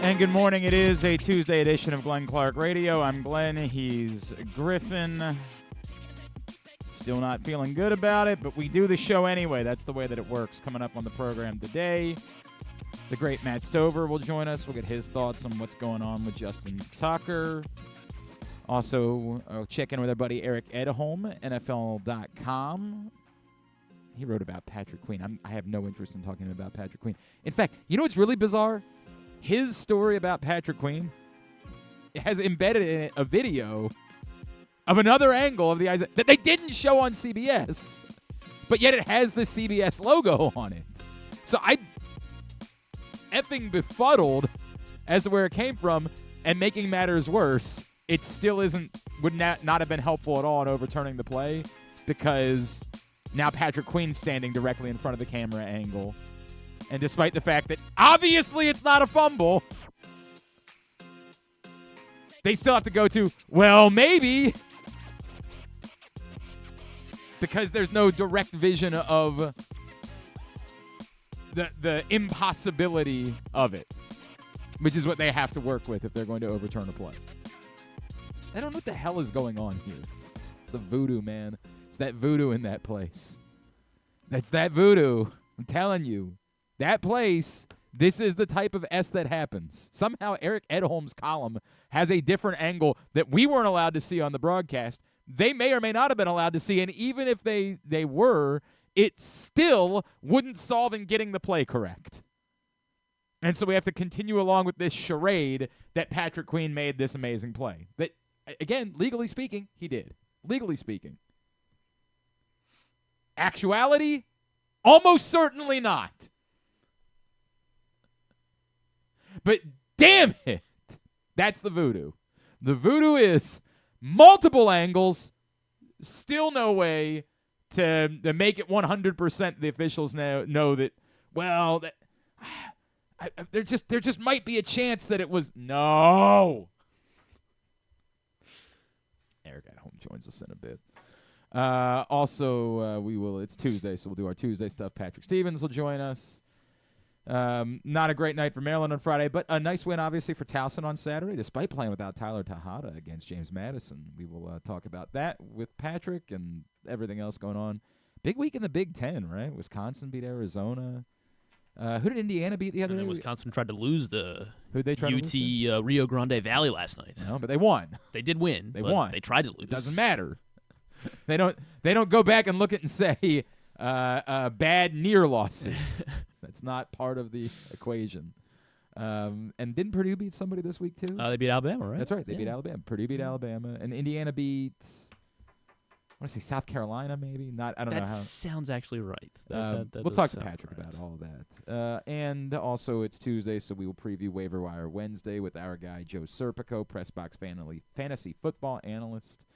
And good morning. It is a Tuesday edition of Glenn Clark Radio. I'm Glenn. He's Griffin. Still not feeling good about it, but we do the show anyway. That's the way that it works. Coming up on the program today, the great Matt Stover will join us. We'll get his thoughts on what's going on with Justin Tucker. Also, I'll check in with our buddy Eric Edholm, NFL.com. He wrote about Patrick Queen. I have no interest in talking about Patrick Queen. In fact, you know what's really bizarre? His story about Patrick Queen has embedded in it a video of another angle of the eyes that they didn't show on CBS, but yet it has the CBS logo on it. So I effing befuddled as to where it came from, and making matters worse, it still would not have been helpful at all in overturning the play, because now Patrick Queen's standing directly in front of the camera angle. And despite the fact that obviously it's not a fumble, they still have to go to, well, maybe, because there's no direct vision of the impossibility of it, which is what they have to work with if they're going to overturn a play. I don't know what the hell is going on here. It's a voodoo, man. It's that voodoo in that place. That's that voodoo. I'm telling you. That place, this is the type of S that happens. Somehow Eric Edholm's column has a different angle that we weren't allowed to see on the broadcast. They may or may not have been allowed to see, and even if they were, it still wouldn't solve in getting the play correct. And so we have to continue along with this charade that Patrick Queen made this amazing play. That, again, legally speaking, he did. Legally speaking. Actuality? Almost certainly not. But damn it, that's the voodoo. The voodoo is multiple angles, still no way to make it 100% the officials know that, well, there just might be a chance that it was. No. Eric Edholm joins us in a bit. It's Tuesday, so we'll do our Tuesday stuff. Patrick Stevens will join us. Not a great night for Maryland on Friday, but a nice win, obviously, for Towson on Saturday, despite playing without Tyler Tejada against James Madison. We will talk about that with Patrick and everything else going on. Big week in the Big Ten, right? Wisconsin beat Arizona. Who did Indiana beat the other day? Wisconsin tried to lose the UT Rio Grande Valley last night. No, but they won. They did win. They won. They tried to lose. It doesn't matter. They don't go back and look at it and say bad near losses. That's not part of the equation. And didn't Purdue beat somebody this week too? They beat Alabama, right? That's right. They beat Alabama. Purdue beat Alabama, and Indiana beat, I want to say South Carolina, maybe. I don't know how. That sounds actually right. We'll talk to Patrick about all that. And also, it's Tuesday, so we will preview Waiver-Wire Wednesday with our guy Joe Serpico, PressBox Fantasy Football Analyst.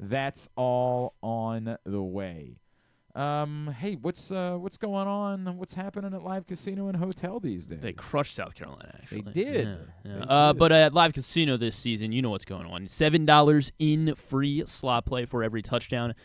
That's all on the way. Hey, what's going on? What's happening at Live Casino and Hotel these days? They crushed South Carolina, actually. They did. Yeah. They did. But at Live Casino this season, you know what's going on. $7 in free slot play for every touchdown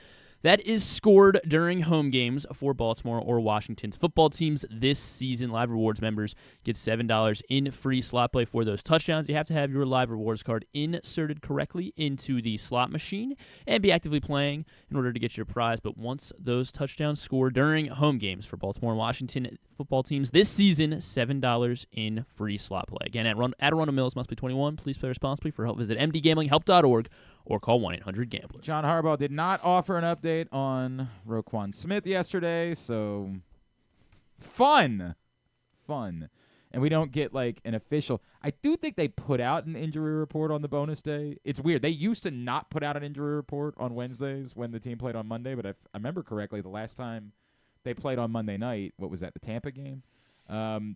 that is scored during home games for Baltimore or Washington's football teams this season. Live Rewards members get $7 in free slot play for those touchdowns. You have to have your Live Rewards card inserted correctly into the slot machine and be actively playing in order to get your prize. But once those touchdowns score during home games for Baltimore and Washington football teams this season, $7 in free slot play. Again, at Arundel Mills, must be 21. Please play responsibly. For help, visit mdgamblinghelp.org or call 1-800-GAMBLER. John Harbaugh did not offer an update on Roquan Smith yesterday, so fun. And we don't get like an official. I do think they put out an injury report on the bonus day. It's weird. They used to not put out an injury report on Wednesdays when the team played on Monday, but if I remember correctly, the last time they played on Monday night, what was that, the Tampa game?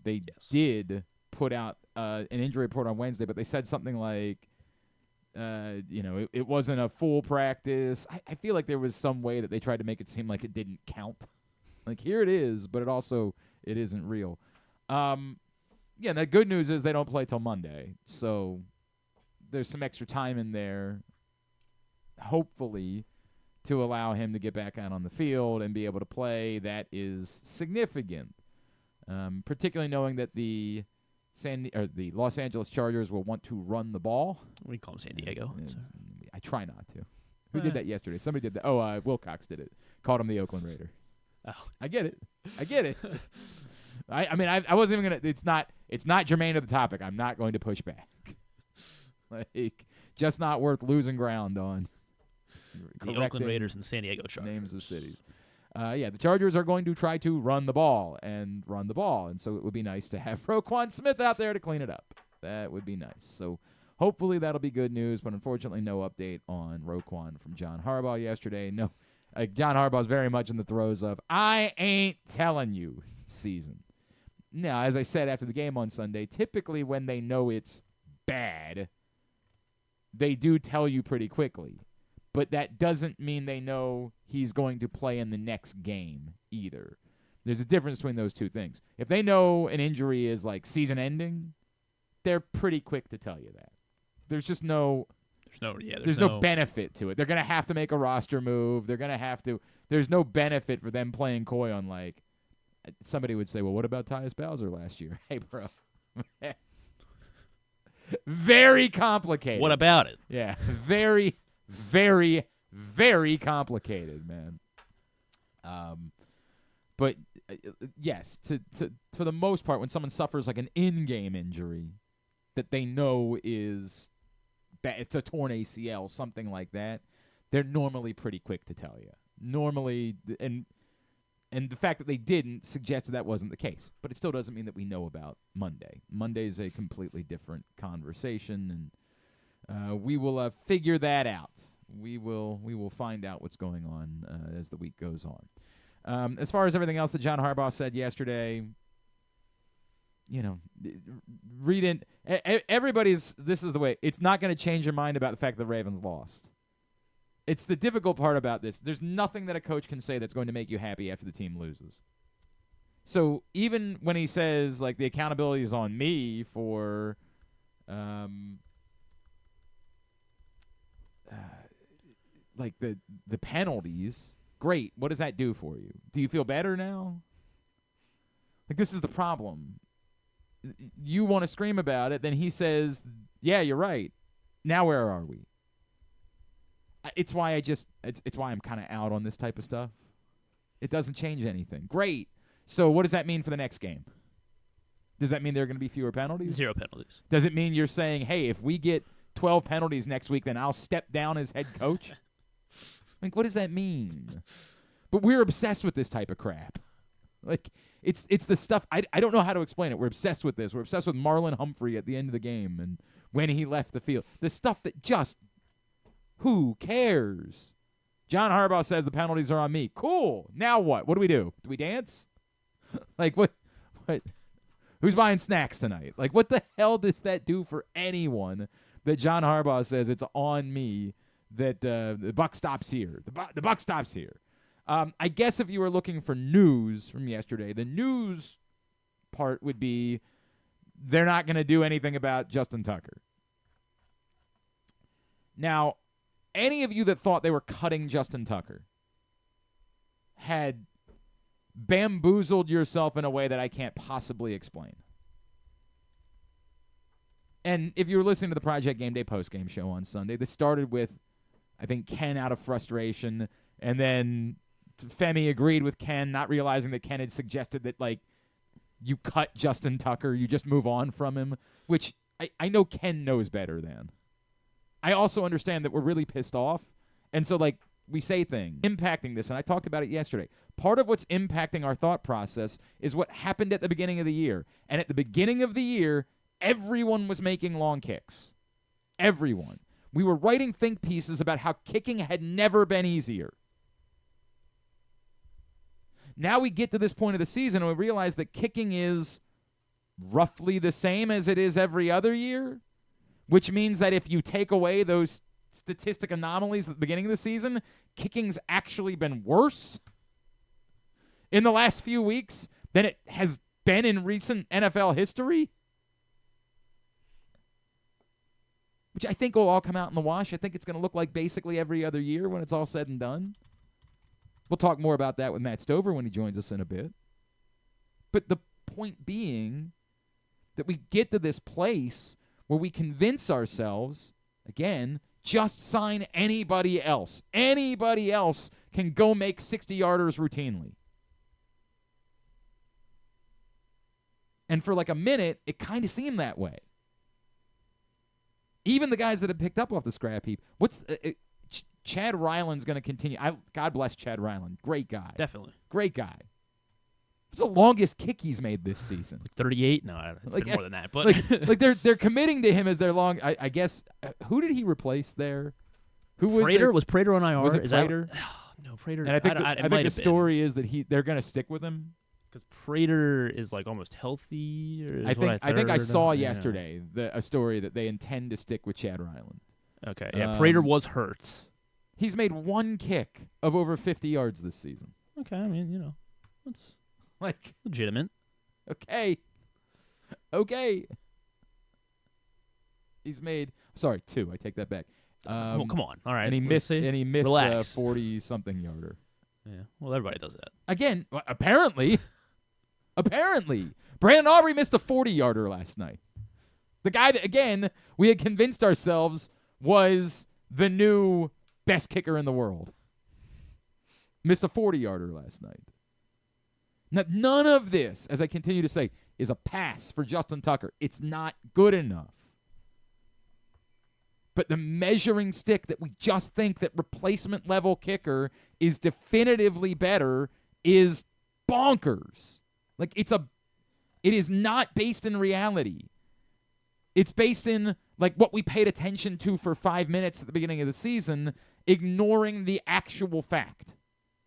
They did put out an injury report on Wednesday, but they said something like, it wasn't a full practice. I feel like there was some way that they tried to make it seem like it didn't count. Like, here it is, but it isn't real. The good news is they don't play till Monday, so there's some extra time in there, hopefully, to allow him to get back out on the field and be able to play. That is significant, particularly knowing that the the Los Angeles Chargers will want to run the ball. We call them San Diego. I try not to. Who did that yesterday? Somebody did that. Oh, Wilcox did it. Called them the Oakland Raiders. Oh. I get it. I mean, I wasn't even gonna. It's not germane to the topic. I'm not going to push back. Like, just not worth losing ground on. The Oakland Raiders and the San Diego Chargers. Names of cities. The Chargers are going to try to run the ball, and so it would be nice to have Roquan Smith out there to clean it up. That would be nice. So hopefully that'll be good news, but unfortunately no update on Roquan from John Harbaugh yesterday. No, John Harbaugh's very much in the throes of, I ain't telling you season. Now, as I said after the game on Sunday, typically when they know it's bad, they do tell you pretty quickly. But that doesn't mean they know he's going to play in the next game either. There's a difference between those two things. If they know an injury is like season ending, they're pretty quick to tell you that. There's just no benefit to it. They're going to have to make a roster move. They're going to have to. There's no benefit for them playing coy on, like, somebody would say, well, what about Tyus Bowser last year? Hey, bro. Very complicated. What about it? Yeah, very, very, very complicated, man. But yes, for the most part, when someone suffers like an in-game injury that they know is bad, it's a torn ACL, something like that, they're normally pretty quick to tell you. Normally, and the fact that they didn't suggests that wasn't the case. But it still doesn't mean that we know about Monday. Monday's a completely different conversation, and we will figure that out. We will find out what's going on as the week goes on. As far as everything else that John Harbaugh said yesterday, read it. This is the way. It's not going to change your mind about the fact that the Ravens lost. It's the difficult part about this. There's nothing that a coach can say that's going to make you happy after the team loses. So even when he says, like, the accountability is on me for like the penalties, great. What does that do for you? Do you feel better now? Like, this is the problem. You want to scream about it, then he says, yeah, you're right. Now where are we? It's why it's why I'm kind of out on this type of stuff. It doesn't change anything. Great. So what does that mean for the next game? Does that mean there are going to be fewer penalties? 0 penalties. Does it mean you're saying, hey, if we get 12 penalties next week, then I'll step down as head coach? Like, what does that mean? But we're obsessed with this type of crap. Like, it's the stuff, I don't know how to explain it. We're obsessed with this. We're obsessed with Marlon Humphrey at the end of the game and when he left the field. The stuff that just, who cares? John Harbaugh says the penalties are on me. Cool. Now what? What do? Do we dance? Like, what? Who's buying snacks tonight? Like, what the hell does that do for anyone that John Harbaugh says it's on me that the buck stops here? The buck stops here. I guess if you were looking for news from yesterday, the news part would be they're not going to do anything about Justin Tucker. Now, any of you that thought they were cutting Justin Tucker had bamboozled yourself in a way that I can't possibly explain. And if you were listening to the Project Game Day postgame show on Sunday, this started with, I think, Ken out of frustration, and then Femi agreed with Ken, not realizing that Ken had suggested that, like, you cut Justin Tucker, you just move on from him, which I know Ken knows better than. I also understand that we're really pissed off, and so, like, we say things impacting this, and I talked about it yesterday. Part of what's impacting our thought process is what happened at the beginning of the year. And at the beginning of the year, everyone was making long kicks. Everyone. We were writing think pieces about how kicking had never been easier. Now we get to this point of the season and we realize that kicking is roughly the same as it is every other year, which means that if you take away those statistic anomalies at the beginning of the season, kicking's actually been worse in the last few weeks than it has been in recent NFL history, which I think will all come out in the wash. I think it's going to look like basically every other year when it's all said and done. We'll talk more about that with Matt Stover when he joins us in a bit. But the point being that we get to this place where we convince ourselves, again, just sign anybody else. Anybody else can go make 60-yarders routinely. And for like a minute, it kind of seemed that way. Even the guys that have picked up off the scrap heap. Chad Ryland's going to continue. God bless Chad Ryland. Great guy. Definitely. Great guy. What's the longest kick he's made this season? 38? No, it's been more than that. But they're committing to him as their long. I guess who did he replace there? Who was Prater? Was Prater on IR? Was it Prater? No, Prater. And I think the story is that they're going to stick with him because Prater is like almost healthy. I think I saw yesterday a story that they intend to stick with Chad Ryland. Okay, yeah, Prater was hurt. He's made one kick of over 50 yards this season. Okay, I mean, that's like legitimate. Okay. He's made 2. I take that back. Well, come on. All right. And he missed a 40-something yarder. Yeah. Well, everybody does that. Again, apparently, Brandon Aubrey missed a 40-yarder last night. The guy that, again, we had convinced ourselves was the new best kicker in the world. Missed a 40-yarder last night. Now, none of this, as I continue to say, is a pass for Justin Tucker. It's not good enough. But the measuring stick that we just think that replacement level kicker is definitively better is bonkers. Like it is not based in reality. It's based in like what we paid attention to for 5 minutes at the beginning of the season, ignoring the actual fact.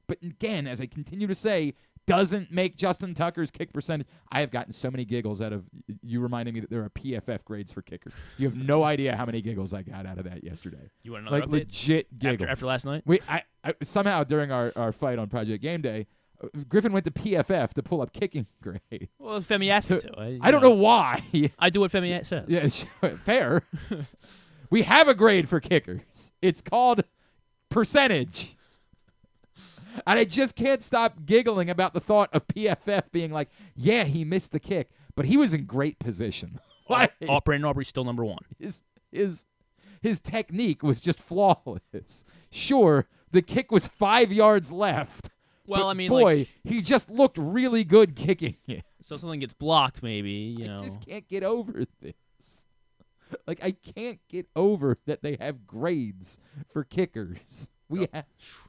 But again, as I continue to say, doesn't make Justin Tucker's kick percentage. I have gotten so many giggles out of you reminding me that there are PFF grades for kickers. You have no idea how many giggles I got out of that yesterday. You want another update? Legit giggles. After last night? I somehow during our fight on Project Game Day, Griffin went to PFF to pull up kicking grades. Well, Femi asked him to. I don't know why. I do what Femi says. Yeah, fair. We have a grade for kickers. It's called percentage. And I just can't stop giggling about the thought of PFF being like, yeah, he missed the kick, but he was in great position. Brandon Aubrey's still number one. His technique was just flawless. Sure, the kick was 5 yards left. Well, but I mean, boy, he just looked really good kicking it. So something gets blocked, maybe, I just can't get over this. Like, I can't get over that they have grades for kickers.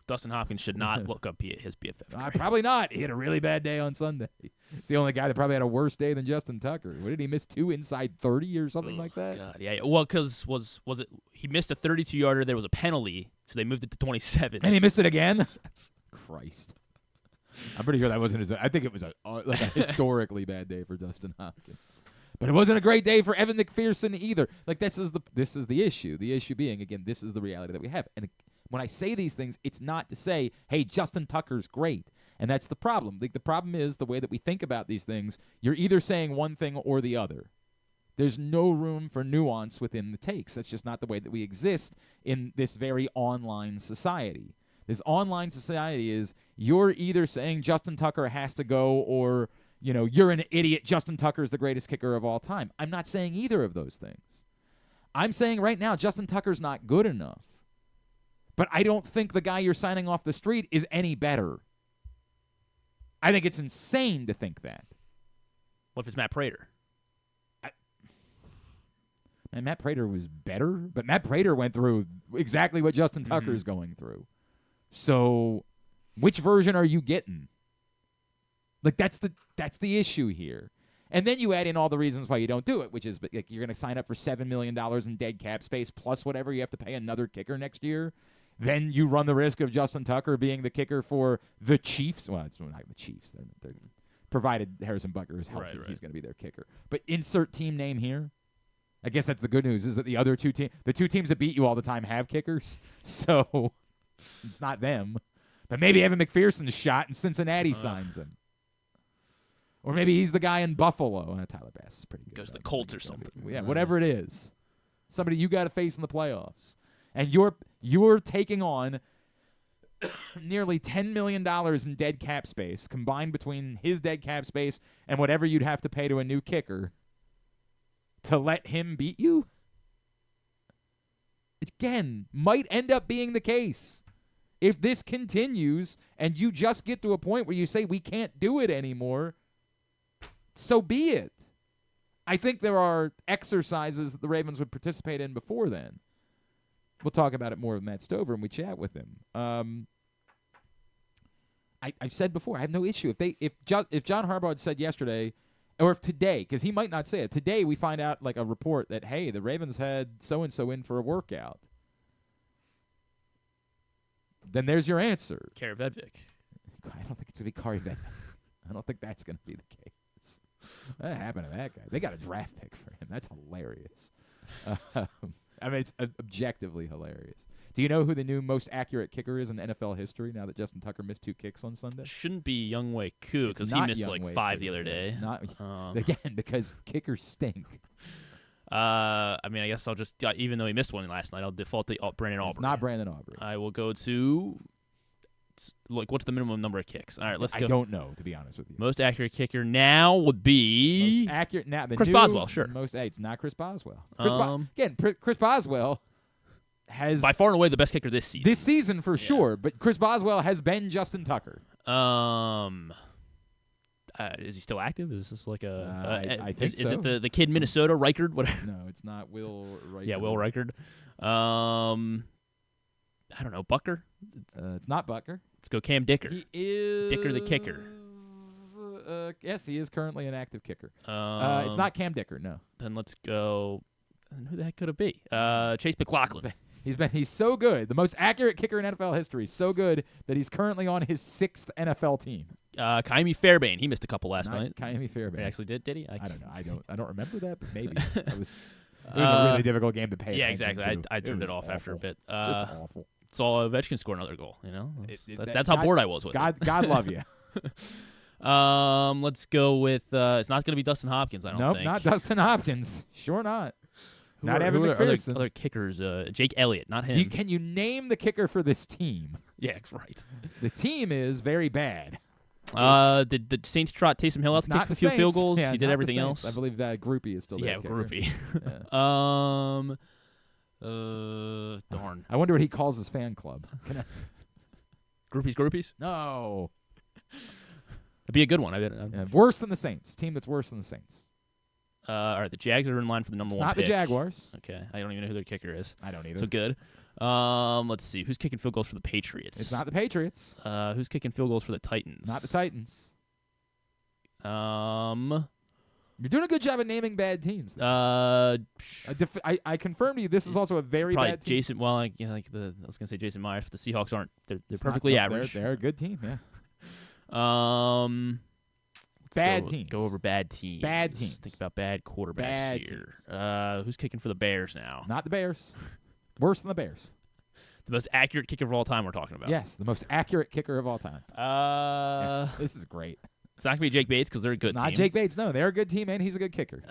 Dustin Hopkins should not look up his PFF. Probably not. He had a really bad day on Sunday. He's the only guy that probably had a worse day than Justin Tucker. What did he miss? 2 inside 30 or something like that? God, yeah. Well, because was it he missed a 32-yarder? There was a penalty, so they moved it to 27. And he missed it again? Christ. I'm pretty sure that wasn't his. I think it was a historically bad day for Dustin Hopkins. But it wasn't a great day for Evan McPherson either. Like this is the issue. The issue being, again, this is the reality that we have. And when I say these things, it's not to say, hey, Justin Tucker's great. And that's the problem. Like, the problem is the way that we think about these things, you're either saying one thing or the other. There's no room for nuance within the takes. That's just not the way that we exist in this very online society. This online society is you're either saying Justin Tucker has to go or, you're an idiot. Justin Tucker is the greatest kicker of all time. I'm not saying either of those things. I'm saying right now Justin Tucker's not good enough. But I don't think the guy you're signing off the street is any better. I think it's insane to think that. What if it's Matt Prater? And Matt Prater was better, but Matt Prater went through exactly what Justin Tucker's going through. So, which version are you getting? Like that's the issue here. And then you add in all the reasons why you don't do it, which is like you're going to sign up for $7 million in dead cap space plus whatever you have to pay another kicker next year. Then you run the risk of Justin Tucker being the kicker for the Chiefs. Well, it's not the Chiefs. They're provided Harrison Butker is healthy, he's going to be their kicker. But insert team name here. I guess that's the good news is that the other two teams that beat you all the time have kickers. So it's not them. But maybe Evan McPherson's shot and Cincinnati signs him. Or maybe he's the guy in Buffalo. Tyler Bass is pretty good. Goes to the Colts or something. Yeah, whatever it is. Somebody you got to face in the playoffs. And you're taking on nearly $10 million in dead cap space combined between his dead cap space and whatever you'd have to pay to a new kicker. to let him beat you? Again, might end up being the case. If this continues and you just get to a point where you say we can't do it anymore, so be it. I think there are exercises that the Ravens would participate in before then. We'll talk about it more with Matt Stover when we chat with him. I've said before, I have no issue. If John Harbaugh had said yesterday, or if today, because he might not say it, today we find out like a report that, hey, the Ravens had so-and-so in for a workout, then there's your answer. Kari Vedvik. I don't think it's going to be Kari Vedvik. I don't think that's going to be the case. What happened to that guy? They got a draft pick for him. That's hilarious. I mean, it's objectively hilarious. Do you know who the new most accurate kicker is in NFL history now that Justin Tucker missed 2 kicks on Sunday? Shouldn't be Younghoe Koo because he missed like 5 the other day. It's not, again, because kickers stink. I mean, I guess I'll just, even though he missed one last night, I'll default to Brandon Aubrey. It's not Brandon Aubrey. I will go to, like, what's the minimum number of kicks? All right, let's go. I don't know, to be honest with you. Most accurate kicker now would be most accurate now. Chris Boswell, sure. It's not Chris Boswell. Chris Boswell has by far and away the best kicker this season. This season for sure, but Chris Boswell has been Justin Tucker. Is he still active? Is this like a? I think so. Is it the kid Minnesota Reichard? Whatever. No, it's not Will Reichard. Yeah, Will Reichard. I don't know. Bucker. It's not Bucker. Let's go Cam Dicker. He is Dicker the kicker. Yes, he is currently an active kicker. It's not Cam Dicker. No. Then let's go. And who the heck could it be? Chase McLaughlin. He's so good. The most accurate kicker in NFL history. So good that he's currently on his 6th NFL team. Kaimi Fairbairn. He missed a couple last night. Kaimi Fairbairn. He actually did he? I don't know. I don't remember that, but maybe. It was a really difficult game to pay attention exactly. to. I turned it off awful. after a bit. Just awful. Saw Ovechkin score another goal. You know, that's how bored I was with it. God love you. Let's go with. It's not going to be Dustin Hopkins. I don't think. Nope, not Dustin Hopkins. Sure not. Not Evan McPherson. Other kickers. Jake Elliott, not him. Can you name the kicker for this team? Yeah, right. The team is very bad. Did the Saints trot Taysom Hill out to kick a few field goals? Yeah, he did everything else. I believe that Groupie is still there. Yeah, Groupie. Darn. I wonder what he calls his fan club. Groupies? No. That'd be a good one. I bet. Worse than the Saints. Team that's worse than the Saints. All right, the Jags are in line for the number one pick. Not the Jaguars. Okay, I don't even know who their kicker is. I don't either. So good. Let's see. Who's kicking field goals for the Patriots? It's not the Patriots. Who's kicking field goals for the Titans? Not the Titans. You're doing a good job of naming bad teams. I confirm to you this is also a very bad team. Jason. Well, I was gonna say Jason Myers, but the Seahawks aren't. They're perfectly average. They're a good team. Yeah. Bad teams. Go over bad teams. Bad teams. Think about bad quarterbacks here. Who's kicking for the Bears now? Not the Bears. Worse than the Bears. The most accurate kicker of all time we're talking about. Yes, the most accurate kicker of all time. Yeah, this is great. It's not going to be Jake Bates because they're a good team. Not Jake Bates, no. They're a good team, and he's a good kicker.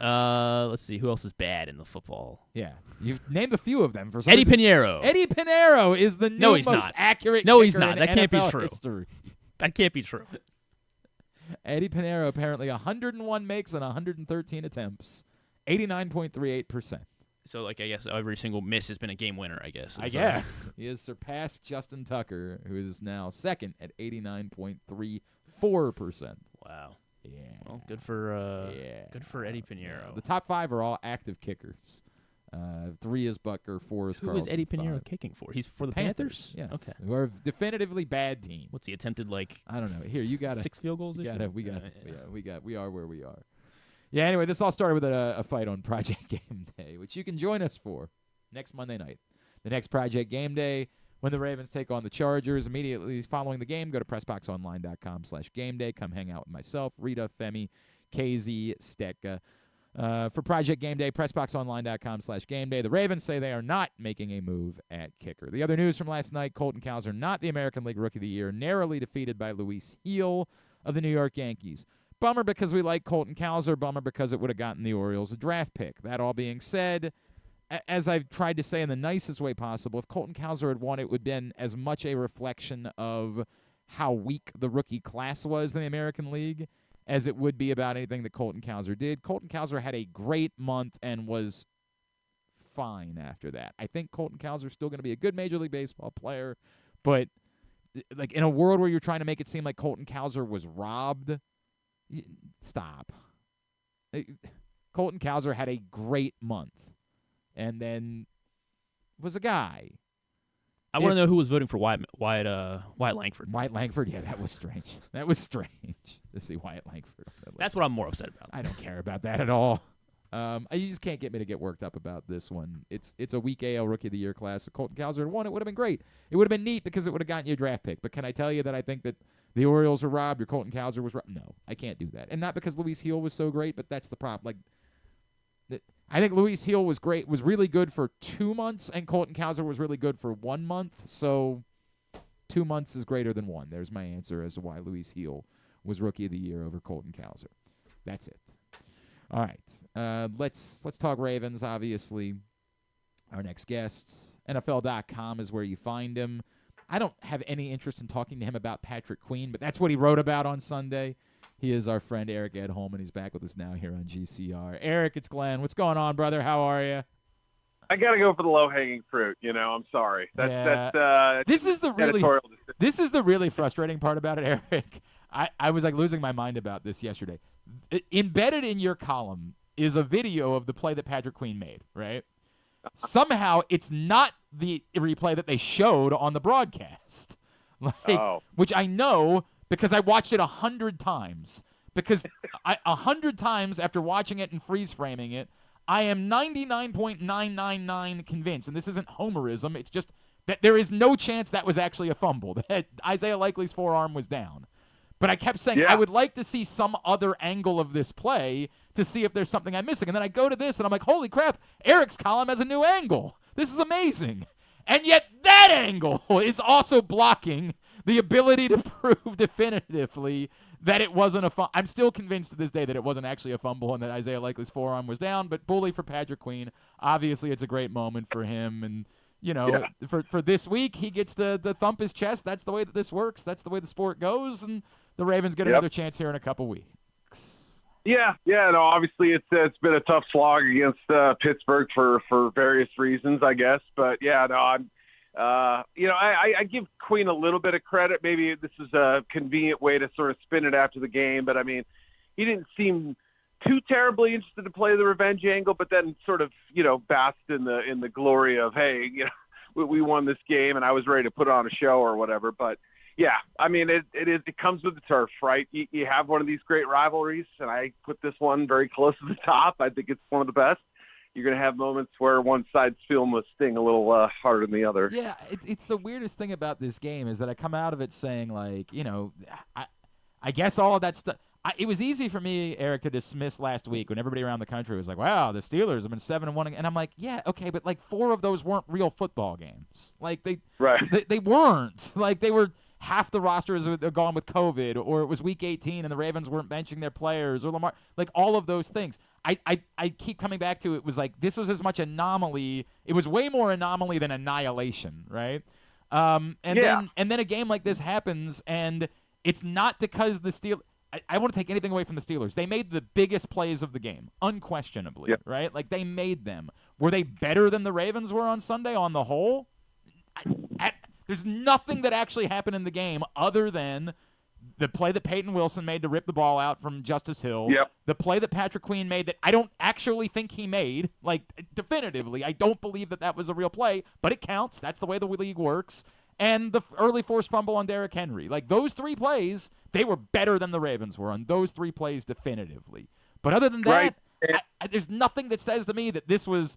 Let's see. Who else is bad in the football? Yeah. You've named a few of them. For some Eddie reason. Pinheiro. Eddie Pinheiro is the new most accurate kicker he's not. That can't be true. History. That can't be true. Eddie Pinheiro apparently 101 makes and 113 attempts, 89.38%. So, I guess every single miss has been a game winner, I guess. I guess. He has surpassed Justin Tucker, who is now second at 89.34%. Wow. Yeah. Well, good for Eddie Pinheiro. The top 5 are all active kickers. 3 is Bucker, 4 is Carlson. Who is Eddie Pinheiro kicking for? He's for the Panthers? Yes. Okay. Who are a definitively bad team. What's he attempted, I don't know. Here, you got 6 field goals this year? We are where we are. Yeah, anyway, this all started with a fight on Project Game Day, which you can join us for next Monday night. The next Project Game Day, when the Ravens take on the Chargers. Immediately following the game, go to PressBoxOnline.com/gameday. Come hang out with myself, Rita, Femi, KZ, Stetka. For Project Game Day, PressBoxOnline.com/gameday. The Ravens say they are not making a move at kicker. The other news from last night, Colton Cowser, not the American League Rookie of the Year, narrowly defeated by Luis Heel of the New York Yankees. Bummer because we like Colton Cowser. Bummer because it would have gotten the Orioles a draft pick. That all being said, as I've tried to say in the nicest way possible, if Colton Cowser had won, it would have been as much a reflection of how weak the rookie class was in the American League as it would be about anything that Colton Cowser did. Colton Cowser had a great month and was fine after that. I think Colton Cowser is still going to be a good Major League Baseball player, but like in a world where you're trying to make it seem like Colton Cowser was robbed, stop. Colton Cowser had a great month and then was a guy. I want to know who was voting for Wyatt Langford. Wyatt Langford? Yeah, that was strange. That was strange to see Wyatt Langford. That's what I'm more upset about. I don't care about that at all. You just can't get me to get worked up about this one. It's a weak AL Rookie of the Year class. If Colton Cowser had won, it would have been great. It would have been neat because it would have gotten you a draft pick. But can I tell you that I think that the Orioles were robbed or Colton Cowser was robbed? No, I can't do that. And not because Luis Gil was so great, but that's the problem. Like, I think Luis Gil was great, was really good for 2 months, and Colton Cowser was really good for 1 month. So 2 months is greater than 1. There's my answer as to why Luis Gil was Rookie of the Year over Colton Cowser. That's it. All right. Let's talk Ravens, obviously. Our next guest, NFL.com is where you find him. I don't have any interest in talking to him about Patrick Queen, but that's what he wrote about on Sunday. He is our friend Eric Edholm, and he's back with us now here on GCR. Eric, it's Glenn. What's going on, brother? How are you? I got to go for the low-hanging fruit. I'm sorry. This is the really frustrating part about it, Eric. I was like losing my mind about this yesterday. Embedded in your column is a video of the play that Patrick Queen made, right? Somehow it's not the replay that they showed on the broadcast, which I know because I watched it 100 times. Because 100 times after watching it and freeze framing it, I am 99.999 convinced, and this isn't homerism, it's just that there is no chance that was actually a fumble, that Isaiah Likely's forearm was down. But I kept saying, I would like to see some other angle of this play to see if there's something I'm missing. And then I go to this, and I'm like, holy crap, Eric's column has a new angle. This is amazing. And yet that angle is also blocking the ability to prove definitively that it wasn't a fumble. I'm still convinced to this day that it wasn't actually a fumble and that Isaiah Likely's forearm was down, but bully for Patrick Queen. Obviously, it's a great moment for him. And, for this week, he gets to thump his chest. That's the way that this works. That's the way the sport goes. And the Ravens get another chance here in a couple weeks. Yeah. No, obviously it's been a tough slog against Pittsburgh for various reasons, I guess. But I'm, I give Queen a little bit of credit. Maybe this is a convenient way to sort of spin it after the game. But I mean, he didn't seem too terribly interested to play the revenge angle, but then sort of, basked in the glory of, hey, we won this game and I was ready to put on a show or whatever. But yeah, I mean, it comes with the turf, right? You have one of these great rivalries, and I put this one very close to the top. I think it's one of the best. You're going to have moments where one side's feeling the sting a little harder than the other. Yeah, it's the weirdest thing about this game is that I come out of it saying, like, I guess all of that stuff. It was easy for me, Eric, to dismiss last week when everybody around the country was like, wow, the Steelers have been 7-1. And I'm like, yeah, okay, but like 4 of those weren't real football games. Like they weren't. Like they were – half the rosters are gone with COVID, or it was week 18 and the Ravens weren't benching their players, or Lamar, like all of those things. I keep coming back to it was like this was as much anomaly. It was way more anomaly than annihilation, right? And then a game like this happens, and it's not because the Steelers. I want to take anything away from the Steelers. They made the biggest plays of the game, unquestionably, right? Like they made them. Were they better than the Ravens were on Sunday on the whole? There's nothing that actually happened in the game other than the play that Peyton Wilson made to rip the ball out from Justice Hill. Yep. The play that Patrick Queen made that I don't actually think he made, like definitively. I don't believe that was a real play, but it counts. That's the way the league works. And the early forced fumble on Derrick Henry. Like those 3 plays, they were better than the Ravens were on those 3 plays definitively. But other than that, there's nothing that says to me that this is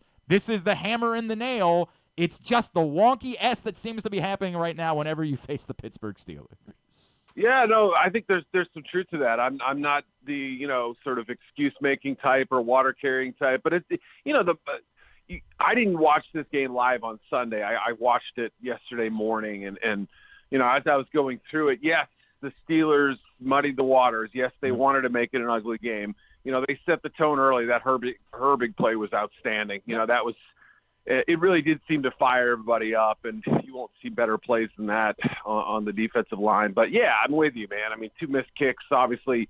the hammer and the nail. It's just the wonky S that seems to be happening right now whenever you face the Pittsburgh Steelers. Yeah, no, I think there's some truth to that. I'm not the sort of excuse making type or water carrying type, but I didn't watch this game live on Sunday. I watched it yesterday morning, and as I was going through it, yes, the Steelers muddied the waters. Yes, they wanted to make it an ugly game. They set the tone early. That Herbig play was outstanding. That was. It really did seem to fire everybody up, and you won't see better plays than that on the defensive line. But, yeah, I'm with you, man. I mean, 2 missed kicks, obviously,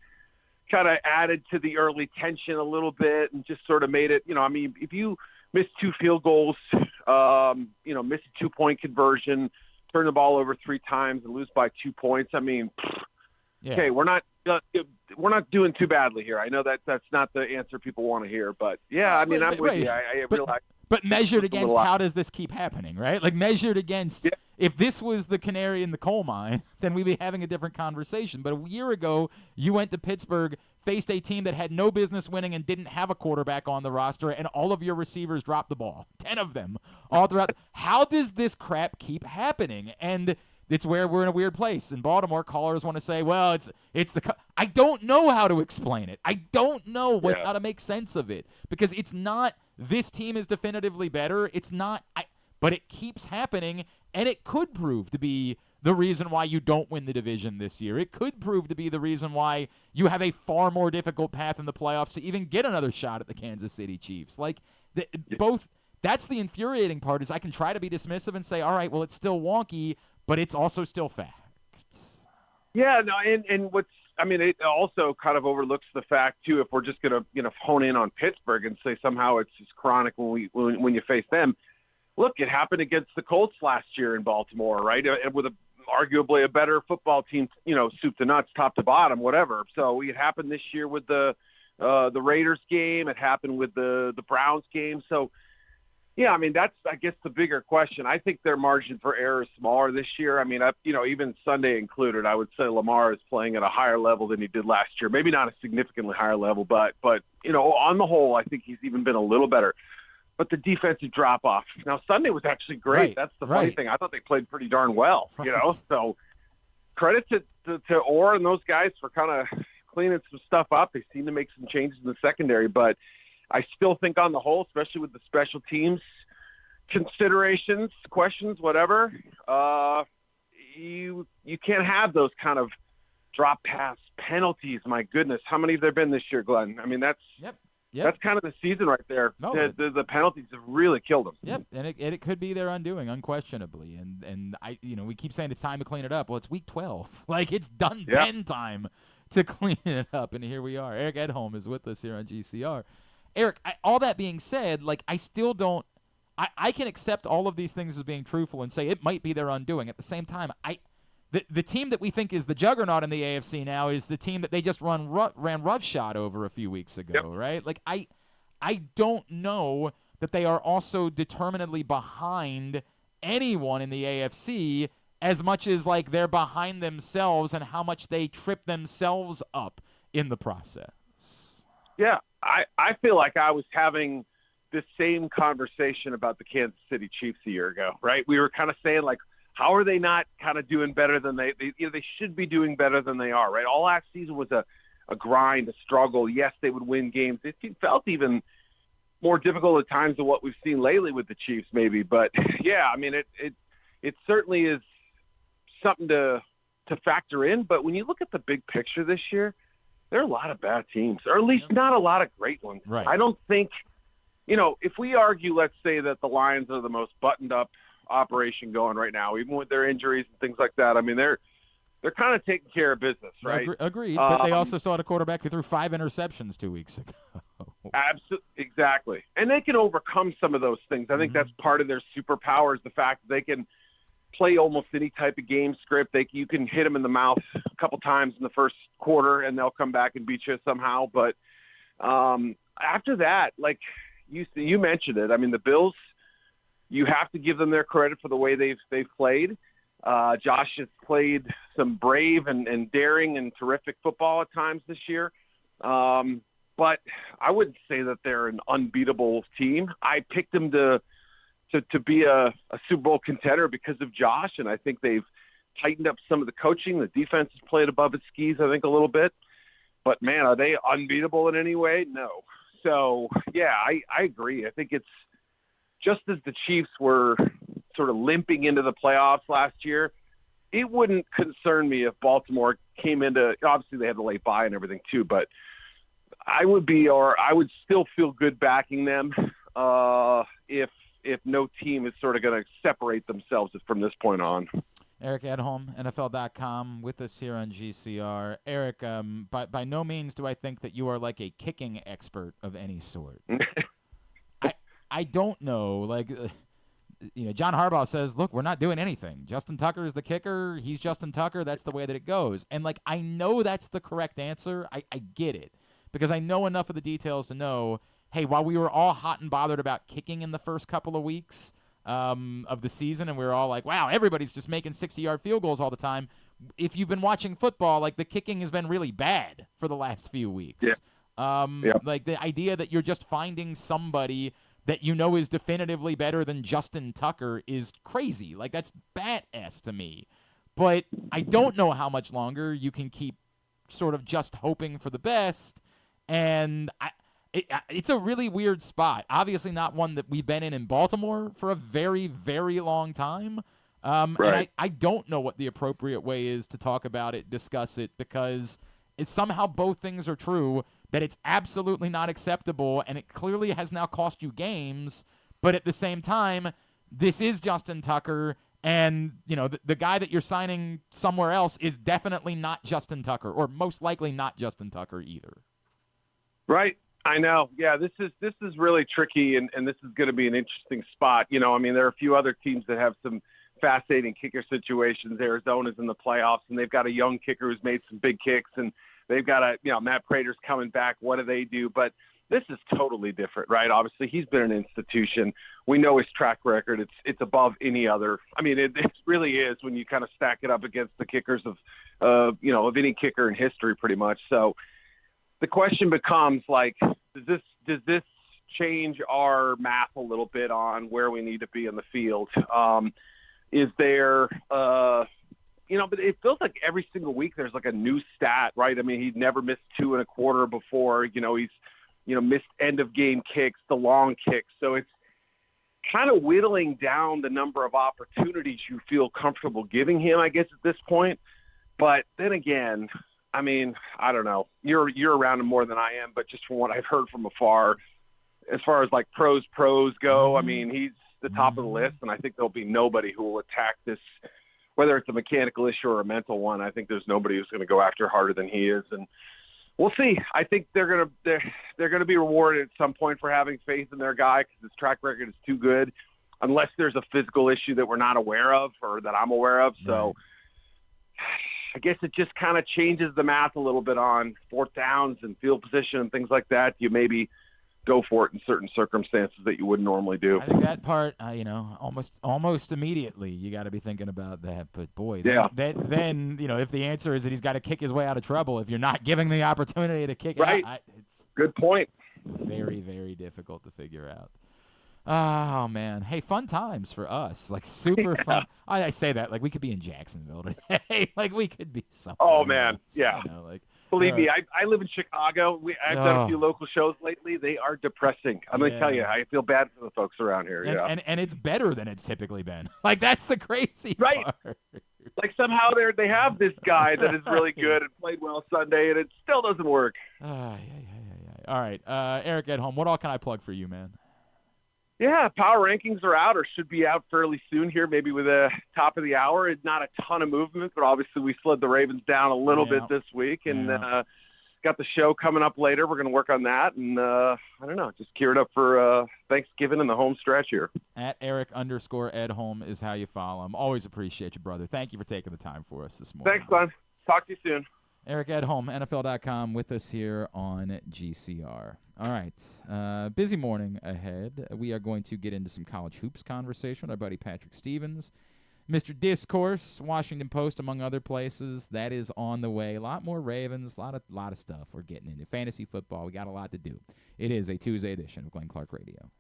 kind of added to the early tension a little bit and just sort of made it, if you miss 2 field goals, miss a 2-point conversion, turn the ball over 3 times and lose by 2 points. Okay, we're not doing too badly here. I know that's not the answer people want to hear, but yeah, I'm with you. I realize. But measured against how does this keep happening, right? Like measured against, if this was the canary in the coal mine, then we'd be having a different conversation. But a year ago, you went to Pittsburgh, faced a team that had no business winning and didn't have a quarterback on the roster, and all of your receivers dropped the ball, 10 of them, all throughout. How does this crap keep happening? And it's where we're in a weird place. In Baltimore, callers want to say, well, it's the I don't know how to explain it. I don't know how to make sense of it because it's not this team is definitively better. It's not but it keeps happening, and it could prove to be the reason why you don't win the division this year. It could prove to be the reason why you have a far more difficult path in the playoffs to even get another shot at the Kansas City Chiefs. Like that's the infuriating part is I can try to be dismissive and say, all right, well, it's still wonky, but it's also still fact. Yeah, no, and it also kind of overlooks the fact too. If we're just going to hone in on Pittsburgh and say somehow it's just chronic when you face them. Look, it happened against the Colts last year in Baltimore, right? With arguably a better football team, soup to nuts, top to bottom, whatever. So it happened this year with the Raiders game. It happened with the Browns game. So. Yeah, that's, I guess, the bigger question. I think their margin for error is smaller this year. Even Sunday included, I would say Lamar is playing at a higher level than he did last year. Maybe not a significantly higher level, but on the whole, I think he's even been a little better. But the defensive drop-off. Now, Sunday was actually great. Right, that's the funny thing. I thought they played pretty darn well, So credit to Orr and those guys for kind of cleaning some stuff up. They seem to make some changes in the secondary, but I still think on the whole, especially with the special teams considerations, questions, whatever, you can't have those kind of drop pass penalties. My goodness, how many have there been this year, Glenn? That's kind of the season right there. No, the penalties have really killed them. Yep, and it could be their undoing, unquestionably. And we keep saying it's time to clean it up. Well, it's week 12. Like it's done been time to clean it up, and here we are. Eric Edholm is with us here on GCR. Eric, all that being said, like I still don't – I can accept all of these things as being truthful and say it might be their undoing. At the same time, the team that we think is the juggernaut in the AFC now is the team that they just ran roughshod over a few weeks ago, right? Like I don't know that they are also determinedly behind anyone in the AFC as much as like they're behind themselves and how much they trip themselves up in the process. Yeah. I feel like I was having this same conversation about the Kansas City Chiefs a year ago, right? We were kind of saying, like, how are they not kind of doing better than they should be doing better than they are, right? All last season was a grind, a struggle. Yes, they would win games. It felt even more difficult at times than what we've seen lately with the Chiefs maybe. But, yeah, it certainly is something to factor in. But when you look at the big picture this year, there are a lot of bad teams, or at least not a lot of great ones. Right. I don't think, if we argue, let's say that the Lions are the most buttoned-up operation going right now, even with their injuries and things like that. They're kind of taking care of business, right? Agreed, but they also still had a quarterback who threw 5 interceptions 2 weeks ago. Absolutely, exactly. And they can overcome some of those things. I think that's part of their superpower is the fact that they can play almost any type of game script. You can hit them in the mouth a couple times in the first quarter, and they'll come back and beat you somehow. But after that, like you mentioned it, the Bills, you have to give them their credit for the way they've played. Josh has played some brave and daring and terrific football at times this year. But I wouldn't say that they're an unbeatable team. I picked them to be a Super Bowl contender because of Josh, and I think they've tightened up some of the coaching. The defense has played above its skis, I think, a little bit. But, man, are they unbeatable in any way? No. So, yeah, I agree. I think it's just as the Chiefs were sort of limping into the playoffs last year, it wouldn't concern me if Baltimore came into – obviously they had the late bye and everything too, but I would still feel good backing them if no team is sort of going to separate themselves from this point on. Eric Edholm, NFL.com, with us here on GCR. Eric, by no means do I think that you are like a kicking expert of any sort. I don't know. Like, John Harbaugh says, look, we're not doing anything. Justin Tucker is the kicker. He's Justin Tucker. That's the way that it goes. And, like, I know that's the correct answer. I get it because I know enough of the details to know, hey, while we were all hot and bothered about kicking in the first couple of weeks of the season, and we were all like, wow, everybody's just making 60-yard field goals all the time. If you've been watching football, like, the kicking has been really bad for the last few weeks. Yeah. Like, the idea that you're just finding somebody that you know is definitively better than Justin Tucker is crazy. Like, that's badass to me. But I don't know how much longer you can keep sort of just hoping for the best. And it's a really weird spot. Obviously not one that we've been in Baltimore for a very, very long time. Right. And I don't know what the appropriate way is to talk about it, discuss it, because it's somehow both things are true, that it's absolutely not acceptable, and it clearly has now cost you games. But at the same time, this is Justin Tucker, and the guy that you're signing somewhere else is definitely not Justin Tucker, or most likely not Justin Tucker either. Right. I know. Yeah, this is really tricky, and this is going to be an interesting spot. There are a few other teams that have some fascinating kicker situations. Arizona's in the playoffs, and they've got a young kicker who's made some big kicks, and they've got Matt Prater's coming back. What do they do? But this is totally different, right? Obviously, he's been an institution. We know his track record. It's above any other. I mean, it really is when you kind of stack it up against the kickers of any kicker in history, pretty much. So the question becomes, like, does this change our math a little bit on where we need to be in the field? Is there but it feels like every single week there's like a new stat, right? I mean, he'd never missed 2 1/4 before. He's missed end of game kicks, the long kicks. So it's kind of whittling down the number of opportunities you feel comfortable giving him, I guess, at this point. But then again, I mean, I don't know. You're around him more than I am, but just from what I've heard from afar, as far as like pros go, I mean, he's the top of the list, and I think there'll be nobody who will attack this, whether it's a mechanical issue or a mental one. I think there's nobody who's going to go after harder than he is, and we'll see. I think they're going to be rewarded at some point for having faith in their guy because his track record is too good, unless there's a physical issue that we're not aware of or that I'm aware of. So I guess it just kind of changes the math a little bit on fourth downs and field position and things like that. You maybe go for it in certain circumstances that you wouldn't normally do. I think that part, almost immediately you got to be thinking about that. But boy, then if the answer is that he's got to kick his way out of trouble, if you're not giving the opportunity to kick right, it's good point. Very, very difficult to figure out. Oh man, hey, fun times for us, like super fun. I say that like we could be in Jacksonville today, like we could be somewhere. Oh man, else, yeah. Believe me, I live in Chicago. I've done a few local shows lately. They are depressing. I'm going to tell you, I feel bad for the folks around here. And it's better than it's typically been. Like, that's the crazy part. Like, somehow they have this guy that is really good and played well Sunday, and it still doesn't work. All right, Eric Edholm, what all can I plug for you, man? Yeah, power rankings are out or should be out fairly soon here, maybe with a top of the hour. It's not a ton of movement, but obviously we slid the Ravens down a little bit this week, and got the show coming up later. We're going to work on that, and I don't know, just geared up for Thanksgiving and the home stretch here. At Eric_Edholm is how you follow him. Always appreciate you, brother. Thank you for taking the time for us this morning. Thanks, Glenn. Talk to you soon. Eric Edholm, NFL.com, with us here on GCR. All right, busy morning ahead. We are going to get into some college hoops conversation with our buddy Patrick Stevens. Mr. Discourse, Washington Post, among other places. That is on the way. A lot more Ravens, a lot of stuff we're getting into. Fantasy football, we got a lot to do. It is a Tuesday edition of Glenn Clark Radio.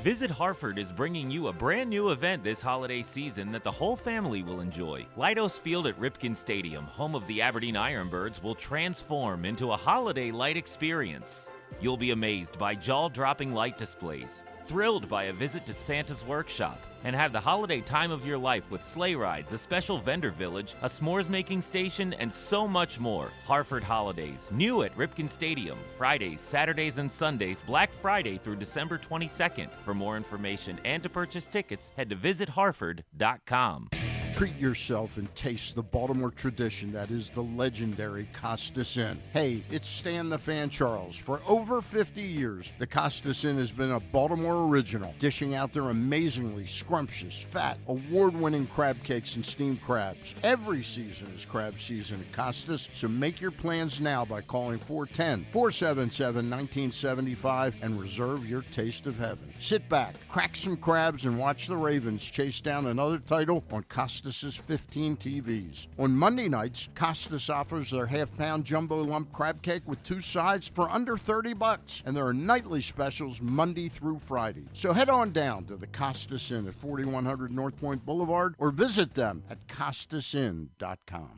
Visit Hartford is bringing you a brand new event this holiday season that the whole family will enjoy. Lighthouse Field at Ripken Stadium, home of the Aberdeen Ironbirds, will transform into a holiday light experience. You'll be amazed by jaw-dropping light displays, thrilled by a visit to Santa's workshop, and have the holiday time of your life with sleigh rides, a special vendor village, a s'mores-making station, and so much more. Hartford Holidays, new at Ripken Stadium, Fridays, Saturdays, and Sundays, Black Friday through December 22nd. For more information and to purchase tickets, head to visithartford.com. Treat yourself and taste the Baltimore tradition that is the legendary Costas Inn. Hey, it's Stan the Fan Charles. For over 50 years, the Costas Inn has been a Baltimore original, dishing out their amazingly scrumptious, fat, award-winning crab cakes and steamed crabs. Every season is crab season at Costas, so make your plans now by calling 410-477-1975 and reserve your taste of heaven. Sit back, crack some crabs, and watch the Ravens chase down another title on Costas' 15 TVs. On Monday nights, Costas offers their half-pound jumbo lump crab cake with 2 sides for under $30, and there are nightly specials Monday through Friday. So head on down to the Costas Inn at 4100 North Point Boulevard or visit them at CostasInn.com.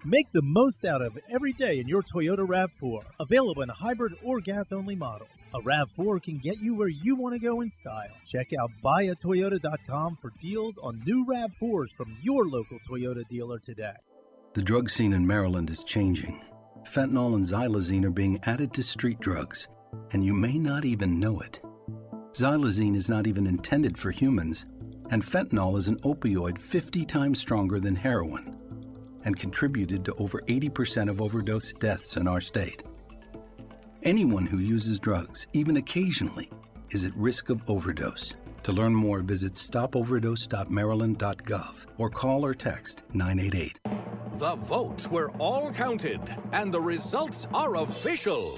Make the most out of every day in your Toyota RAV4. Available in hybrid or gas-only models. A RAV4 can get you where you want to go in style. Check out buyatoyota.com for deals on new RAV4s from your local Toyota dealer today. The drug scene in Maryland is changing. Fentanyl and xylazine are being added to street drugs, and you may not even know it. Xylazine is not even intended for humans, and fentanyl is an opioid 50 times stronger than heroin, and contributed to over 80% of overdose deaths in our state. Anyone who uses drugs, even occasionally, is at risk of overdose. To learn more, visit stopoverdose.maryland.gov or call or text 988. The votes were all counted, and the results are official.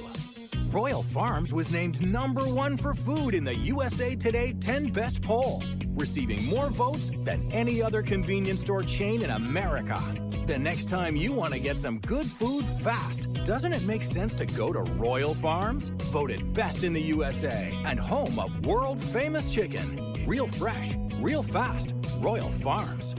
Royal Farms was named #1 for food in the USA Today 10 Best poll, receiving more votes than any other convenience store chain in America. The next time you want to get some good food fast, doesn't it make sense to go to Royal Farms? Voted best in the USA and home of world-famous chicken. Real fresh, real fast, Royal Farms.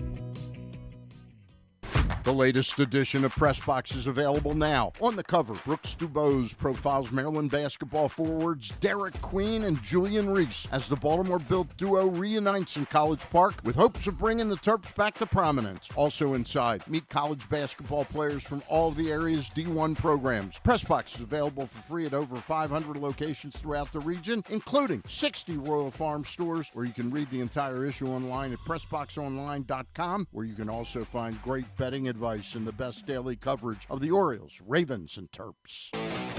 The latest edition of PressBox is available now. On the cover, Brooks Dubose profiles Maryland basketball forwards Derek Queen and Julian Reese as the Baltimore-built duo reunites in College Park with hopes of bringing the Terps back to prominence. Also inside, meet college basketball players from all of the area's D1 programs. PressBox is available for free at over 500 locations throughout the region, including 60 Royal Farm stores, where you can read the entire issue online at PressBoxOnline.com, where you can also find great betting advice and the best daily coverage of the Orioles, Ravens, and Terps.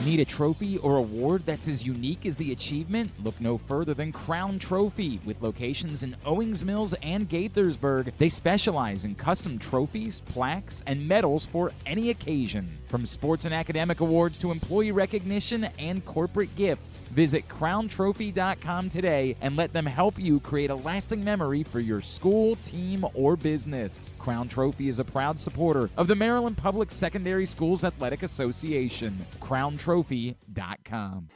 Need a trophy or award that's as unique as the achievement? Look no further than Crown Trophy. With locations in Owings Mills and Gaithersburg, they specialize in custom trophies, plaques, and medals for any occasion. From sports and academic awards to employee recognition and corporate gifts, visit crowntrophy.com today and let them help you create a lasting memory for your school, team, or business. Crown Trophy is a proud supporter of the Maryland Public Secondary Schools Athletic Association. crowntrophy.com.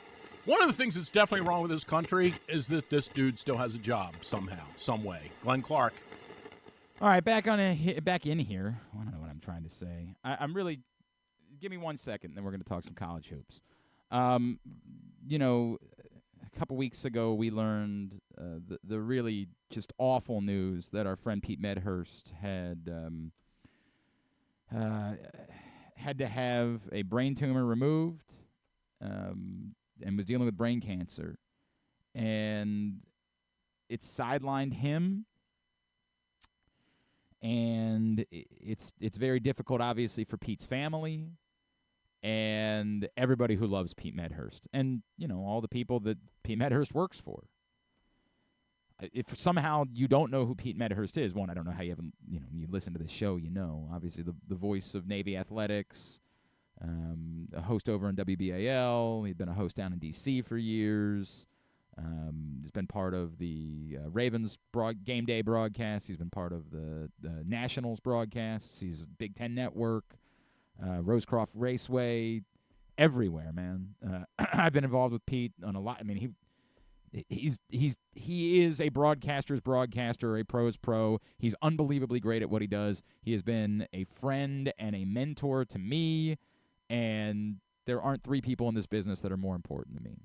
One of the things that's definitely wrong with this country is that this dude still has a job somehow, some way. Glenn Clark. All right, back in here. I don't know what I'm trying to say. I'm really. Give me 1 second, then we're going to talk some college hoops. A couple weeks ago we learned the really just awful news that our friend Pete Medhurst had to have a brain tumor removed and was dealing with brain cancer. And it sidelined him. And it's very difficult, obviously, for Pete's family and everybody who loves Pete Medhurst, and all the people that Pete Medhurst works for. If somehow you don't know who Pete Medhurst is, one, I don't know how you haven't, you listen to this show, obviously the voice of Navy athletics, a host over on WBAL. He'd been a host down in D.C. for years. He's been part of the Ravens game day broadcasts. He's been part of the Nationals broadcasts. He's Big Ten Network, Rosecroft Raceway, everywhere, man. I've been involved with Pete on a lot. I mean, he is a broadcaster's broadcaster, a pro's pro. He's unbelievably great at what he does. He has been a friend and a mentor to me, and there aren't 3 people in this business that are more important to me.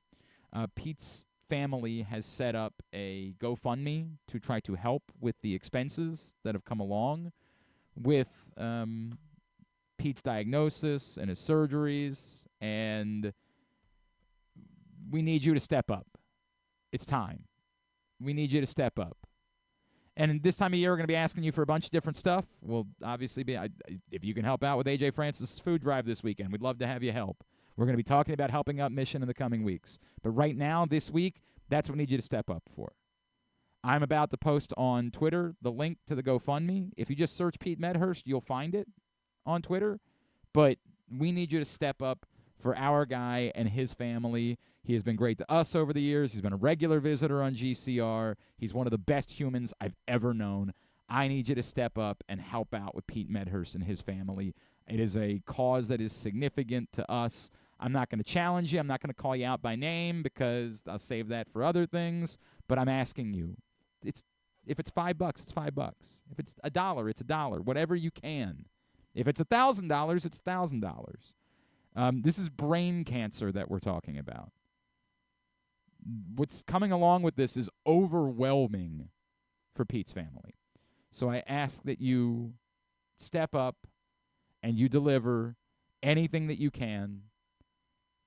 Pete's family has set up a GoFundMe to try to help with the expenses that have come along with Pete's diagnosis and his surgeries, and we need you to step up. It's time. We need you to step up. And this time of year, we're going to be asking you for a bunch of different stuff. We'll obviously be, if you can help out with AJ Francis' food drive this weekend, we'd love to have you help. We're going to be talking about helping out Mission in the coming weeks. But right now, this week, that's what we need you to step up for. I'm about to post on Twitter the link to the GoFundMe. If you just search Pete Medhurst, you'll find it on Twitter. But we need you to step up for our guy and his family. He has been great to us over the years. He's been a regular visitor on GCR. He's one of the best humans I've ever known. I need you to step up and help out with Pete Medhurst and his family. It is a cause that is significant to us. I'm not going to challenge you. I'm not going to call you out by name because I'll save that for other things. But I'm asking you, if it's $5, it's $5. If it's $1, it's $1. Whatever you can. If it's $1,000, it's $1,000. This is brain cancer that we're talking about. What's coming along with this is overwhelming for Pete's family. So I ask that you step up and you deliver anything that you can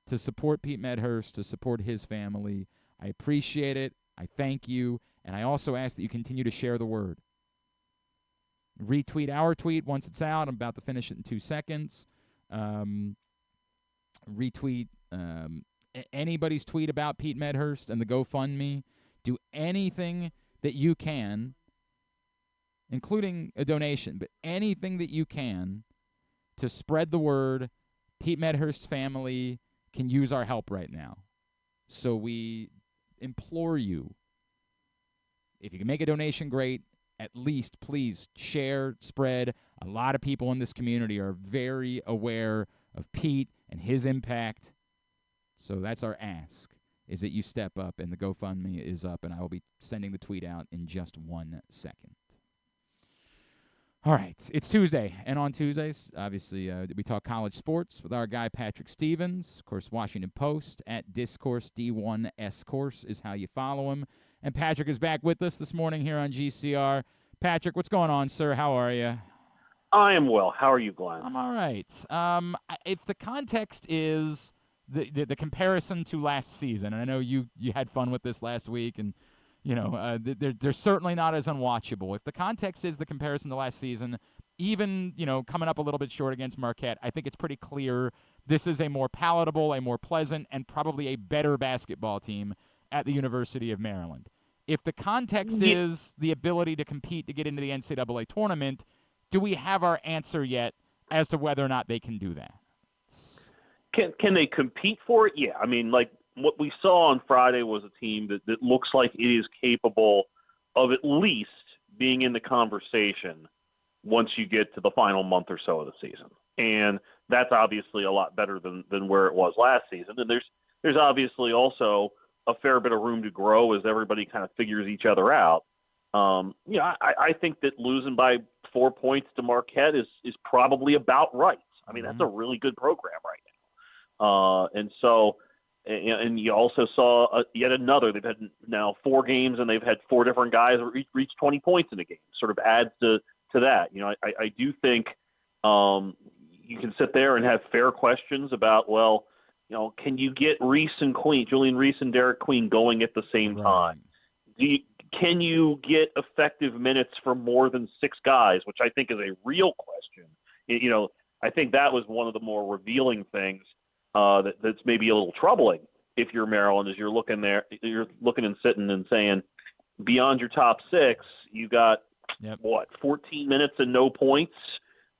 to support Pete Medhurst, to support his family. I appreciate it. I thank you. And I also ask that you continue to share the word. Retweet our tweet once it's out. I'm about to finish it in 2 seconds. Retweet anybody's tweet about Pete Medhurst and the GoFundMe. Do anything that you can, including a donation, but anything that you can to spread the word. Pete Medhurst's family can use our help right now. So we implore you, if you can make a donation, great. At least, please share, spread. A lot of people in this community are very aware of Pete and his impact. So that's our ask, is that you step up, and the GoFundMe is up, and I will be sending the tweet out in just 1 second. All right, it's Tuesday, and on Tuesdays, obviously, we talk college sports with our guy Patrick Stevens. Of course, Washington Post at Discourse, D1S Course is how you follow him. And Patrick is back with us this morning here on GCR. Patrick, what's going on, sir? How are you? I am well. How are you, Glenn? I'm all right. If the context is the comparison to last season, and I know you had fun with this last week, and they're certainly not as unwatchable. If the context is the comparison to last season, even coming up a little bit short against Marquette, I think it's pretty clear this is a more palatable, a more pleasant, and probably a better basketball team at the University of Maryland. If the context is the ability to compete to get into the NCAA tournament, do we have our answer yet as to whether or not they can do that? Can they compete for it? Yeah. I mean, like what we saw on Friday was a team that looks like it is capable of at least being in the conversation once you get to the final month or so of the season. And that's obviously a lot better than where it was last season. And there's obviously also a fair bit of room to grow as everybody kind of figures each other out. I think that losing by 4 points to Marquette is probably about right. I mean, that's a really good program right now. And you also saw yet another. They've had now 4 games, and they've had 4 different guys reach 20 points in a game. Sort of adds to that. I do think you can sit there and have fair questions about, well, can you get Julian Reese and Derek Queen going at the same time? Can you get effective minutes for more than 6 guys, which I think is a real question. I think that was one of the more revealing things that's maybe a little troubling if you're Maryland, as you're looking and sitting and saying, beyond your top 6, you got 14 minutes and no points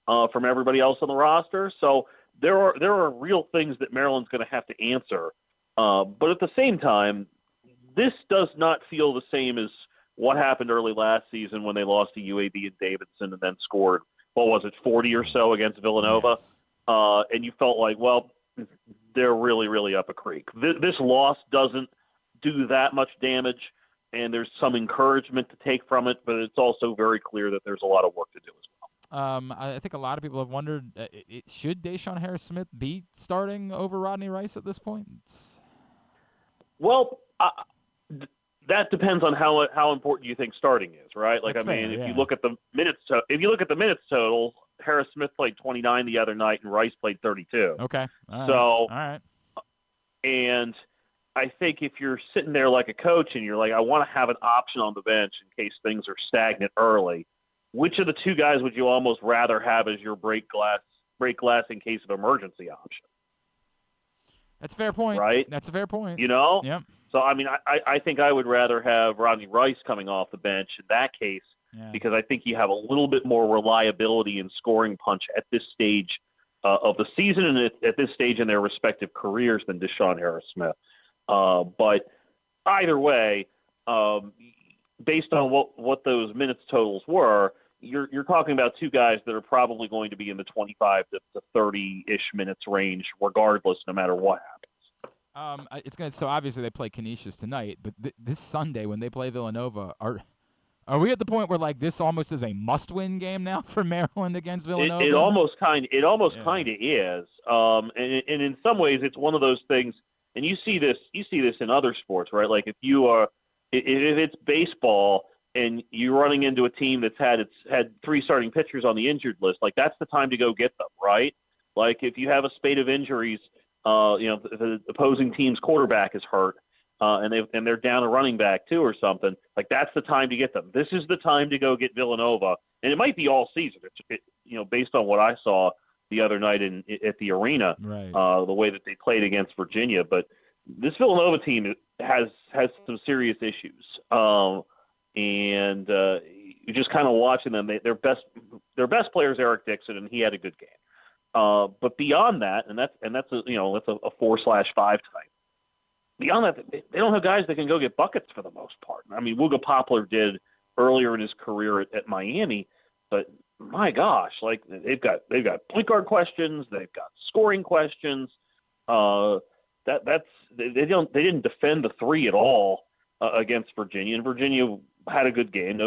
from everybody else on the roster. So there are real things that Maryland's going to have to answer. But at the same time, this does not feel the same as what happened early last season when they lost to UAB and Davidson and then scored, 40 or so against Villanova. Yes. And you felt like, well, they're really, really up a creek. This loss doesn't do that much damage, and there's some encouragement to take from it, but it's also very clear that there's a lot of work to do as well. I think a lot of people have wondered, should Deshaun Harris-Smith be starting over Rodney Rice at this point? Well, that depends on how important you think starting is, right? Like, That's fair, if you look at the minutes, minutes total, Harris-Smith played 29 the other night, and Rice played 32. Okay. All right. And I think if you're sitting there like a coach and you're like, I want to have an option on the bench in case things are stagnant early, which of the two guys would you almost rather have as your break glass in case of emergency option? That's a fair point. Right? That's a fair point. You know? Yep. So, I mean, I think I would rather have Rodney Rice coming off the bench in that case because I think you have a little bit more reliability and scoring punch at this stage of the season and at this stage in their respective careers than Deshaun Harris-Smith. But either way, based on what those minutes totals were, you're talking about two guys that are probably going to be in the 25 to 30-ish minutes range regardless, no matter what happens. So obviously they play Canisius tonight, but this Sunday when they play Villanova, are we at the point where like this almost is a must-win game now for Maryland against Villanova? It almost kind of is, and in some ways it's one of those things. And you see this in other sports, right? Like if it's baseball and you're running into a team that's had 3 starting pitchers on the injured list, like that's the time to go get them, right? Like if you have a spate of injuries, the opposing team's quarterback is hurt, and they're down a running back too or something, like that's the time to get them. This is the time to go get Villanova, and it might be all season. Based on what I saw the other night at the arena, right. The way that they played against Virginia, but this Villanova team has some serious issues, and you're just kind of watching them. Their best player is Eric Dixon, and he had a good game. But beyond that, and that's a 4/5 type. Beyond that, they don't have guys that can go get buckets for the most part. I mean, Wooga Poplar did earlier in his career at Miami, but my gosh, like they've got point guard questions, they've got scoring questions. They didn't defend the 3 at all against Virginia, and Virginia had a good game.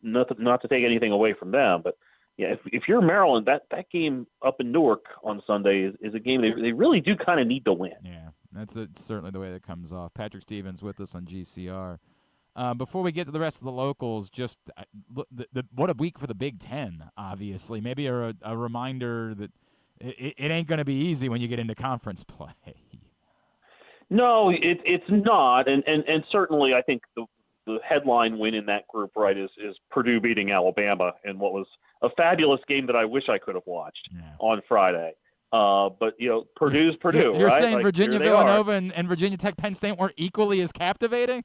Nothing, not to take anything away from them, but yeah, if you're Maryland, that game up in Newark on Sunday is a game they really do kind of need to win. Yeah, that's certainly the way that comes off. Patrick Stevens with us on GCR. Before we get to the rest of the locals, just what a week for the Big Ten, obviously. Maybe a reminder that it ain't going to be easy when you get into conference play. No, it's not, and certainly I think the headline win in that group, right, is Purdue beating Alabama in what was a fabulous game that I wish I could have watched on Friday. But Purdue's Purdue. You're right? saying like, Virginia Villanova and Virginia Tech Penn State weren't equally as captivating?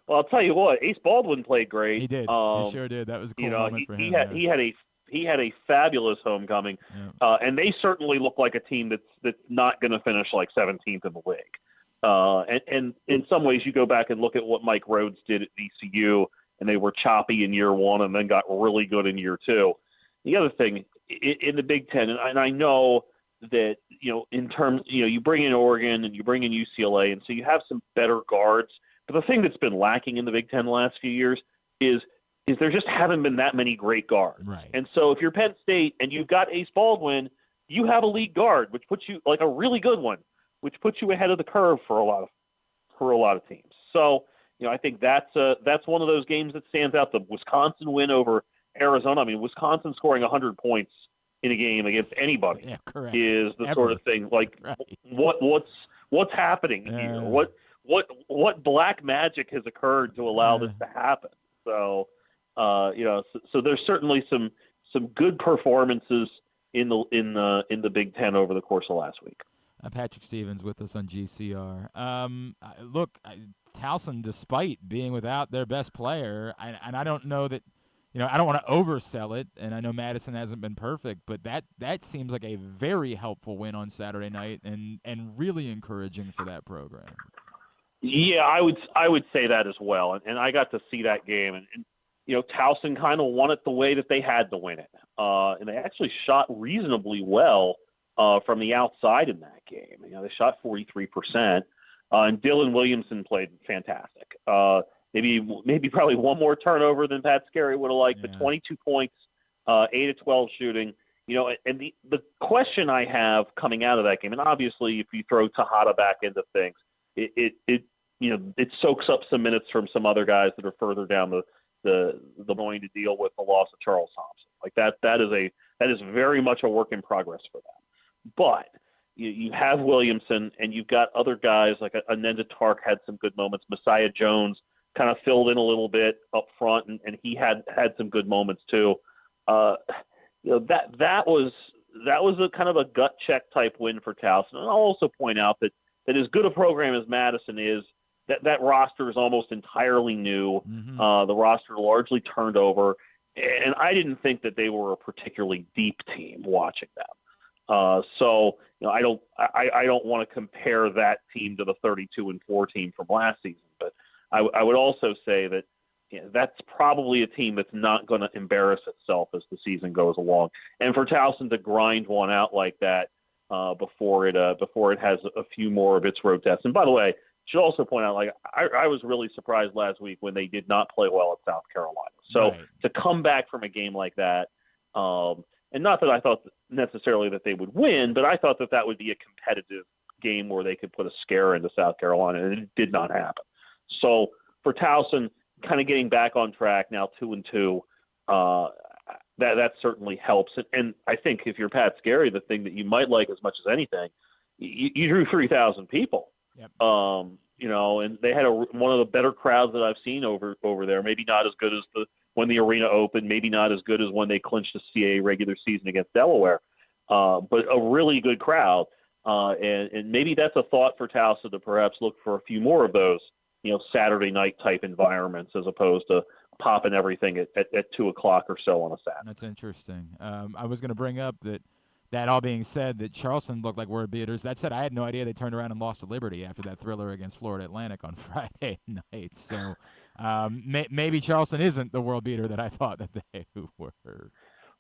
Well, I'll tell you what, Ace Baldwin played great. He did. He sure did. That was a cool moment for him. He had a fabulous homecoming, and they certainly look like a team that's not going to finish like 17th in the league. And in some ways, you go back and look at what Mike Rhodes did at VCU, and they were choppy in year 1 and then got really good in year 2. The other thing in the Big Ten, and I know that in terms, you bring in Oregon and you bring in UCLA, and so you have some better guards. But the thing that's been lacking in the Big Ten the last few years is there just haven't been that many great guards. Right. And so if you're Penn State and you've got Ace Baldwin, you have a league guard, which puts you like a really good one, which puts you ahead of the curve for a lot of teams. So, I think that's one of those games that stands out. The Wisconsin win over Arizona. I mean, Wisconsin scoring 100 points in a game against anybody is the sort of thing. Like, what's happening here? What black magic has occurred to allow this to happen? So, so there's certainly some good performances in the Big Ten over the course of last week. Patrick Stevens with us on GCR. Towson, despite being without their best player, and I don't know that, I don't want to oversell it, and I know Madison hasn't been perfect, but that seems like a very helpful win on Saturday night and really encouraging for that program. Yeah, I would say that as well, and I got to see that game, and Towson kind of won it the way that they had to win it, and they actually shot reasonably well from the outside in that game. They shot 43%, and Dylan Williamson played fantastic. Maybe probably one more turnover than Pat Scarry would have liked, but 22 points, 8 of 12 shooting. And the question I have coming out of that game, and obviously if you throw Tejada back into things, it soaks up some minutes from some other guys that are further down the going to deal with the loss of Charles Thompson. Like that is very much a work in progress for them. But you have Williamson, and you've got other guys like Anenda Tark had some good moments. Messiah Jones kind of filled in a little bit up front, and he had some good moments too. That was a kind of a gut check type win for Towson. And I'll also point out that as good a program as Madison is, that roster is almost entirely new. The roster largely turned over, and I didn't think that they were a particularly deep team watching them. So I don't want to compare that team to the 32-4 team from last season, but I would also say that that's probably a team that's not going to embarrass itself as the season goes along. And for Towson to grind one out like that before it has a few more of its road tests. And by the way, I should also point out, like I was really surprised last week when they did not play well at South Carolina. So to come back from a game like that, and not that I thought necessarily that they would win, but I thought that would be a competitive game where they could put a scare into South Carolina, and it did not happen. So for Towson, kind of getting back on track now, 2-2, that certainly helps. And I think if you're Pat Scarry, the thing that you might like as much as anything, you drew 3,000 people. Yep. And they had one of the better crowds that I've seen over there. Maybe not as good as when the arena opened, maybe not as good as when they clinched the CAA regular season against Delaware, but a really good crowd. And maybe that's a thought for Towson to perhaps look for a few more of those, Saturday night type environments as opposed to popping everything at 2 o'clock or so on a Saturday. That's interesting. I was going to bring up that all being said, that Charleston looked like word beaters. That said, I had no idea they turned around and lost to Liberty after that thriller against Florida Atlantic on Friday night. So maybe Charleston isn't the world beater that I thought that they were.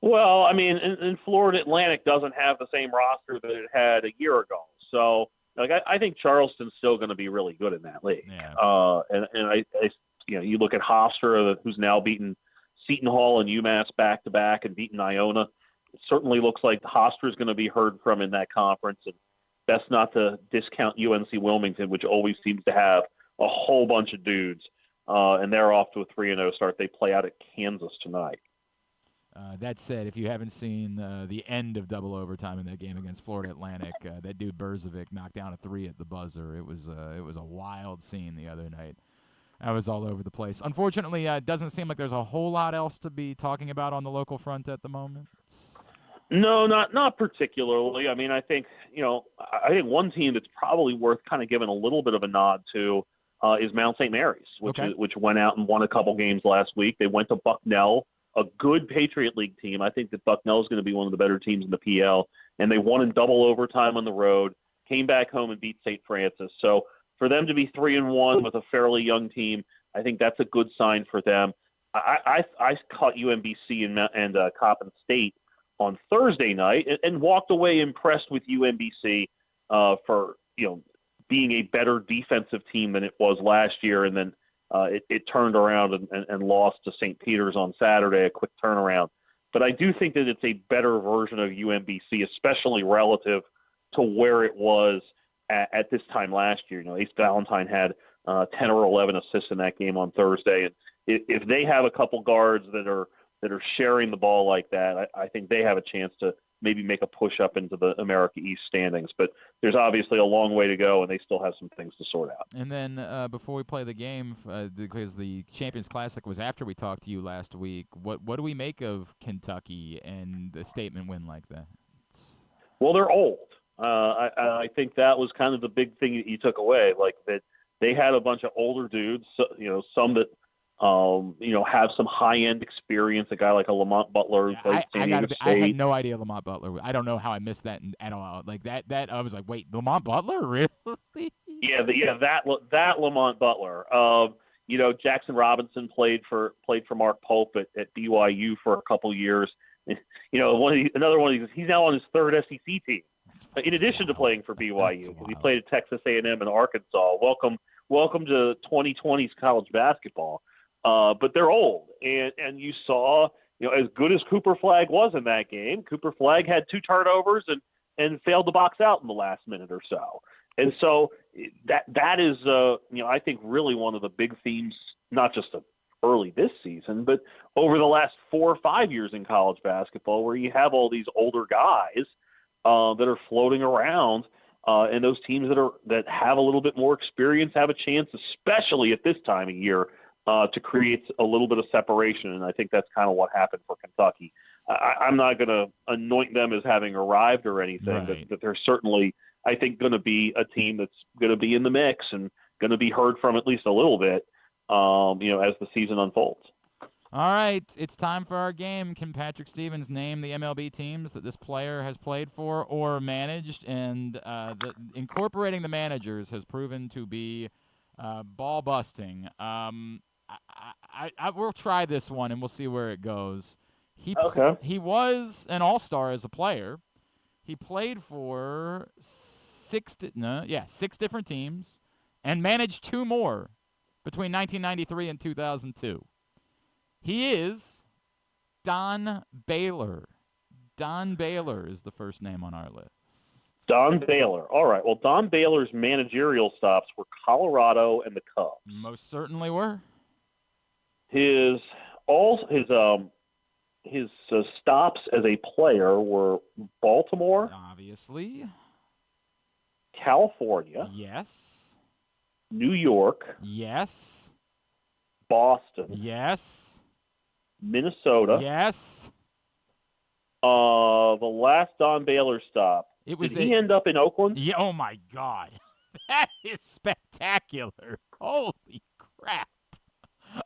Well, I mean, and Florida Atlantic doesn't have the same roster that it had a year ago. So, I think Charleston's still going to be really good in that league. Yeah. And you look at Hofstra, who's now beaten Seton Hall and UMass back-to-back and beaten Iona. It certainly looks like Hofstra is going to be heard from in that conference. And best not to discount UNC Wilmington, which always seems to have a whole bunch of dudes. And they're off to a 3-0 start. They play out at Kansas tonight. That said, if you haven't seen the end of double overtime in that game against Florida Atlantic, that dude Berzovic knocked down a 3 at the buzzer. It was a wild scene the other night. I was all over the place. Unfortunately, it doesn't seem like there's a whole lot else to be talking about on the local front at the moment. No, not particularly. I mean, I think one team that's probably worth kind of giving a little bit of a nod to is Mount St. Mary's, which went out and won a couple games last week. They went to Bucknell, a good Patriot League team. I think that Bucknell is going to be one of the better teams in the PL, and they won in double overtime on the road, came back home and beat St. Francis. So for them to be 3-1 with a fairly young team, I think that's a good sign for them. I caught UMBC and Coppin State on Thursday night and walked away impressed with UMBC for being a better defensive team than it was last year, and then it turned around and lost to St. Peter's on Saturday, a quick turnaround. But I do think that it's a better version of UMBC, especially relative to where it was at this time last year. Ace Valentine had 10 or 11 assists in that game on Thursday. And if they have a couple guards that are sharing the ball like that, I think they have a chance to maybe make a push up into the America East standings. But there's obviously a long way to go, and they still have some things to sort out. And then before we play the game, because the Champions Classic was after we talked to you last week, what do we make of Kentucky and a statement win like that? Well, they're old. I think that was kind of the big thing that you took away, like that they had a bunch of older dudes, some that have some high-end experience. A guy like a Lamont Butler. I had no idea Lamont Butler. I don't know how I missed that at all. Like that, I was like, wait, Lamont Butler, really? Yeah, that Lamont Butler. Jackson Robinson played for Mark Pope at BYU for a couple years. Another one of these. He's now on his third SEC team. In addition to playing for BYU, he played at Texas A&M and Arkansas. Welcome to 2020's college basketball. But they're old, and you saw, as good as Cooper Flagg was in that game, Cooper Flagg had 2 turnovers and failed to box out in the last minute or so. And so that is, I think really one of the big themes, not just of early this season, but over the last 4 or 5 years in college basketball, where you have all these older guys that are floating around, and those teams that have a little bit more experience have a chance, especially at this time of year, to create a little bit of separation. And I think that's kind of what happened for Kentucky. I'm not going to anoint them as having arrived or anything, but they're certainly, I think, going to be a team that's going to be in the mix and going to be heard from at least a little bit, as the season unfolds. All right, it's time for our game. Can Patrick Stevens name the MLB teams that this player has played for or managed? And incorporating the managers has proven to be ball busting. I will try this one, and we'll see where it goes. He was an all-star as a player. He played for six different teams and managed 2 more between 1993 and 2002. He is Don Baylor. Don Baylor is the first name on our list. Don Baylor. All right. Well, Don Baylor's managerial stops were Colorado and the Cubs. Most certainly were. His stops as a player were Baltimore, obviously, California, yes, New York, yes, Boston, yes, Minnesota, yes. The last Don Baylor stop. Did he end up in Oakland? Yeah. Oh my God, that is spectacular! Holy crap!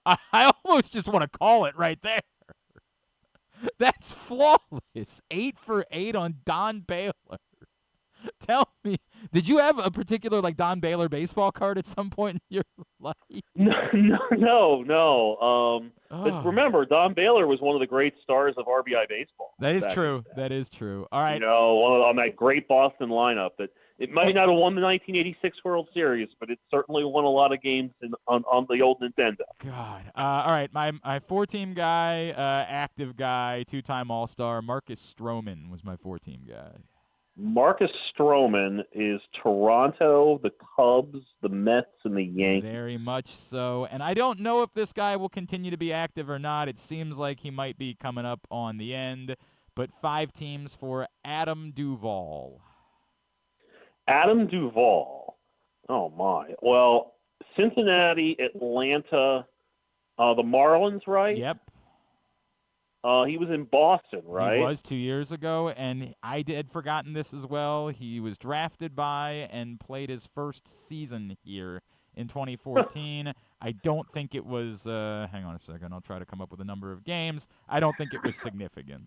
I almost just want to call it right there. That's flawless. 8 for 8 on Don Baylor. Tell me, did you have a particular Don Baylor baseball card at some point in your life? No. But remember, Don Baylor was one of the great stars of RBI baseball. That is true. That is true. All right. On that great Boston lineup that it might not have won the 1986 World Series, but it certainly won a lot of games on the old Nintendo. God. All right. My 4-team guy, active guy, 2-time All-Star, Marcus Stroman was my 4-team guy. Marcus Stroman is Toronto, the Cubs, the Mets, and the Yankees. Very much so. And I don't know if this guy will continue to be active or not. It seems like he might be coming up on the end. But 5 teams for Adam Duvall. Adam Duvall. Oh, my. Well, Cincinnati, Atlanta, the Marlins, right? Yep. He was in Boston, right? He was 2 years ago, and I had forgotten this as well. He was drafted by and played his first season here in 2014. I don't think it was hang on a second. I'll try to come up with a number of games. I don't think it was significant.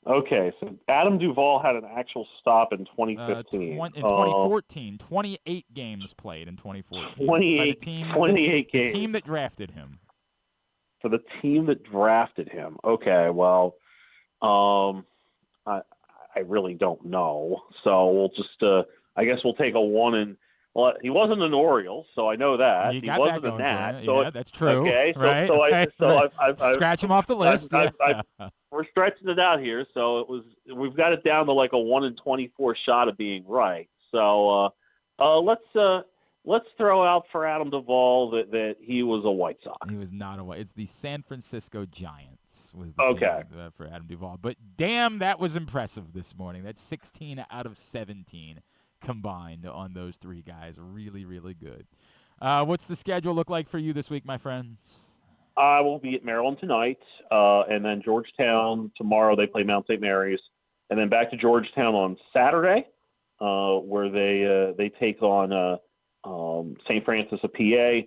Okay, so Adam Duvall had an actual stop in 2015. In 2014, 28 games played in 2014. 28 games. The team that drafted him. For the team that drafted him. Okay, well, I really don't know. So we'll just, I guess we'll take a 1 and. Well, he wasn't an Oriole, so I know that. He wasn't that a Nat. So yeah, that's true. Okay, right? I've scratch him off the list. We're stretching it out here, so we've got it down to like a 1 in 24 shot of being right. So let's throw out for Adam Duvall that he was a White Sox. He was not a White. It's the San Francisco Giants was the team, for Adam Duvall. But damn, that was impressive this morning. That's 16 out of 17. Combined on those 3 guys. Really, really good. What's the schedule look like for you this week, my friends? I will be at Maryland tonight, and then Georgetown tomorrow. They play Mount St. Mary's, and then back to Georgetown on Saturday, where they take on St. Francis of PA.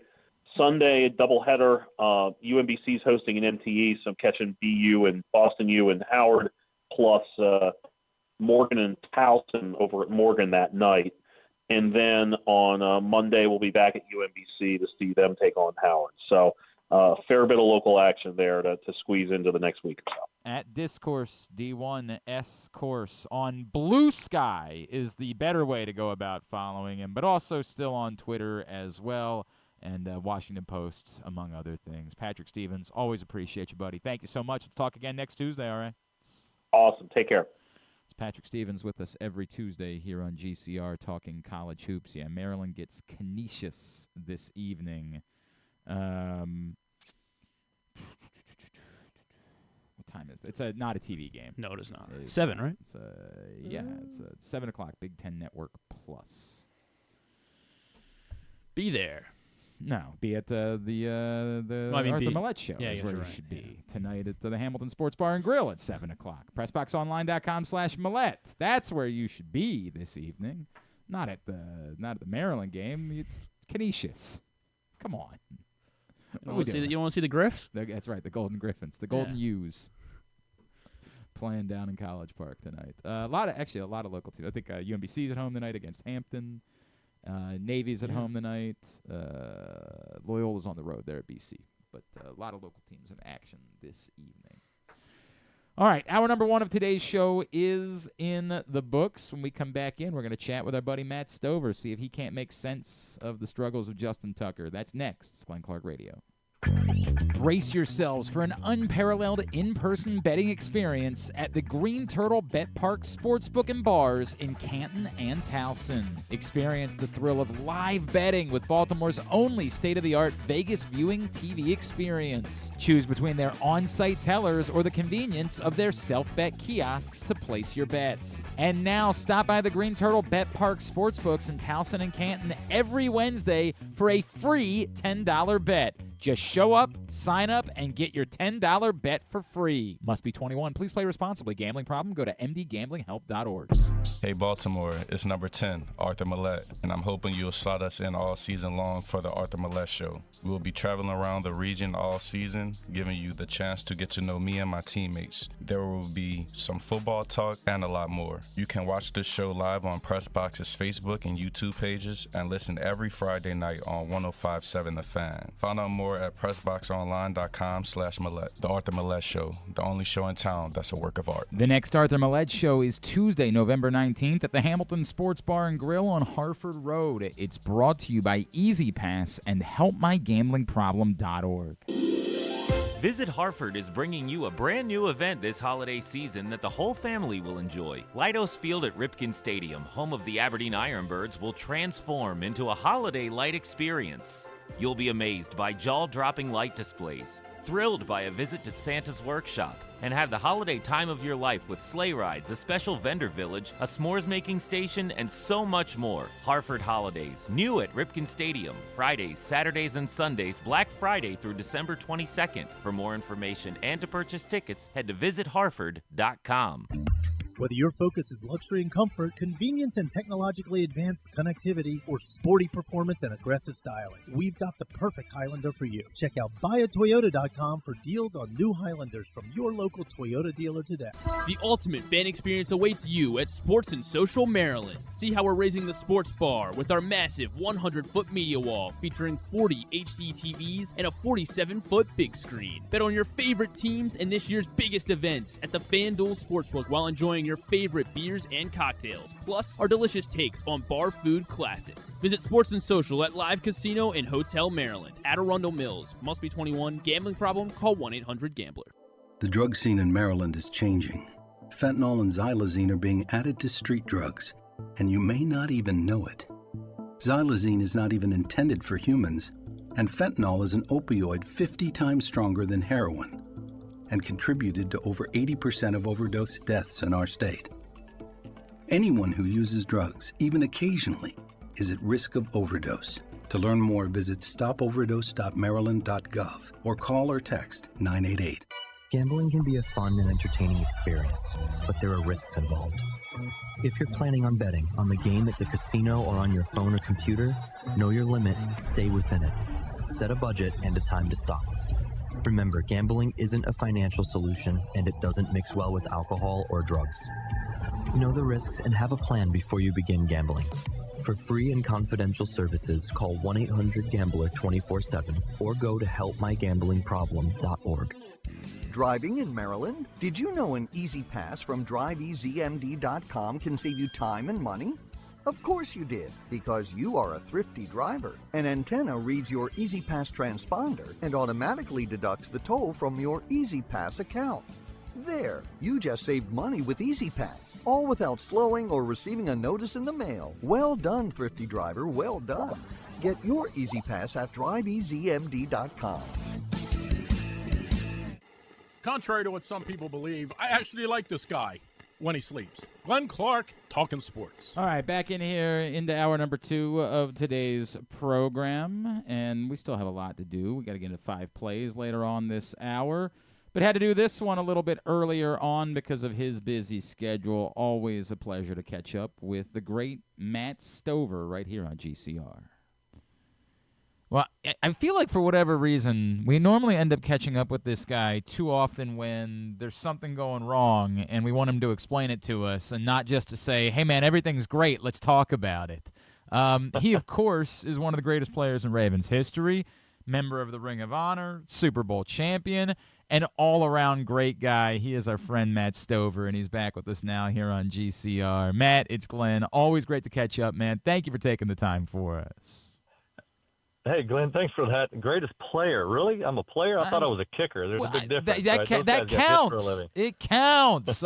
Sunday, a doubleheader. UMBC's hosting an MTE, so I'm catching BU and Boston U and Howard, plus Morgan and Towson over at Morgan that night. And then on Monday, we'll be back at UMBC to see them take on Howard. So a fair bit of local action there to squeeze into the next week or so. At Discourse D1S Course on Blue Sky is the better way to go about following him, but also still on Twitter as well, and Washington Post, among other things. Patrick Stevens, always appreciate you, buddy. Thank you so much. We'll talk again next Tuesday, all right? Awesome. Take care. It's Patrick Stevens with us every Tuesday here on GCR talking college hoops. Yeah, Maryland gets Canisius this evening. What time is it? It's not a TV game. No, it is not. It's 7, right? It's it's a 7 o'clock Big Ten Network Plus. Be there. No, be at the Arthur Millette show. Yeah, is where you right. should be tonight at the Hamilton Sports Bar and Grill at 7 o'clock. PressBoxOnline.com/Millette. That's where you should be this evening. Not at the Maryland game. It's Canisius. Come on. You don't want to see the Griffs? That's right, the Golden Griffins, the Golden U's, playing down in College Park tonight. A lot of local teams. I think UMBC's at home tonight against Hampton. Navy's at home tonight. Loyola's on the road there at BC. But a lot of local teams in action this evening. All right, hour number 1 of today's show is in the books. When we come back in, we're going to chat with our buddy Matt Stover, see if he can't make sense of the struggles of Justin Tucker. That's next. It's Glenn Clark Radio. Brace yourselves for an unparalleled in-person betting experience at the Green Turtle Bet Park Sportsbook and Bars in Canton and Towson. Experience the thrill of live betting with Baltimore's only state-of-the-art Vegas viewing TV experience. Choose between their on-site tellers or the convenience of their self-bet kiosks to place your bets. And now stop by the Green Turtle Bet Park Sportsbooks in Towson and Canton every Wednesday for a free $10 bet. Just show up, sign up, and get your $10 bet for free. Must be 21. Please play responsibly. Gambling problem? Go to mdgamblinghelp.org. Hey, Baltimore, it's number 10, Arthur Millette, and I'm hoping you'll slot us in all season long for the Arthur Millette Show. We will be traveling around the region all season, giving you the chance to get to know me and my teammates. There will be some football talk and a lot more. You can watch this show live on PressBox's Facebook and YouTube pages and listen every Friday night on 105.7 The Fan. Find out more at PressBoxOnline.com/Millette. The Arthur Millette Show, the only show in town that's a work of art. The next Arthur Millette Show is Tuesday, November 19th at the Hamilton Sports Bar and Grill on Harford Road. It's brought to you by Easy Pass and HelpMyGamblingProblem.org. Visit Harford is bringing you a brand new event this holiday season that the whole family will enjoy. Leidos Field at Ripken Stadium, home of the Aberdeen Ironbirds, will transform into a holiday light experience. You'll be amazed by jaw-dropping light displays, thrilled by a visit to Santa's workshop, and have the holiday time of your life with sleigh rides, a special vendor village, a s'mores-making station, and so much more. Harford Holidays, new at Ripken Stadium, Fridays, Saturdays, and Sundays, Black Friday through December 22nd. For more information and to purchase tickets, head to visitharford.com. Whether your focus is luxury and comfort, convenience and technologically advanced connectivity, or sporty performance and aggressive styling, we've got the perfect Highlander for you. Check out buyatoyota.com for deals on new Highlanders from your local Toyota dealer today. The ultimate fan experience awaits you at Sports and Social Maryland. See how we're raising the sports bar with our massive 100-foot media wall featuring 40 HD TVs and a 47-foot big screen. Bet on your favorite teams and this year's biggest events at the FanDuel Sportsbook while enjoying your favorite beers and cocktails, plus our delicious takes on bar food classics. Visit Sports and Social at Live Casino and Hotel Maryland at Arundel Mills. Must be 21. Gambling problem? Call 1-800-GAMBLER. The drug scene in Maryland is changing. Fentanyl and xylazine are being added to street drugs, and you may not even know it. Xylazine is not even intended for humans, and fentanyl is an opioid 50 times stronger than heroin, and contributed to over 80% of overdose deaths in our state. Anyone who uses drugs, even occasionally, is at risk of overdose. To learn more, visit stopoverdose.maryland.gov or call or text 988. Gambling can be a fun and entertaining experience, but there are risks involved. If you're planning on betting on the game at the casino or on your phone or computer, know your limit, stay within it. Set a budget and a time to stop. Remember, gambling isn't a financial solution, and it doesn't mix well with alcohol or drugs. Know the risks and have a plan before you begin gambling. For free and confidential services, call 1-800-GAMBLER 24/7 or go to helpmygamblingproblem.org. Driving in Maryland? Did you know an Easy Pass from DriveEasyMD.com can save you time and money? Of course you did, because you are a thrifty driver. An antenna reads your Easy Pass transponder and automatically deducts the toll from your Easy Pass account. There, you just saved money with Easy Pass, all without slowing or receiving a notice in the mail. Well done, thrifty driver, well done. Get your Easy Pass at DriveEasyMD.com. contrary to what some people believe, I actually like this guy when he sleeps. Glenn Clark, talking sports. All right, back in here into hour number 2 of today's program, and we still have a lot to do. We got to get into 5 plays later on this hour, but had to do this one a little bit earlier on because of his busy schedule. Always a pleasure to catch up with the great Matt Stover right here on GCR. Well, I feel like for whatever reason, we normally end up catching up with this guy too often when there's something going wrong and we want him to explain it to us and not just to say, hey, man, everything's great. Let's talk about it. He, of course, is one of the greatest players in Ravens history, member of the Ring of Honor, Super Bowl champion, and all-around great guy. He is our friend Matt Stover, and he's back with us now here on GCR. Matt, it's Glenn. Always great to catch up, man. Thank you for taking the time for us. Hey, Glenn, thanks for that. Greatest player. Really? I'm a player? I thought I was a kicker. There's a big difference. That counts. It counts.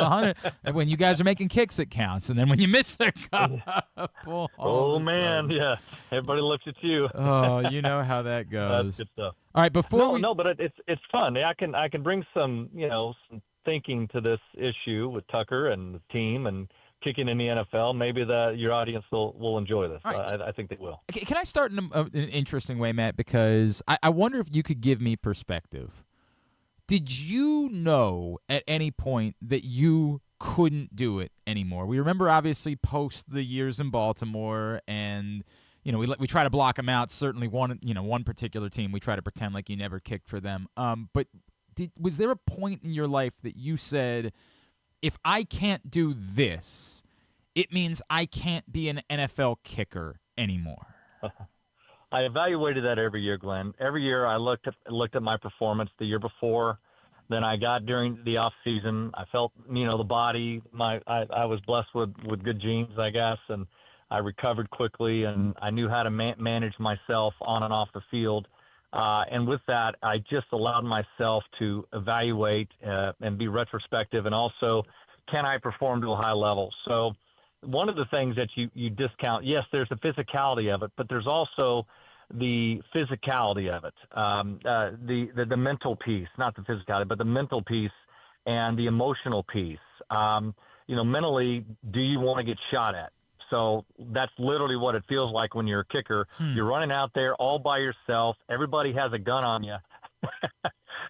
When you guys are making kicks, it counts. And then when you miss a couple. Oh, man, yeah. Everybody looks at you. Oh, you know how that goes. That's good stuff. All right, but it's fun. I can bring some some thinking to this issue with Tucker and the team and kicking in the NFL. Maybe your audience will enjoy this. Right. I think they will. Can I start in an interesting way, Matt? Because I wonder if you could give me perspective. Did you know at any point that you couldn't do it anymore? We remember, obviously, post the years in Baltimore, and we try to block them out. Certainly, one particular team, we try to pretend like you never kicked for them. But was there a point in your life that you said, if I can't do this, it means I can't be an NFL kicker anymore? I evaluated that every year, Glenn. Every year I looked at my performance the year before. Then I got during the off season. I felt, the body. I was blessed with good genes, I guess, and I recovered quickly, and I knew how to manage myself on and off the field. And with that, I just allowed myself to evaluate and be retrospective, and also, can I perform to a high level? So one of the things that you discount, yes, there's the physicality of it, but there's also the physicality of it, the mental piece, not the physicality, but the mental piece and the emotional piece. Mentally, do you want to get shot at? So that's literally what it feels like when you're a kicker. You're running out there all by yourself. Everybody has a gun on you.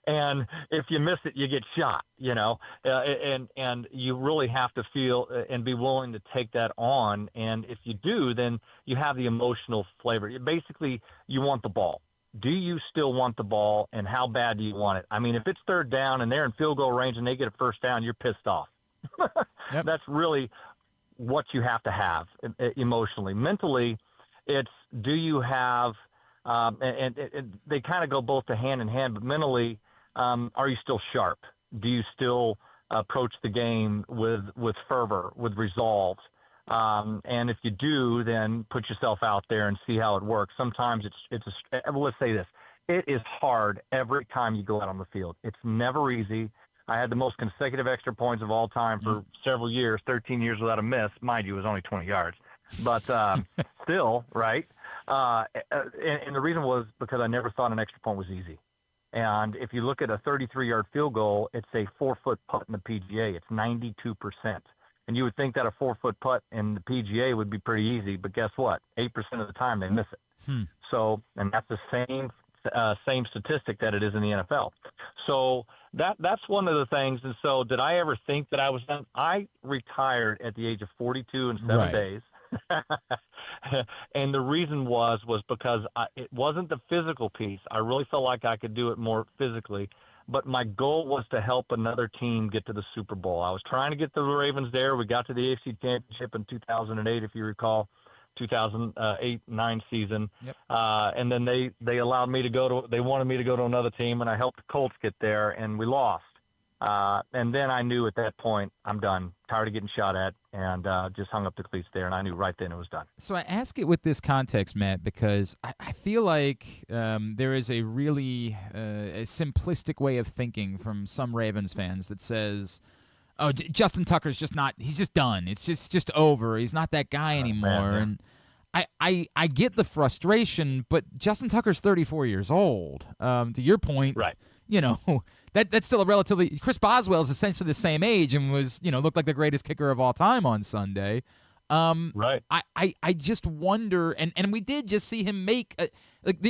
And if you miss it, you get shot, and you really have to feel and be willing to take that on. And if you do, then you have the emotional flavor. Basically, you want the ball. Do you still want the ball, and how bad do you want it? I mean, if it's third down and they're in field goal range and they get a first down, you're pissed off. Yep. That's really what you have to have emotionally. Mentally, it's, do you have and they kind of go both to hand in hand, but mentally, are you still sharp? Do you still approach the game with fervor, with resolve? And if you do, then put yourself out there and see how it works. Sometimes let's say this, it is hard every time you go out on the field. It's never easy. I had the most consecutive extra points of all time for several years, 13 years without a miss. Mind you, it was only 20 yards. But still, right? And the reason was because I never thought an extra point was easy. And if you look at a 33-yard field goal, it's a 4-foot putt in the PGA. It's 92%. And you would think that a 4-foot putt in the PGA would be pretty easy, but guess what? 8% of the time they miss it. So, and that's the same statistic that it is in the NFL. So that's one of the things. And so did I ever think that I was done? I retired at the age of 42 and 7 days. And the reason was because it wasn't the physical piece. I really felt like I could do it more physically, but my goal was to help another team get to the Super Bowl. I was trying to get the Ravens there. We got to the AFC Championship in 2008, if you recall, 2008-9 season. Yep. And then they allowed me to they wanted me to go to another team, and I helped the Colts get there, and we lost. And then I knew at that point, I'm done, tired of getting shot at, and just hung up the cleats there, and I knew right then it was done. So I ask it with this context, Matt, because I feel like there is a really a simplistic way of thinking from some Ravens fans that says, oh, Justin Tucker's just not – he's just done. It's just over. He's not that guy anymore. And I get the frustration, but Justin Tucker's 34 years old. To your point, right? You know, that's still a relatively. Chris Boswell is essentially the same age and was, looked like the greatest kicker of all time on Sunday. Right. I just wonder, and we did just see him make.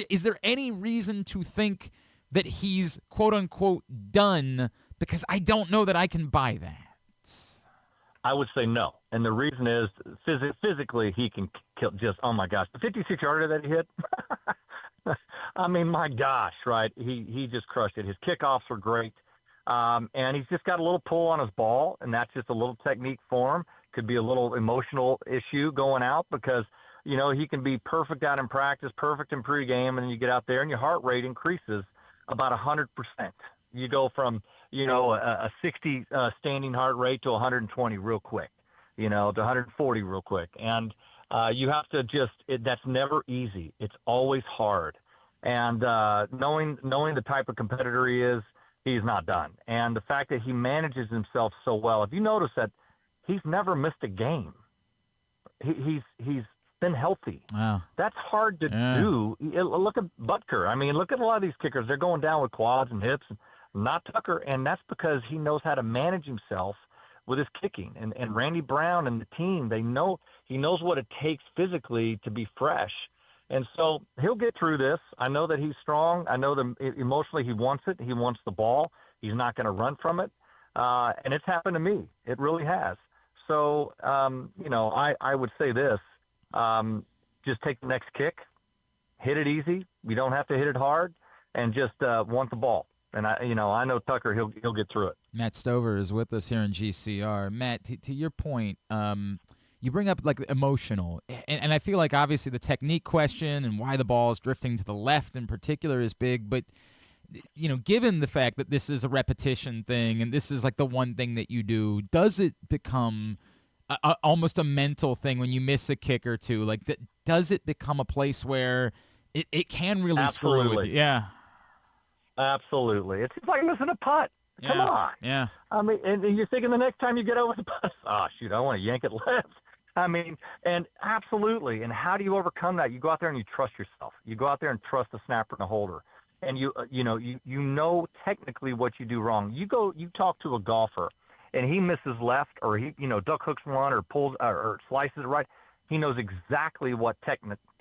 Is there any reason to think that he's quote unquote done? Because I don't know that I can buy that. I would say no, and the reason is physically he can kill. Just oh my gosh, the 56-yarder that he hit. I mean, my gosh, right? He just crushed it. His kickoffs were great, and he's just got a little pull on his ball, and that's just a little technique for him. Could be a little emotional issue going out because he can be perfect out in practice, perfect in pregame, and then you get out there and your heart rate increases about 100%. You go from a 60 standing heart rate to 120 real quick, to 140 real quick. And you have to that's never easy. It's always hard. And knowing the type of competitor he is, he's not done. And the fact that he manages himself so well, if you notice that he's never missed a game, he's been healthy. Wow. That's hard to do. Look at Butker. I mean, look at a lot of these kickers. They're going down with quads and hips. Not Tucker, and that's because he knows how to manage himself with his kicking. And Randy Brown and the team, he knows what it takes physically to be fresh. And so he'll get through this. I know that he's strong. I know that emotionally he wants it. He wants the ball. He's not going to run from it. And it's happened to me. It really has. So, I would say this, just take the next kick, hit it easy. You don't have to hit it hard, and just want the ball. And I know Tucker, he'll get through it. Matt Stover is with us here in GCR. Matt, to your point, you bring up like emotional, and I feel like obviously the technique question and why the ball is drifting to the left in particular is big, but given the fact that this is a repetition thing and this is like the one thing that you do, does it become almost a mental thing when you miss a kick or two? Like, does it become a place where it can really screw with you? Yeah. Absolutely. It's like missing a putt. Come on. Yeah. I mean, and you're thinking the next time you get over the putt, shoot, I want to yank it left. I mean, and absolutely. And how do you overcome that? You go out there and you trust yourself. You go out there and trust the snapper and the holder. And you know technically what you do wrong. You talk to a golfer and he misses left or he, duck hooks one or pulls or slices it right. He knows exactly what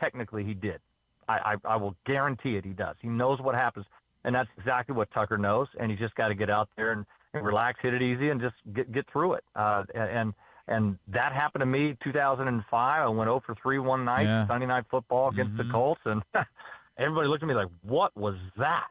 technically he did. I will guarantee it. He does. He knows what happens. And that's exactly what Tucker knows, and he just got to get out there and relax, hit it easy, and just get through it. And that happened to me 2005. I went 0 for 3 one night, Sunday Night Football against the Colts, and everybody looked at me like, what was that?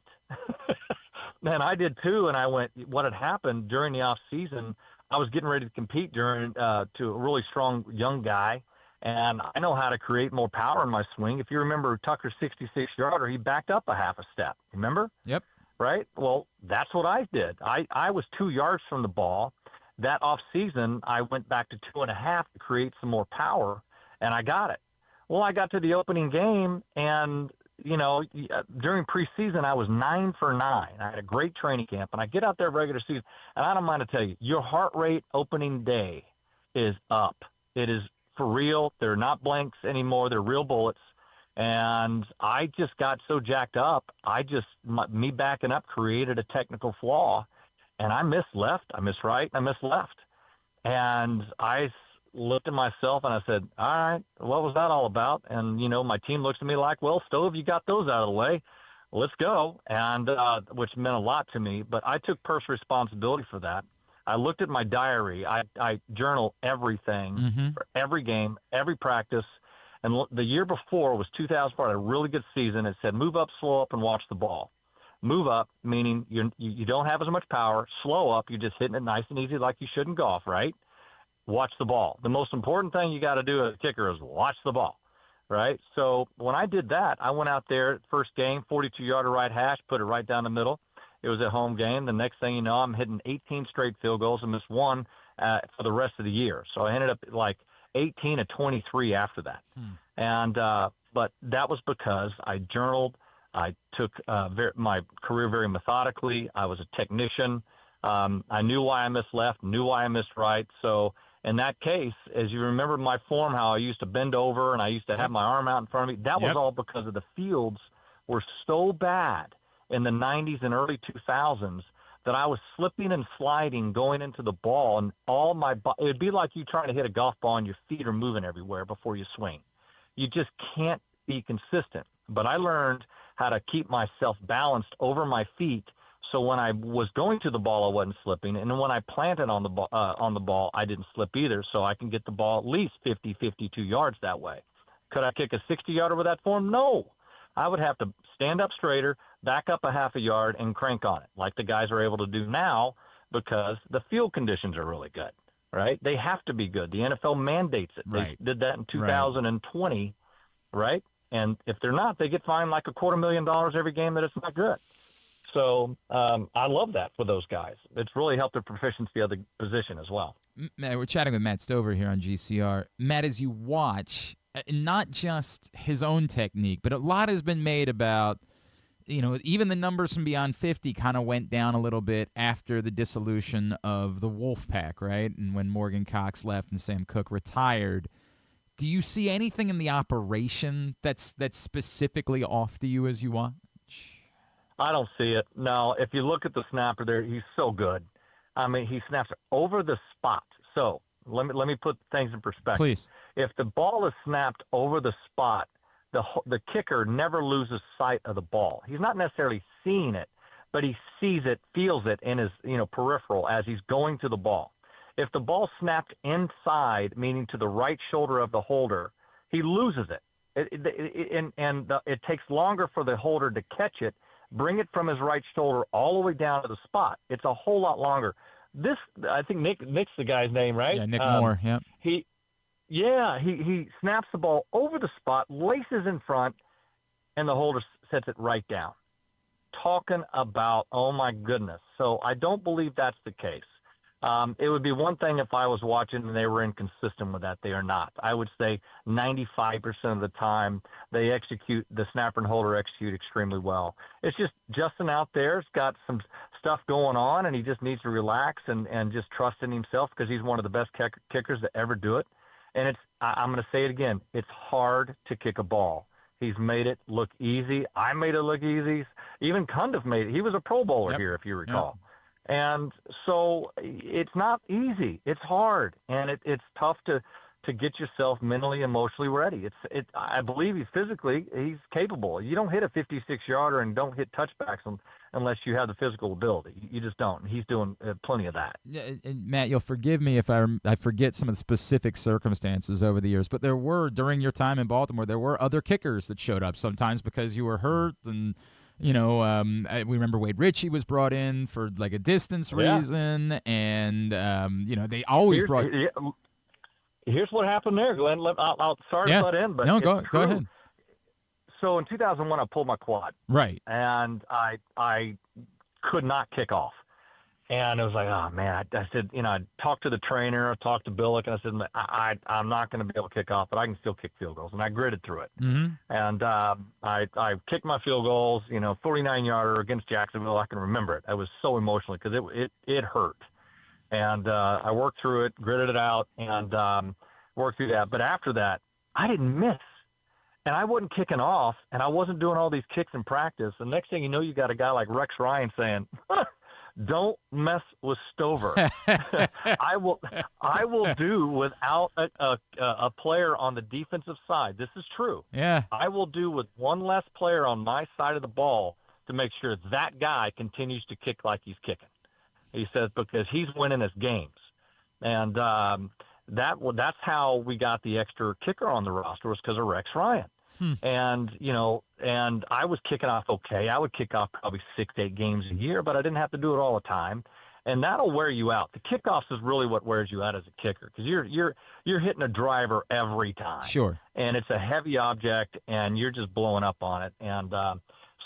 Man, I did too, and I went, what had happened during the off season, I was getting ready to compete to a really strong young guy, and I know how to create more power in my swing. If you remember Tucker's 66-yarder, he backed up a half a step. Remember? Yep. Right? Well, that's what I did. I was 2 yards from the ball. That off season, I went back to 2.5 to create some more power, and I got it. Well, I got to the opening game, and, during preseason, I was 9 for 9. I had a great training camp, and I get out there regular season, and I don't mind to tell you, your heart rate opening day is up. It is for real. They're not blanks anymore. They're real bullets. And I just got so jacked up. Me backing up created a technical flaw, and I missed left. I missed right. I missed left. And I looked at myself and I said, all right, what was that all about? And, my team looks at me like, well, Stove, you got those out of the way. Let's go. And, which meant a lot to me, but I took personal responsibility for that. I looked at my diary. I journal everything for every game, every practice. And the year before was 2004. I had a really good season. It said, move up, slow up, and watch the ball. Move up, meaning you don't have as much power. Slow up, you're just hitting it nice and easy like you should in golf, right? Watch the ball. The most important thing you got to do as a kicker is watch the ball, right? So when I did that, I went out there, first game, 42-yarder right hash, put it right down the middle. It was a home game. The next thing you know, I'm hitting 18 straight field goals and missed one for the rest of the year. So I ended up like 18 to 23 after that. And but that was because I journaled. I took my career very methodically. I was a technician. I knew why I missed left, knew why I missed right. So, In that case, as you remember my form, how I used to bend over and I used to have my arm out in front of me, that was all because of the fields were so bad in the 90s and early 2000s that I was slipping and sliding going into the ball, and it would be like you trying to hit a golf ball and your feet are moving everywhere before you swing. You just can't be consistent. But I learned how to keep myself balanced over my feet, so when I was going to the ball, I wasn't slipping, and then when I planted on the ball, I didn't slip either, so I can get the ball at least 50, 52 yards that way. Could I kick a 60-yarder with that form? No. I would have to stand up straighter, back up a half a yard, and crank on it, like the guys are able to do now because the field conditions are really good, right? They have to be good. The NFL mandates it. Right. They did that in 2020, right? And if they're not, they get fined like $250,000 every game that it's not good. So I love that for those guys. It's really helped their proficiency of the position as well. Matt, we're chatting with Matt Stover here on GCR. Matt, as you watch, not just his own technique, but a lot has been made about, even the numbers from Beyond 50 kind of went down a little bit after the dissolution of the Wolfpack, right? And when Morgan Cox left and Sam Cooke retired. Do you see anything in the operation that's specifically off to you as you watch? I don't see it. No, if you look at the snapper there, he's so good. I mean, he snaps over the spot. So let me put things in perspective. Please. If the ball is snapped over the spot, the kicker never loses sight of the ball. He's not necessarily seeing it, but he sees it, feels it in his peripheral as he's going to the ball. If the ball snapped inside, meaning to the right shoulder of the holder, he loses it. It takes longer for the holder to catch it, bring it from his right shoulder all the way down to the spot. It's a whole lot longer. This, I think Nick's the guy's name, right? Yeah, Nick Moore, yeah. He snaps the ball over the spot, laces in front, and the holder sets it right down. Talking about, oh my goodness. So I don't believe that's the case. It would be one thing if I was watching and they were inconsistent with that. They are not. I would say 95% of the time the snapper and holder execute extremely well. It's just Justin out there's got some stuff going on, and he just needs to relax and just trust in himself because he's one of the best kickers to ever do it. And I'm going to say it again, it's hard to kick a ball. He's made it look easy. I made it look easy. Even Cundiff made it. He was a Pro Bowler here, if you recall. Yep. And so it's not easy. It's hard, and it's tough to get yourself mentally, emotionally ready. I believe he's capable. You don't hit a 56-yarder and don't hit touchbacks unless you have the physical ability. You just don't. And he's doing plenty of that. Yeah, and Matt, you'll forgive me if I forget some of the specific circumstances over the years, but during your time in Baltimore, there were other kickers that showed up sometimes because you were hurt and. We remember Wade Ritchie was brought in for like a distance reason, and they always brought. Here's what happened there, Glenn. I'll sorry to butt in, but no, go ahead. So in 2001, I pulled my quad, right, and I could not kick off, and it was like, oh man. I said, I talked to the trainer, I talked to Billick, and I said, I'm not going to be able to kick off, but I can still kick field goals, and I gritted through it. Mm-hmm. And I kicked my field goals, 49-yarder against Jacksonville. I can remember it. I was so emotional because it hurt. And I worked through it, gritted it out, and worked through that. But after that, I didn't miss. And I wasn't kicking off, and I wasn't doing all these kicks in practice. The next thing you know, you got a guy like Rex Ryan saying, don't mess with Stover. I will do without a player on the defensive side. This is true. Yeah. I will do with one less player on my side of the ball to make sure that guy continues to kick like he's kicking. He says, because he's winning his games. And that's how we got the extra kicker on the roster, was because of Rex Ryan. And, and I was kicking off okay. I would kick off probably 6-8 games a year, but I didn't have to do it all the time. And that'll wear you out. The kickoffs is really what wears you out as a kicker, because you're hitting a driver every time. Sure. And it's a heavy object, and you're just blowing up on it. And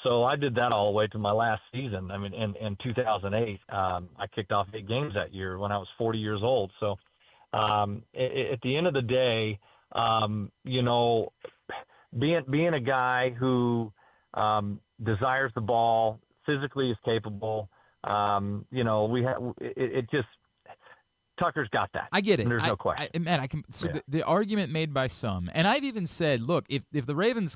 so I did that all the way to my last season. I mean, in 2008, I kicked off 8 games that year when I was 40 years old. So at the end of the day, being a guy who desires the ball, physically is capable, Tucker's got that. I get it. There's no question. Man, the argument made by some, and I've even said, look, if the Ravens,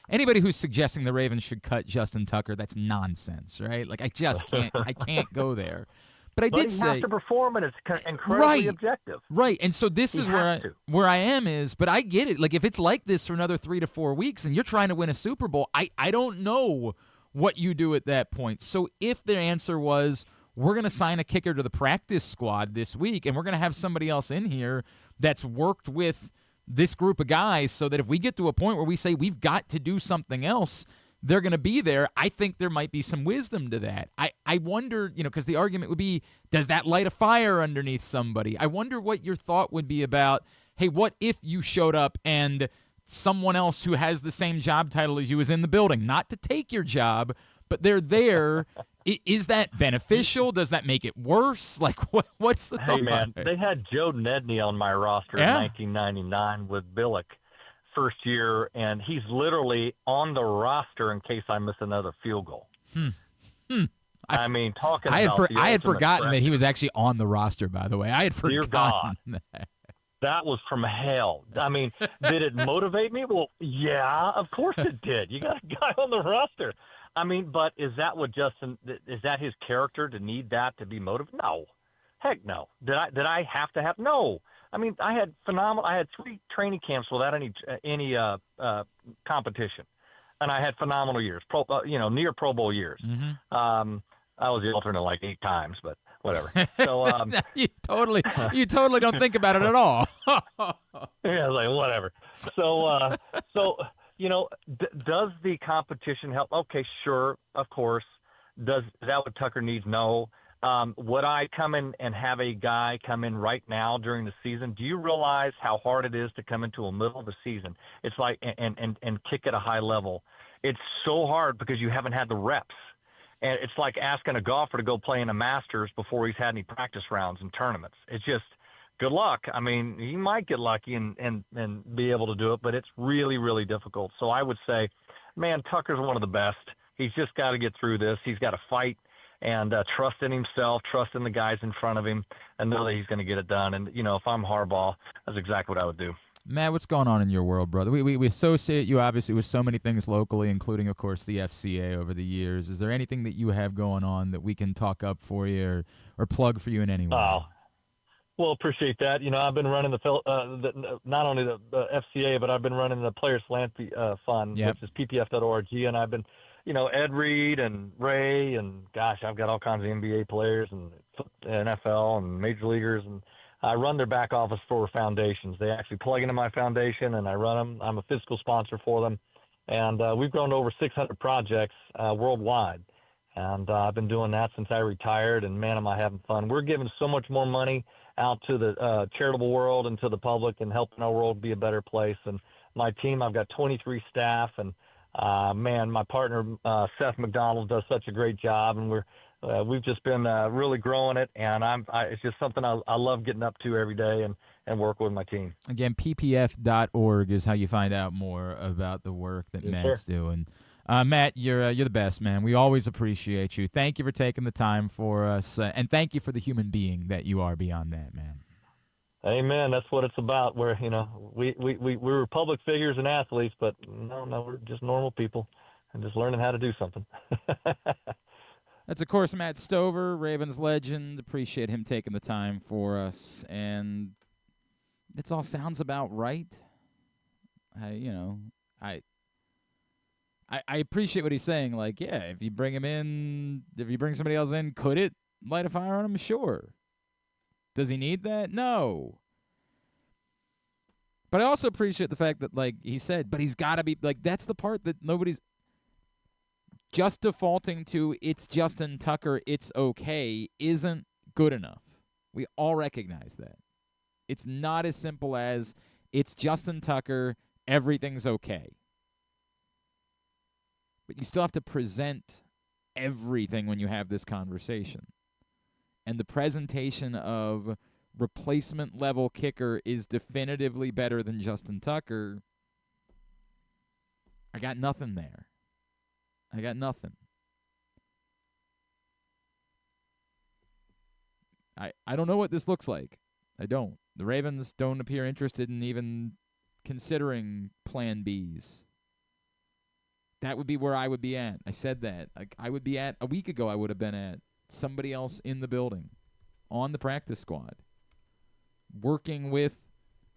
anybody who's suggesting the Ravens should cut Justin Tucker, that's nonsense, right? Like I just can't, I can't go there. But I did say he has to perform, and it's incredibly objective. Right, and so this is where I am is, but I get it. Like if it's like this for another 3 to 4 weeks, and you're trying to win a Super Bowl, I don't know what you do at that point. So if their answer was, we're going to sign a kicker to the practice squad this week, and we're going to have somebody else in here that's worked with this group of guys so that if we get to a point where we say we've got to do something else, they're going to be there. I think there might be some wisdom to that. I wonder, because the argument would be, does that light a fire underneath somebody? I wonder what your thought would be about, hey, what if you showed up and someone else who has the same job title as you is in the building, not to take your job, but they're there. Is that beneficial? Does that make it worse? Like, what's the thought? Hey, man, they had Joe Nedney on my roster in 1999 with Billick first year, and he's literally on the roster in case I miss another field goal. I mean, talking about I had forgotten that he was actually on the roster, by the way. I had forgotten that. That was from hell. I mean, did it motivate me? Well, yeah, of course it did. You got a guy on the roster. I mean, but is that what Justin? Is that his character to need that to be motivated? No, heck no. Did I have to have? No. I mean, I had 3 training camps without any competition, and I had phenomenal years. Near Pro Bowl years. Mm-hmm. I was the alternate like 8 times, but whatever. So you totally don't think about it at all. Yeah, like whatever. So does the competition help? Okay, sure, of course. Is that what Tucker needs? No. Would I come in and have a guy come in right now during the season? Do you realize how hard it is to come into the middle of the season? It's like and kick at a high level. It's so hard because you haven't had the reps. And it's like asking a golfer to go play in a Masters before he's had any practice rounds and tournaments. It's just good luck. I mean, he might get lucky and be able to do it, but it's really, really difficult. So I would say, man, Tucker's one of the best. He's just got to get through this. He's got to fight and trust in himself, trust in the guys in front of him, and know that he's going to get it done. And, if I'm Harbaugh, that's exactly what I would do. Matt, what's going on in your world, brother? We associate you, obviously, with so many things locally, including, of course, the FCA over the years. Is there anything that you have going on that we can talk up for you or plug for you in any way? Oh, well, appreciate that. I've been running not only the FCA, but I've been running the Players Philanthropy Fund, which is ppf.org, and I've been, Ed Reed and Ray, and gosh, I've got all kinds of NBA players and NFL and major leaguers, and I run their back office for foundations. They actually plug into my foundation, and I run them. I'm a fiscal sponsor for them, and we've grown to over 600 projects worldwide, and I've been doing that since I retired, and man, am I having fun. We're giving so much more money out to the charitable world and to the public and helping our world be a better place. And my team, I've got 23 staff, and man, my partner, Seth McDonald, does such a great job, and we've just been really growing it, and it's just something I love getting up to every day and work with my team. Again, ppf.org is how you find out more about the work that Matt's doing. Matt, you're the best, man. We always appreciate you. Thank you for taking the time for us, and thank you for the human being that you are beyond that, man. Amen. That's what it's about. We're we're public figures and athletes, but no, we're just normal people and just learning how to do something. That's, of course, Matt Stover, Ravens legend. Appreciate him taking the time for us. And it all sounds about right. I appreciate what he's saying. Like, yeah, if you bring somebody else in, could it light a fire on him? Sure. Does he need that? No. But I also appreciate the fact that, like he said, but he's got to be, like, that's the part that nobody's just defaulting to. It's Justin Tucker, it's okay, isn't good enough. We all recognize that. It's not as simple as it's Justin Tucker, everything's okay. But you still have to present everything when you have this conversation. And the presentation of replacement level kicker is definitively better than Justin Tucker. I got nothing there. I got nothing. I don't know what this looks like. I don't. The Ravens don't appear interested in even considering plan Bs. That would be where I would be at. I said that. I would be at, a week ago I would have been at somebody else in the building, on the practice squad, working with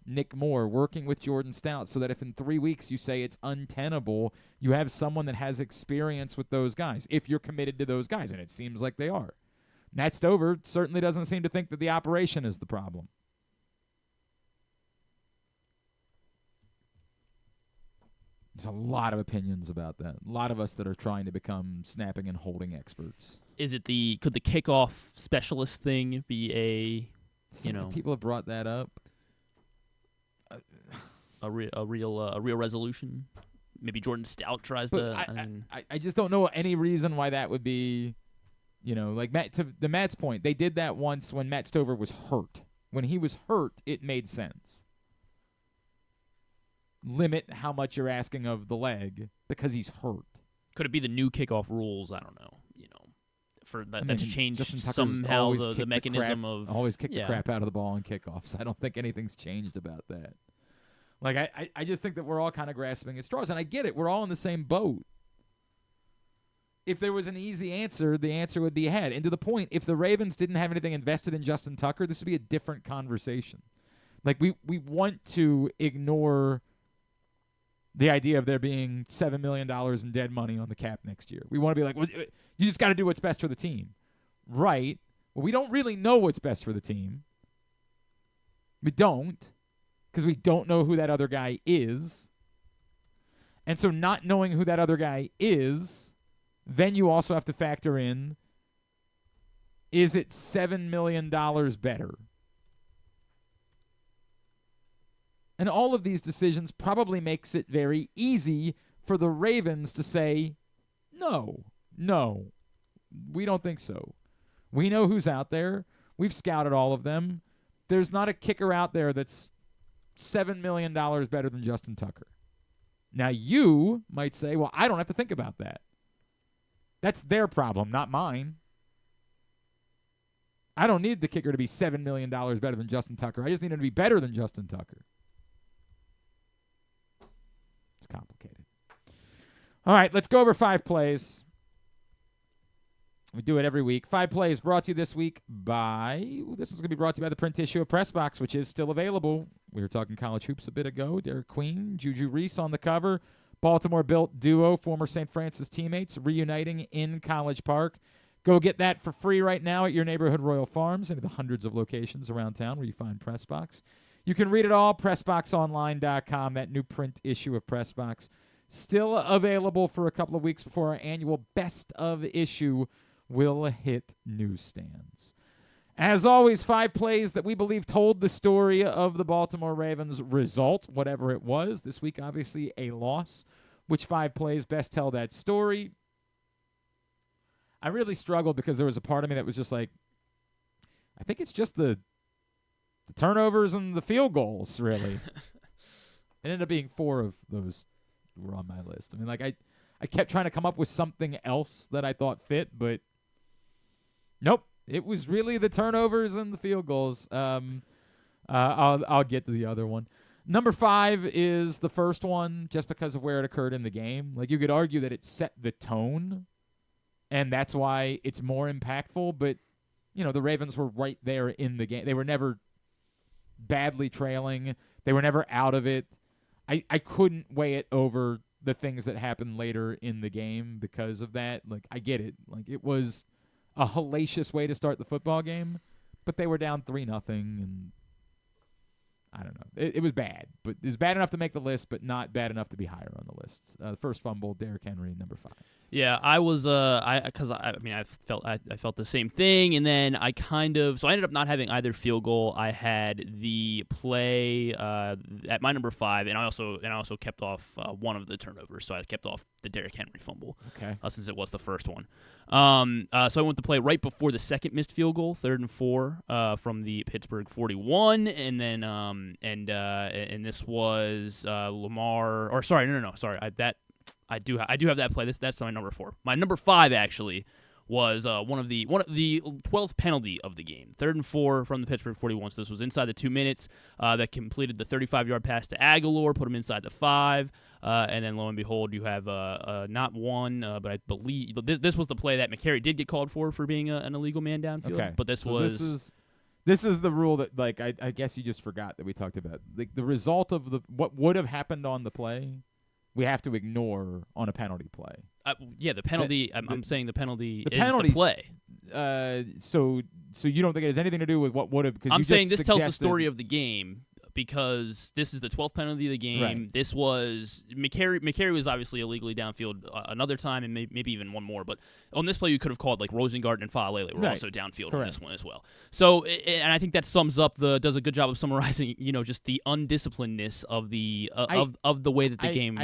Nick Moore, working with Jordan Stout, so that if in 3 weeks you say it's untenable, you have someone that has experience with those guys, if you're committed to those guys, and it seems like they are. Matt Stover certainly doesn't seem to think that the operation is the problem. There's a lot of opinions about that. A lot of us that are trying to become snapping and holding experts. Could the kickoff specialist thing be People have brought that up. A real resolution? Maybe Jordan Stout tries to. I just don't know any reason why that would be. Like to Matt's point, they did that once when Matt Stover was hurt. When he was hurt, it made sense. Limit how much you're asking of the leg because he's hurt. Could it be the new kickoff rules? I don't know. For that's changed somehow the mechanism of always kick the crap out of the ball on kickoffs. I don't think anything's changed about that. Like I just think that we're all kind of grasping at straws, and I get it. We're all in the same boat. If there was an easy answer, the answer would be ahead. And to the point, if the Ravens didn't have anything invested in Justin Tucker, this would be a different conversation. Like we want to ignore the idea of there being $7 million in dead money on the cap next year. We want to be like, well, you just got to do what's best for the team. Right. Well, we don't really know what's best for the team. We don't, because we don't know who that other guy is. And so not knowing who that other guy is, then you also have to factor in, is it $7 million better? And all of these decisions probably makes it very easy for the Ravens to say, no, we don't think so. We know who's out there. We've scouted all of them. There's not a kicker out there that's $7 million better than Justin Tucker. Now, you might say, well, I don't have to think about that. That's their problem, not mine. I don't need the kicker to be $7 million better than Justin Tucker. I just need him to be better than Justin Tucker. It's complicated. All right, let's go over 5 plays. We do it every week. 5 plays brought to you this week by, this is going to be brought to you by the print issue of PressBox, which is still available. We were talking college hoops a bit ago. Derek Queen, Juju Reese on the cover. Baltimore-built duo, former St. Francis teammates, reuniting in College Park. Go get that for free right now at your neighborhood Royal Farms and the hundreds of locations around town where you find PressBox. You can read it all, PressBoxOnline.com, that new print issue of PressBox. Still available for a couple of weeks before our annual Best of issue will hit newsstands. As always, 5 plays that we believe told the story of the Baltimore Ravens result, whatever it was. This week, obviously, a loss. Which 5 plays best tell that story? I really struggled because there was a part of me that was just like, I think it's just the turnovers and the field goals, really. It ended up being 4 of those were on my list. I mean, like I kept trying to come up with something else that I thought fit, but nope. It was really the turnovers and the field goals. I'll get to the other one. Number 5 is the first one, just because of where it occurred in the game. Like, you could argue that it set the tone, and that's why it's more impactful. But, the Ravens were right there in the game. They were never badly trailing. They were never out of it. I couldn't weigh it over the things that happened later in the game because of that. Like, I get it. Like, it was a hellacious way to start the football game, but they were down 3-0, and I don't know. It was bad, but it was bad enough to make the list, but not bad enough to be higher on the list. The first fumble, Derrick Henry, number 5. Yeah, I was I felt the same thing, and then I ended up not having either field goal. I had the play at my number 5, and I also kept off one of the turnovers, so I kept off the Derrick Henry fumble. Okay. Since it was the first one. So I went to play right before the second missed field goal, 3rd and 4 from the Pittsburgh 41, and then and this was Lamar. Or sorry, no. Sorry, I do have that play. That's my number 4. My number 5 actually was one of the 12th penalty of the game. 3rd and 4 from the Pittsburgh 41. So this was inside the 2 minutes. That completed the 35-yard pass to Aguilar, put him inside the 5, and then lo and behold, you have not one, but I believe this was the play that McCary did get called for being an illegal man downfield. Okay, but this is the rule that I guess you just forgot that we talked about. The result of what would have happened on the play, we have to ignore on a penalty play. Yeah, the penalty. I'm saying the penalty is penalties, the play. So you don't think it has anything to do with what would have? I'm saying this tells the story of the game because this is the 12th penalty of the game. Right. This was McCary was obviously illegally downfield another time and maybe even one more. But on this play, you could have called like Rosengarten and Faalele were also downfield on this one as well. So and I think that sums up does a good job of summarizing just the undisciplinedness of the of the way that the game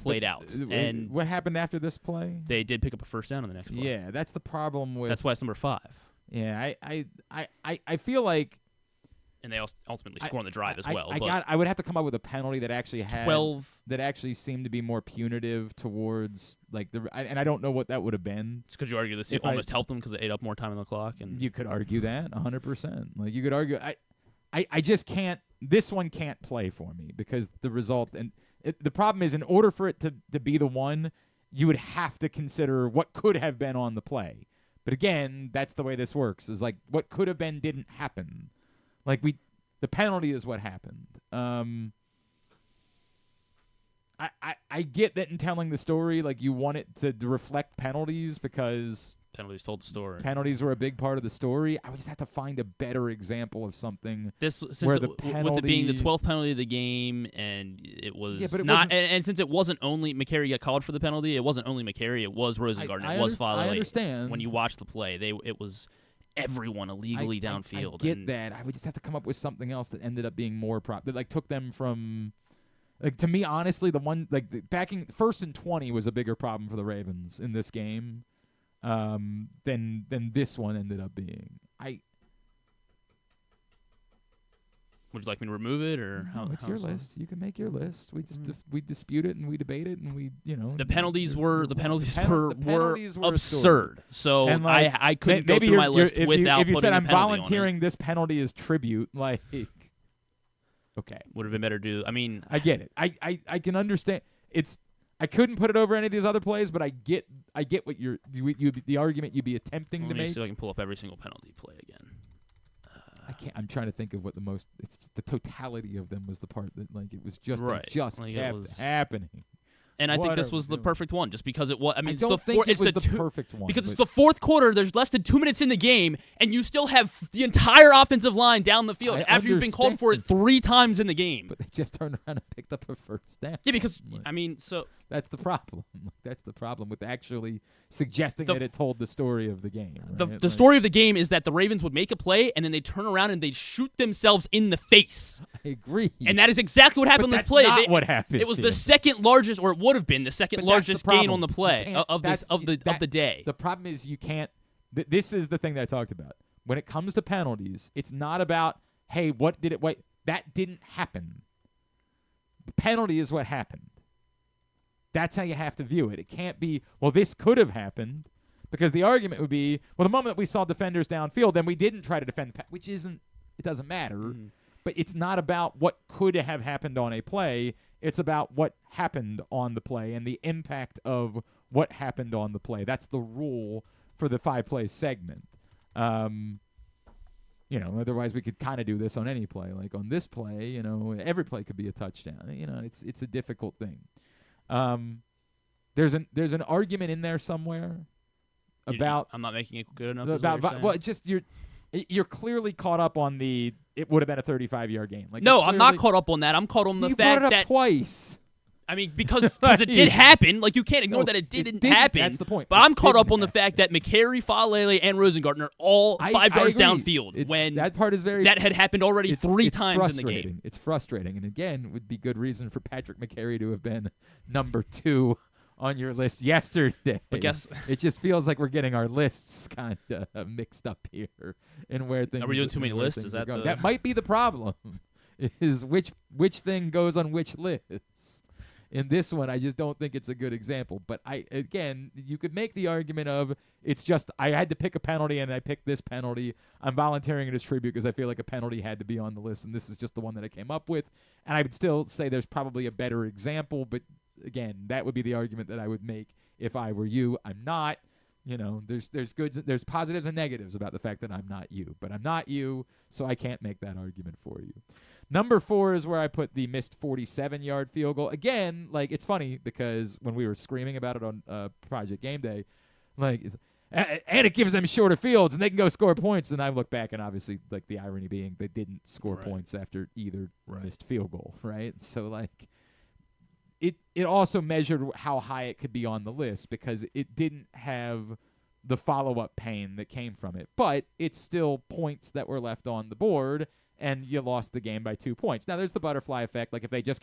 played out. And what happened after this play? They did pick up a first down on the next play. Yeah, that's the problem with. That's why it's number 5. Yeah, I feel like. And they ultimately score on the drive as well. I would have to come up with a penalty that actually had 12 that actually seemed to be more punitive towards and I don't know what that would have been. It's because you argue this almost helped them because it ate up more time on the clock. And you could argue that 100%. Like you could argue, I just can't. This one can't play for me because the result the problem is in order for it to be the one, you would have to consider what could have been on the play. But again, that's the way this works. Is like what could have been didn't happen. Like the penalty is what happened. I get that in telling the story, like you want it to reflect penalties because penalties told the story. Penalties were a big part of the story. I would just have to find a better example of something. With it being the 12th penalty of the game, and it was and since it wasn't only McCary got called for the penalty, it wasn't only McCary, it was Rosengarten, it was Faalele. I understand. When you watch the play, it was everyone illegally downfield. I get that. I would just have to come up with something else that ended up being more that took them from to me honestly the one backing 1st and 20 was a bigger problem for the Ravens in this game than this one ended up being. Would you like me to remove it or how? It's your list. You can make your list. We just we dispute it and we debate it and we the penalties were absurd. So I couldn't go through my list without if you putting said a I'm penalty volunteering on it. this penalty as tribute, like okay, would have been better to do. I mean, I get it. I can understand. I couldn't put it over any of these other plays, but I get what the argument you'd be attempting to make. Let me see if I can pull up every single penalty play again. I can't. I'm trying to think of what the most. It's just the totality of them was the part that it was just right. kept happening. And I think this was the perfect one, just because it was. I mean, I don't think it was the perfect one because it's the 4th quarter. There's less than 2 minutes in the game, and you still have the entire offensive line down the field after you've been called for it 3 times in the game. But they just turned around and picked up a first down. Yeah, because so that's the problem. That's the problem with actually suggesting that it told the story of the game. Right? The story of the game is that the Ravens would make a play, and then they turn around and they shoot themselves in the face. I agree. And that is exactly what happened on this play. Not what happened. It was the second largest, or it would have been the second largest gain on the play of the day. The problem is you can't. This is the thing that I talked about. When it comes to penalties, it's not about hey, what did it? Wait, that didn't happen. The penalty is what happened. That's how you have to view it. It can't be, well, this could have happened, because the argument would be, well, the moment that we saw defenders downfield, then we didn't try to defend, which isn't, it doesn't matter. Mm-hmm. But it's not about what could have happened on a play. It's about what happened on the play and the impact of what happened on the play. That's the rule for the 5-play segment. Otherwise we could kind of do this on any play. Like on this play, every play could be a touchdown. It's a difficult thing. There's an argument in there somewhere about. I'm not making it good enough. You're clearly caught up on it would have been a 35-yard game. I'm not caught up on that. I'm caught on the fact that you brought it up twice. I mean, because it did happen. Like, you can't ignore that it didn't happen. That's the point. But I'm caught up on the fact that McCary, Faalele, and Rosengarten are all 5 yards downfield. When that part is very. That had happened already 3 times in the game. It's frustrating. And again, it would be good reason for Patrick McCary to have been number 2 on your list yesterday. I guess it just feels like we're getting our lists kind of mixed up here and where things. Are we doing too many lists? Is that that might be the problem? Is which thing goes on which list? In this one, I just don't think it's a good example. But again, you could make the argument of it's just I had to pick a penalty and I picked this penalty. I'm volunteering it as tribute because I feel like a penalty had to be on the list, and this is just the one that I came up with. And I would still say there's probably a better example, but again, that would be the argument that I would make if I were you. I'm not. There's positives and negatives about the fact that I'm not you, but I'm not you, so I can't make that argument for you. Number 4 is where I put the missed 47-yard field goal. Again, it's funny because when we were screaming about it on Project Game Day, and it gives them shorter fields and they can go score points. And I look back and obviously, the irony being they didn't score points after either missed field goal, right? So, It also measured how high it could be on the list because it didn't have the follow-up pain that came from it. But it's still points that were left on the board, and you lost the game by 2 points. Now, there's the butterfly effect. If they just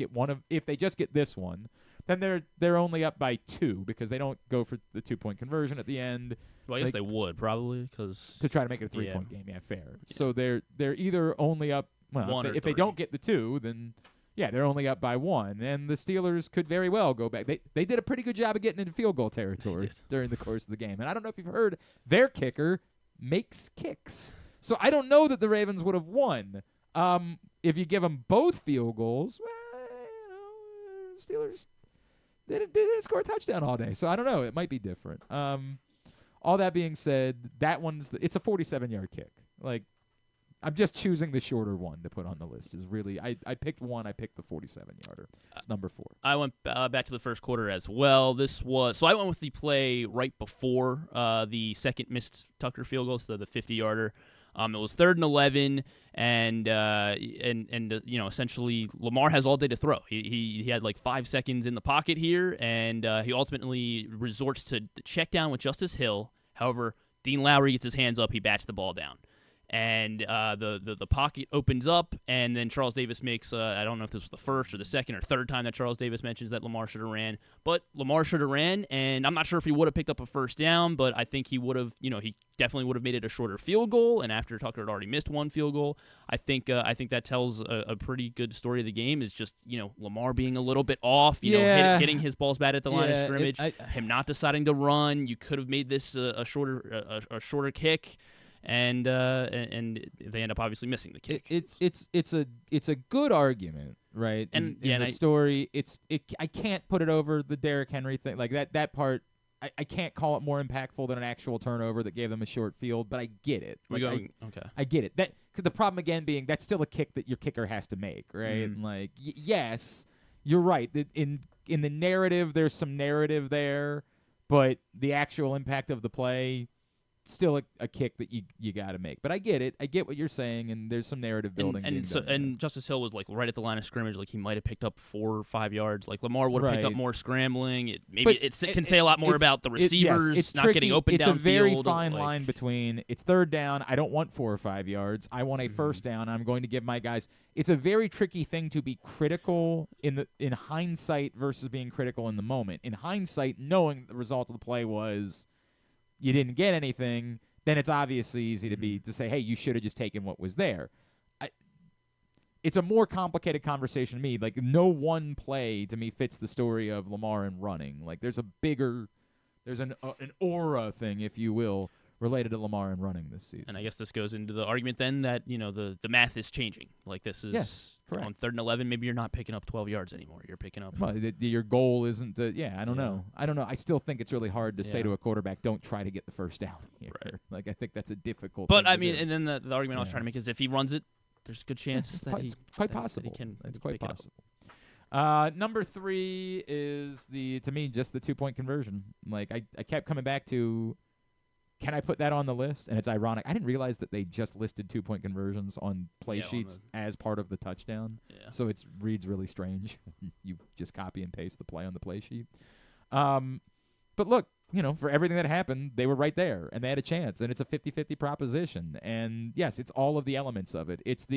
get this one, then they're only up by 2 because they don't go for the 2-point conversion at the end. Well, I guess they would probably to try to make it a 3-point game. Yeah, fair. Yeah. So they're either only up. Well, if they don't get the 2, then. Yeah, they're only up by 1, and the Steelers could very well go back. They did a pretty good job of getting into field goal territory during the course of the game. And I don't know if you've heard, their kicker makes kicks. So I don't know that the Ravens would have won. If you give them both field goals, Steelers they didn't score a touchdown all day. So I don't know. It might be different. All that being said, that one's it's a 47-yard kick. I'm just choosing the shorter one to put on the list. Is really I picked one. I picked the 47-yarder. It's number 4. I went back to the first quarter as well. I went with the play right before the second missed Tucker field goal, so the 50-yarder. It was 3rd and 11, and essentially Lamar has all day to throw. He had 5 seconds in the pocket here, and he ultimately resorts to the check down with Justice Hill. However, Dean Lowry gets his hands up. He bats the ball down. And the pocket opens up, and then Charles Davis makes, I don't know if this was the first or the second or third time that Charles Davis mentions that Lamar should have ran. But Lamar should have ran, and I'm not sure if he would have picked up a first down, but I think he would have, he definitely would have made it a shorter field goal. And after Tucker had already missed one field goal, I think that tells a pretty good story of the game is just, Lamar being a little bit off, getting his balls bad at the line of scrimmage, him not deciding to run. You could have made this a shorter kick. And they end up obviously missing the kick. It's a good argument, right? And in the story, I can't put it over the Derrick Henry thing. That part, I can't call it more impactful than an actual turnover that gave them a short field. But I get it. Okay. I get it. Cause the problem again being that's still a kick that your kicker has to make, right? Mm-hmm. And yes, you're right. In the narrative, there's some narrative there, but the actual impact of the play. Still a kick that you got to make. But I get it. I get what you're saying, and there's some narrative building. And Justice Hill was right at the line of scrimmage. He might have picked up 4 or 5 yards. Lamar would have picked up more scrambling. It can say a lot more about the receivers not getting open downfield. It's a very fine line between it's 3rd down. I don't want 4 or 5 yards. I want a first down. I'm going to give my guys. It's a very tricky thing to be critical in hindsight versus being critical in the moment. In hindsight, knowing the result of the play was. You didn't get anything, then it's obviously easy to say, hey, you should have just taken what was there. It's a more complicated conversation to me. No one play to me fits the story of Lamar and running. There's an aura thing, if you will, related to Lamar and running this season. And I guess this goes into the argument then that, the math is changing. This is on 3rd and 11, maybe you're not picking up 12 yards anymore. You're picking up. Well, your goal isn't to, I don't know. I still think it's really hard to say to a quarterback, don't try to get the first down here. Right. I think that's a difficult But, thing to do. and then the argument I was trying to make is if he runs it, there's a good chance it's quite possible. It's quite possible. Number 3 is to me, just the 2-point conversion. I kept coming back to, can I put that on the list? And it's ironic. I didn't realize that they just listed 2-point conversions on play sheets as part of the touchdown. Yeah. So it reads really strange. You just copy and paste the play on the play sheet. But look, for everything that happened, they were right there, and they had a chance. And it's a 50-50 proposition. And, yes, it's all of the elements of it. It's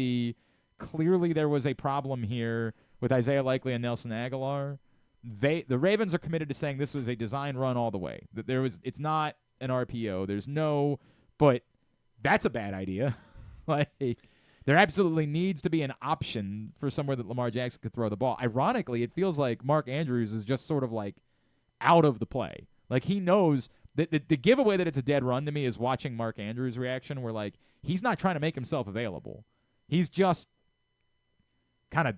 clearly there was a problem here with Isaiah Likely and Nelson Aguilar. The Ravens are committed to saying this was a design run all the way. That it's not an RPO. But that's a bad idea. there absolutely needs to be an option for somewhere that Lamar Jackson could throw the ball. Ironically, it feels like Mark Andrews is just sort of like out of the play. Like he knows that the giveaway that it's a dead run to me is watching Mark Andrews' reaction where like he's not trying to make himself available. He's just kind of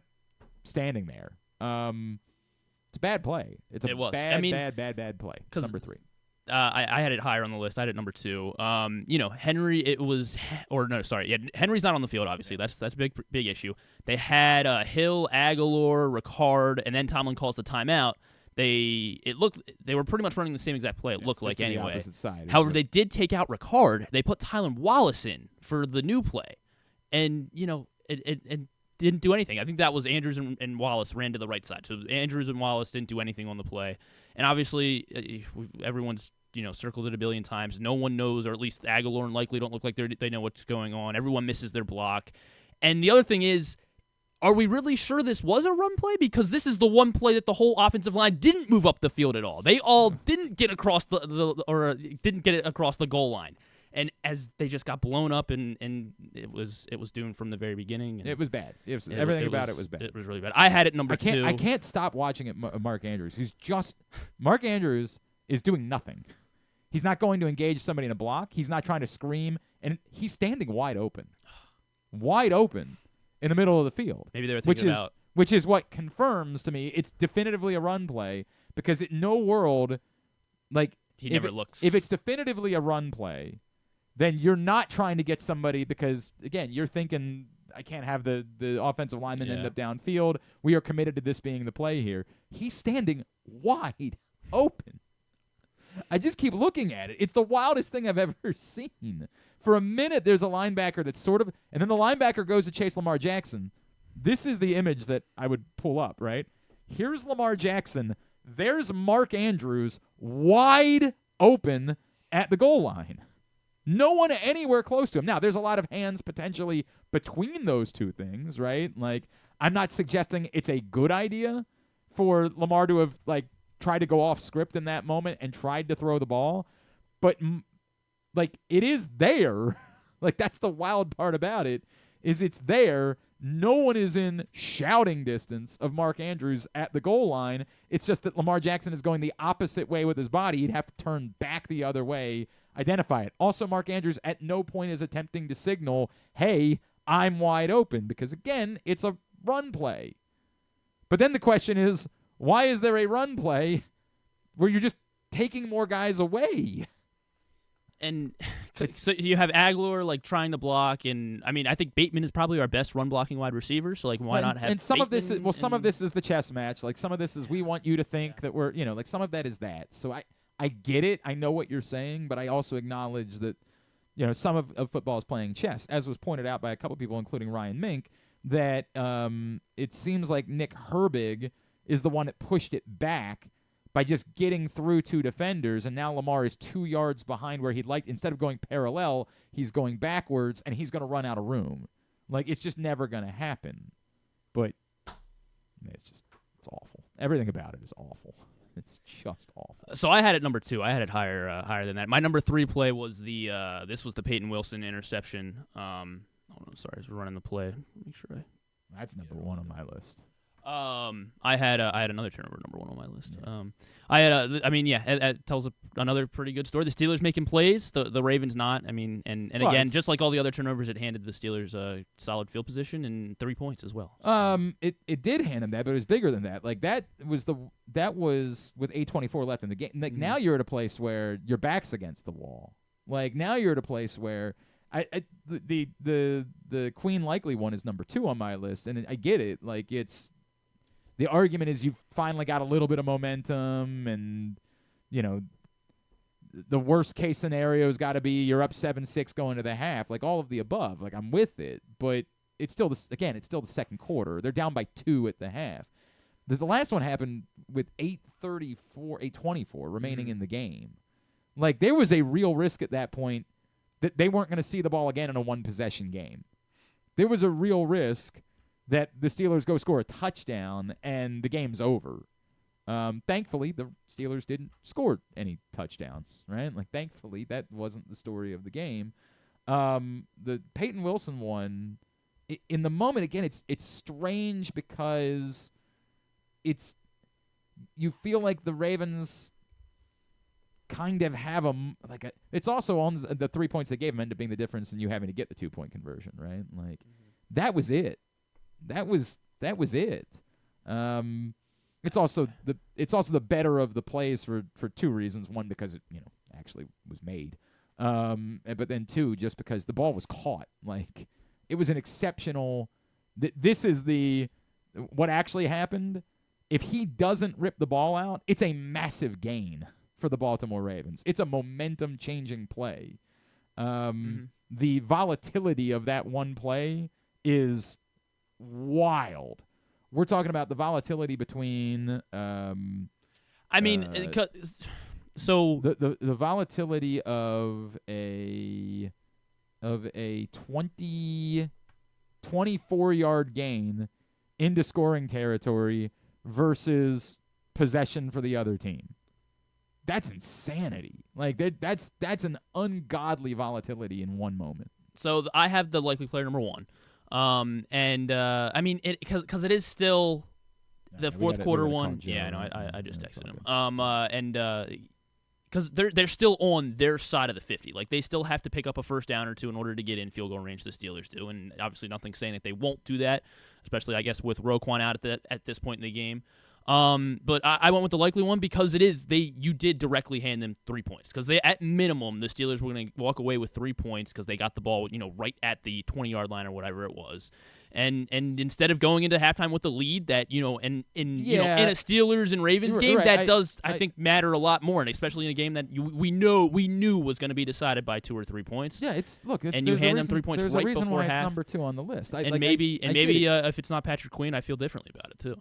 standing there. It's a bad play. It's a bad play. It's number 3. I had it higher on the list. I had it number 2. Henry. Henry's not on the field. Obviously, that's a big issue. They had Hill, Aguilar, Ricard, and then Tomlin calls the timeout. They were pretty much running the same exact play. It looked like anyway. The opposite side, However, they did take out Ricard. They put Tylan Wallace in for the new play, and it didn't do anything. I think that was Andrews and Wallace ran to the right side. So Andrews and Wallace didn't do anything on the play. And obviously, everyone's circled it a billion times. No one knows, or at least Aguilar and Likely don't look like they know what's going on. Everyone misses their block. And the other thing is, are we really sure this was a run play? Because this is the one play that the whole offensive line didn't move up the field at all. They all didn't get across didn't get it across the goal line. And as they just got blown up, and it was doomed from the very beginning. And it was bad. Everything about it was bad. It was really bad. I had it number 2. I can't stop watching it. Mark Andrews, Mark Andrews is doing nothing. He's not going to engage somebody in a block. He's not trying to scream, and he's standing wide open in the middle of the field. Maybe they were thinking which is what confirms to me it's definitively a run play, because in no world, like he never looks. If it's definitively a run play, then you're not trying to get somebody because, again, you're thinking, I can't have the offensive lineman end up downfield. We are committed to this being the play here. He's standing wide open. I just keep looking at it. It's the wildest thing I've ever seen. For a minute, there's a linebacker that's sort of – and then the linebacker goes to chase Lamar Jackson. This is the image that I would pull up, right? Here's Lamar Jackson. There's Mark Andrews wide open at the goal line. No one anywhere close to him. Now, there's a lot of hands potentially between those two things, right? Like, I'm not suggesting it's a good idea for Lamar to have, like, tried to go off script in that moment and tried to throw the ball. But, like, it is there. Like, that's the wild part about it, is it's there. No one is in shouting distance of Mark Andrews at the goal line. It's just that Lamar Jackson is going the opposite way with his body. He'd have to turn back the other way, identify it. Also, Mark Andrews at no point is attempting to signal, hey, I'm wide open, because, again, it's a run play. But then the question is, why is there a run play where you're just taking more guys away? And so you have Aguilar like trying to block, and I mean I think Bateman is probably our best run blocking wide receiver. So like why not have? And some Bateman of this is the chess match. Like some of this is we want you to think that we're like some of that is that. So I get it. I know what you're saying, but I also acknowledge that some of football is playing chess, as was pointed out by a couple people, including Ryan Mink, that it seems like Nick Herbig is the one that pushed it back by just getting through two defenders, and now Lamar is 2 yards behind where he'd like. Instead of going parallel, he's going backwards, and he's going to run out of room. Like, it's just never going to happen. But it's awful. Everything about it is awful. It's just awful. So I had it number 2. I had it higher than that. My number 3 play was this was the Peyton Wilson interception. Hold on, sorry, I was running the play. Make sure that's number 1 on my list. I had another turnover number 1 on my list. Yeah. It tells another pretty good story. The Steelers making plays, the Ravens not. I mean, and again, just like all the other turnovers, it handed the Steelers a solid field position and 3 points as well. It did hand them that, but it was bigger than that. Like that was with 8:24 left in the game. Like now you're at a place where your back's against the wall. Like now you're at a place where the Queen Likely one is number 2 on my list, and I get it. Like it's. The argument is you've finally got a little bit of momentum, and, the worst-case scenario has got to be you're up 7-6 going to the half, like all of the above. Like, I'm with it, but it's still the second quarter. They're down by 2 at the half. The last one happened with 8:24 remaining in the game. Like, there was a real risk at that point that they weren't going to see the ball again in a one-possession game. There was a real risk that the Steelers go score a touchdown and the game's over. Thankfully, the Steelers didn't score any touchdowns, right? Like, thankfully, that wasn't the story of the game. The Peyton Wilson one, in the moment, again, it's strange because you feel like the Ravens kind of have it's also on the 3 points they gave them end up being the difference in you having to get the 2-point conversion, right? Like that was it. That was it. It's also the better of the plays for two reasons. One, because it actually was made, but then two, just because the ball was caught. Like it was an exceptional. This is what actually happened. If he doesn't rip the ball out, it's a massive gain for the Baltimore Ravens. It's a momentum-changing play. The volatility of that one play is wild. We're talking about the volatility between. So the volatility of a 24-yard gain into scoring territory versus possession for the other team. That's insanity. Like that's an ungodly volatility in one moment. So I have the likely player number one. Because it is still the fourth quarter one. Yeah, I know. I just texted him. Because they're still on their side of the 50. Like they still have to pick up a first down or two in order to get in field goal range. The Steelers do, and obviously nothing's saying that they won't do that. Especially I guess with Roquan out at this point in the game. But I went with the likely one because you did directly hand them 3 points because at minimum the Steelers were going to walk away with 3 points because they got the ball right at the 20-yard line or whatever it was, and instead of going into halftime with the lead that in a Steelers and Ravens game right. That does I think matter a lot more, and especially in a game that we knew was going to be decided by 2 or 3 points. Yeah, and you hand them 3 points there's right a reason before why half. It's number 2 on the list. Maybe if it's not Patrick Queen, I feel differently about it too.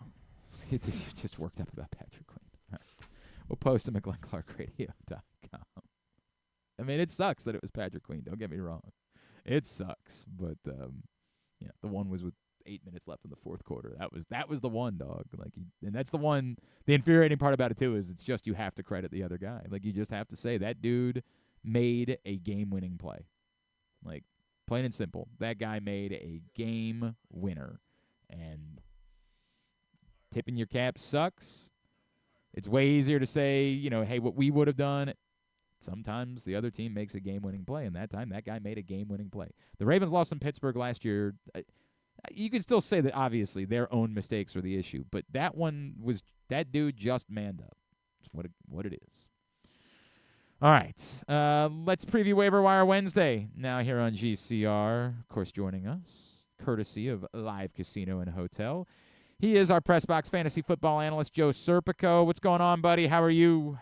You just worked up about Patrick Queen. Right. We'll post him at GlennClarkRadio.com. I mean, it sucks that it was Patrick Queen. Don't get me wrong. It sucks. But, the one was with 8 minutes left in the fourth quarter. That was the one, dog. And that's the one. The infuriating part about it, too, is it's just you have to credit the other guy. Like, you just have to say that dude made a game-winning play. Like, plain and simple. That guy made a game winner. And tipping your cap sucks. It's way easier to say, hey, what we would have done. Sometimes the other team makes a game-winning play, and that time that guy made a game-winning play. The Ravens lost in Pittsburgh last year. You could still say that, obviously, their own mistakes were the issue, but that one was that dude just manned up. That's what it is. All right, let's preview Waiver-Wire Wednesday now here on GCR. Of course, joining us, courtesy of Live Casino and Hotel. He is our PressBox Fantasy Football Analyst, Joe Serpico. What's going on, buddy? How are you?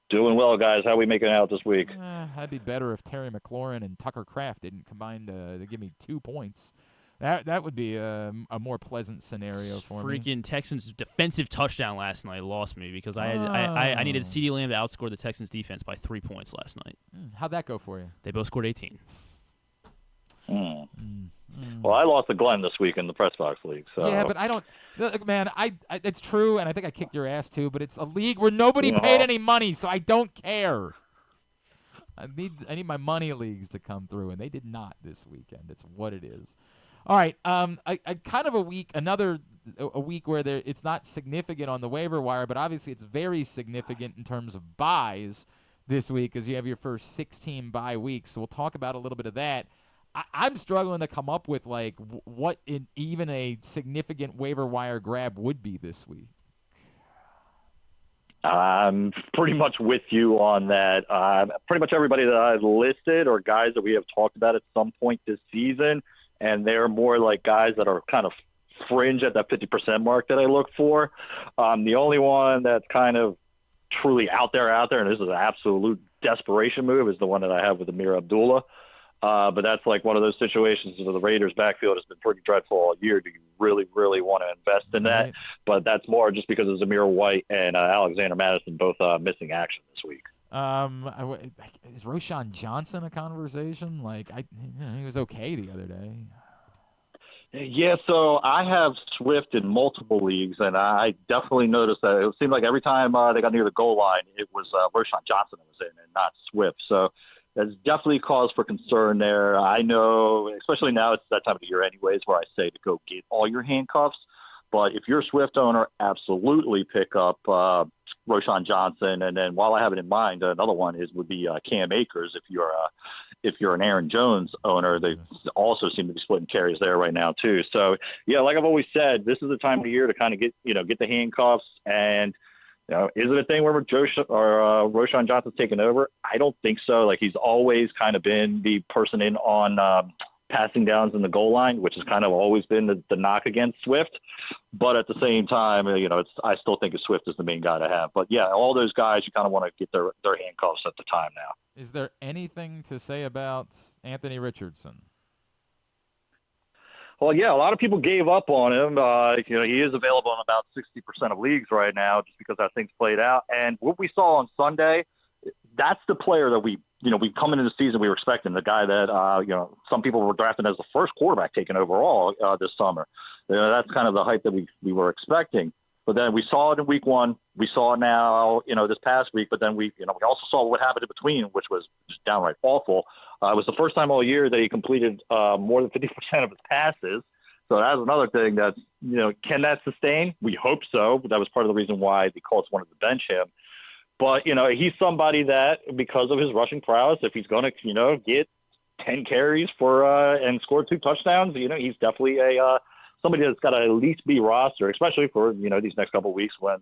Doing well, guys. How are we making out this week? That'd be better if Terry McLaurin and Tucker Kraft didn't combine to give me 2 points. That would be a more pleasant scenario for me. Freaking Texans defensive touchdown last night lost me because I needed CeeDee Lamb to outscore the Texans defense by 3 points last night. How'd that go for you? They both scored 18. Well, I lost to Glenn this week in the PressBox League. So. Yeah, but I don't – man, it's true, and I think I kicked your ass too, but it's a league where nobody paid any money, so I don't care. I need my money leagues to come through, and they did not this weekend. It's what it is. All right, I kind of a week where it's not significant on the waiver wire, but obviously it's very significant in terms of buys this week because you have your first 16 bye weeks, so we'll talk about a little bit of that. I'm struggling to come up with what even a significant waiver wire grab would be this week. I'm pretty much with you on that. Pretty much everybody that I've listed are guys that we have talked about at some point this season, and they're more like guys that are kind of fringe at that 50% mark that I look for. The only one that's kind of truly out there, and this is an absolute desperation move, is the one that I have with Amir Abdullah. But that's like one of those situations where the Raiders' backfield has been pretty dreadful all year. Do you really, really want to invest in that? Right. But that's more just because of Zamir White and Alexander Madison both missing action this week. Is Roschon Johnson a conversation? He was okay the other day. Yeah, so I have Swift in multiple leagues, and I definitely noticed that it seemed like every time they got near the goal line, it was Roschon Johnson that was in and not Swift. So there's definitely cause for concern there. I know, especially now it's that time of the year anyways, where I say to go get all your handcuffs. But if you're a Swift owner, absolutely pick up Roschon Johnson. And then while I have it in mind, another one would be Cam Akers. If you're an Aaron Jones owner, they also seem to be splitting carries there right now too. So yeah, like I've always said, this is the time of the year to kind of get the handcuffs. And is it a thing where Roschon Johnson's taking over? I don't think so. Like, he's always kind of been the person in on passing downs in the goal line, which has kind of always been the knock against Swift. But at the same time, I still think Swift is the main guy to have. But yeah, all those guys, you kind of want to get their handcuffs at the time now. Is there anything to say about Anthony Richardson? Well, yeah, a lot of people gave up on him. He is available in about 60% of leagues right now just because that thing's played out. And what we saw on Sunday, that's the player that we come into the season, we were expecting, the guy that, some people were drafting as the first quarterback taken overall this summer. That's kind of the hype that we were expecting. But then we saw it in week one. We saw it now, this past week. But then we also saw what happened in between, which was just downright awful. It was the first time all year that he completed more than 50% of his passes. So that's another thing that's, can that sustain? We hope so. That was part of the reason why the Colts wanted to bench him. But, he's somebody that, because of his rushing prowess, if he's going to, get 10 carries and score 2 touchdowns, he's definitely somebody that's got to at least be rostered, especially for, these next couple of weeks when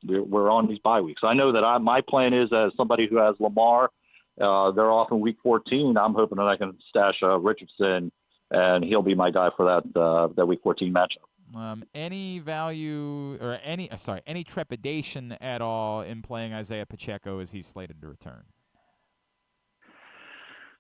we're on these bye weeks. I know that my plan is, as somebody who has Lamar, they're off in week 14. I'm hoping that I can stash Richardson, and he'll be my guy for that week 14 matchup. Any value or any trepidation at all in playing Isaiah Pacheco as he's slated to return?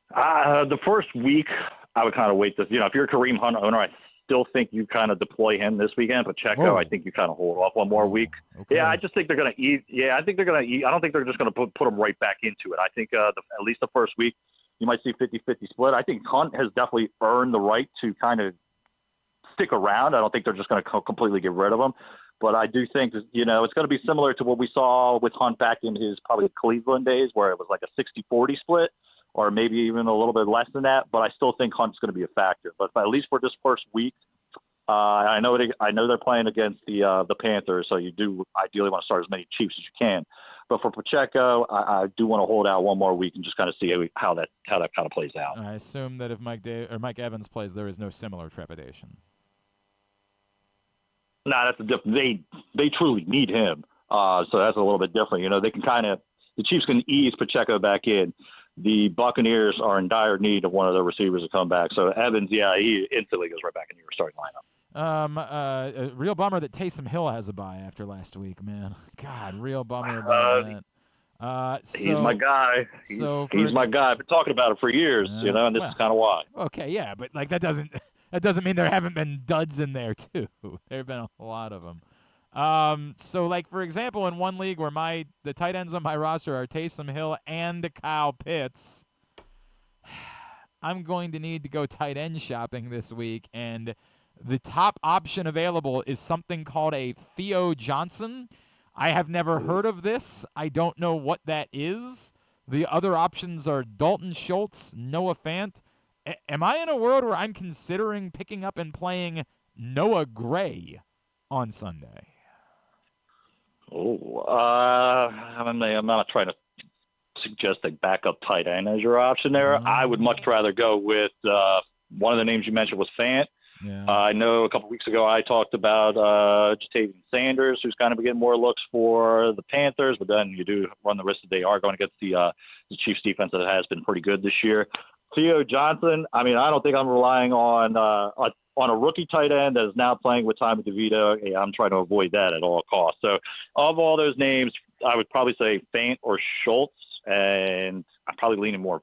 The first week, I would kind of wait this. If you're a Kareem Hunt owner, I still think you kind of deploy him this weekend. Pacheco, I think you kind of hold off one more week. Okay. Yeah, I just think they're going to eat. Yeah, I think they're going to eat. I don't think they're just going to put him right back into it. I think at least the first week, you might see 50-50 split. I think Hunt has definitely earned the right to kind of stick around. I don't think they're just going to completely get rid of him. But I do think, it's going to be similar to what we saw with Hunt back in his probably Cleveland days, where it was like a 60-40 split, or maybe even a little bit less than that. But I still think Hunt's going to be a factor. But at least for this first week, I know they're playing against the Panthers, so you do ideally want to start as many Chiefs as you can. But for Pacheco, I do want to hold out one more week and just kind of see how that kind of plays out. I assume that if Mike Evans plays, there is no similar trepidation. No, that's a different. They truly need him, so that's a little bit different. They can the Chiefs can ease Pacheco back in. The Buccaneers are in dire need of one of their receivers to come back. So Evans, he instantly goes right back into your starting lineup. A real bummer that Taysom Hill has a bye after last week, man. God, real bummer about that. He's my guy. He's my guy. I've been talking about it for years, and this is kind of why. Okay, yeah, but that doesn't mean there haven't been duds in there too. There have been a lot of them. So for example, in one league where the tight ends on my roster are Taysom Hill and Kyle Pitts, I'm going to need to go tight end shopping this week, and the top option available is something called a Theo Johnson. I have never heard of this. I don't know what that is. The other options are Dalton Schultz, Noah Fant. Am I in a world where I'm considering picking up and playing Noah Gray on Sunday? I'm not trying to suggest a backup tight end as your option there. I would much rather go with one of the names you mentioned was Fant. Yeah. I know a couple weeks ago I talked about Jatavian Sanders, who's kind of getting more looks for the Panthers, but then you do run the risk that they are going against the Chiefs defense that has been pretty good this year. Theo Johnson, I don't think I'm relying on a rookie tight end that is now playing with Tommy DeVito. Yeah, I'm trying to avoid that at all costs. So of all those names, I would probably say Fant or Schultz, and I'm probably leaning more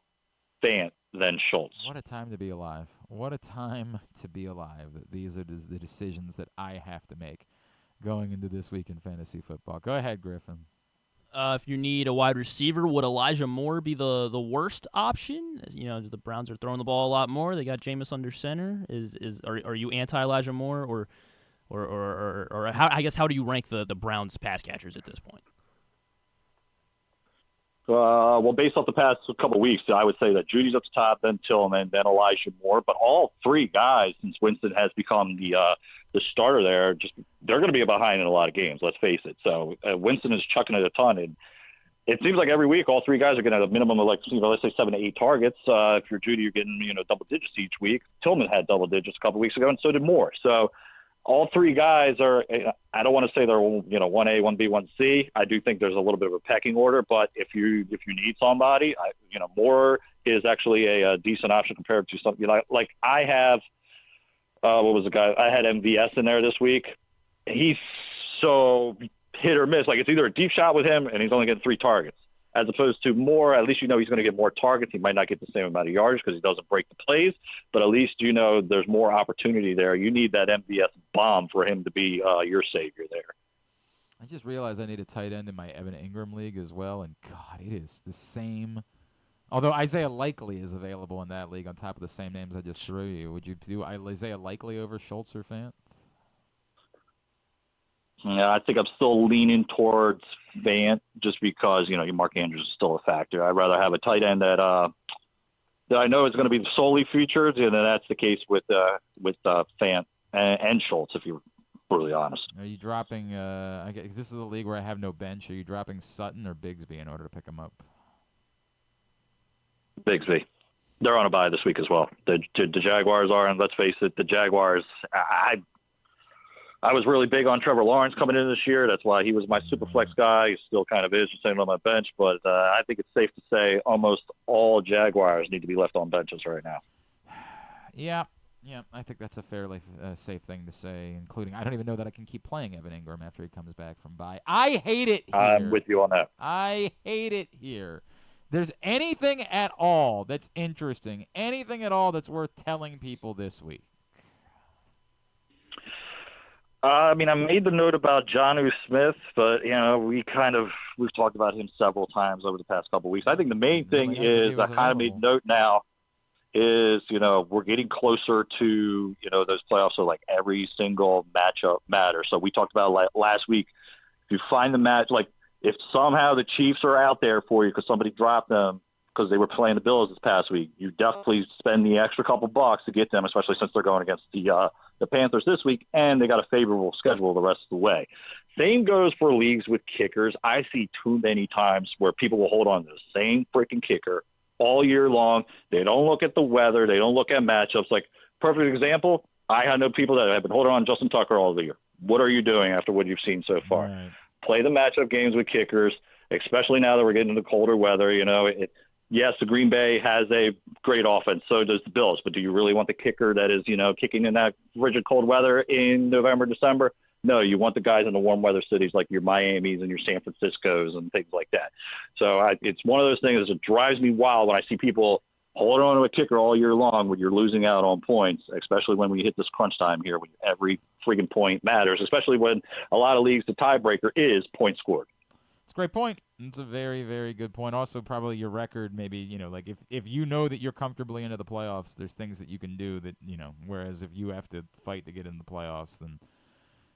Fant than Schultz. What a time to be alive. What a time to be alive. These are the decisions that I have to make going into this week in fantasy football. Go ahead, Griffin. If you need a wide receiver, would Elijah Moore be the worst option? The Browns are throwing the ball a lot more. They got Jameis under center. Are you anti Elijah Moore or how do you rank the Browns pass catchers at this point? Well, based off the past couple of weeks, I would say that Judy's at the top, then Tillman, then Elijah Moore. But all three guys, since Winston has become the starter there, they're going to be behind in a lot of games. Let's face it. So Winston is chucking it a ton, and it seems like every week all three guys are getting a minimum of let's say 7 to 8 targets. If you're Judy, you're getting double digits each week. Tillman had double digits a couple weeks ago, and so did Moore. So all three guys are, I don't want to say they're 1A, 1B, 1C. I do think there's a little bit of a pecking order, but if you need somebody, Moore is actually a decent option compared to something like I have. What was the guy? I had MVS in there this week. He's so hit or miss. Like, it's either a deep shot with him and he's only getting 3 targets, as opposed to Moore. At least he's going to get more targets. He might not get the same amount of yardage because he doesn't break the plays, but at least there's more opportunity there. You need that MVS bomb for him to be your savior there. I just realized I need a tight end in my Evan Ingram league as well, and God, it is the same. Although Isaiah Likely is available in that league on top of the same names I just threw you. Would you do Isaiah Likely over Schultz or Fant? Yeah, I think I'm still leaning towards Fant just because, Mark Andrews is still a factor. I'd rather have a tight end that I know is going to be solely featured, and then that's the case with Fant and Schultz, if you're brutally honest. Are you dropping I guess this is the league where I have no bench. Are you dropping Sutton or Bigsby in order to pick him up? Bigsby. They're on a bye this week as well. The Jaguars are, and let's face it, the Jaguars, I was really big on Trevor Lawrence coming in this year. That's why he was my super flex guy. He still kind of is, just sitting on my bench. But I think it's safe to say almost all Jaguars need to be left on benches right now. Yeah, I think that's a fairly safe thing to say, including I don't even know that I can keep playing Evan Ingram after he comes back from bye. I hate it here. I'm with you on that. I hate it here. There's anything at all that's interesting, anything at all that's worth telling people this week? I made the note about Jonnu Smith, but, we've talked about him several times over the past couple of weeks. I think the main thing is I kind of made note now is, we're getting closer to, those playoffs. So, like, every single matchup matters. So we talked about last week, if you find the match, like, if somehow the Chiefs are out there for you because somebody dropped them because they were playing the Bills this past week, you definitely spend the extra couple bucks to get them, especially since they're going against the Panthers this week, and they got a favorable schedule the rest of the way. Same goes for leagues with kickers. I see too many times where people will hold on to the same freaking kicker all year long. They don't look at the weather. They don't look at matchups. Like, perfect example, I know people that have been holding on to Justin Tucker all the year. What are you doing after what you've seen so far? Right. Play the matchup games with kickers, especially now that we're getting into colder weather. Yes, the Green Bay has a great offense, so does the Bills. But do you really want the kicker that is, kicking in that frigid cold weather in November, December? No, you want the guys in the warm weather cities like your Miamis and your San Franciscos and things like that. So it's one of those things that drives me wild when I see people holding on to a kicker all year long when you're losing out on points, especially when we hit this crunch time here when every freaking point matters, especially when a lot of leagues the tiebreaker is points scored. It's a great point. It's a very, very good point. Also, probably your record, maybe, like if you know that you're comfortably into the playoffs, there's things that you can do that, whereas if you have to fight to get in the playoffs, then.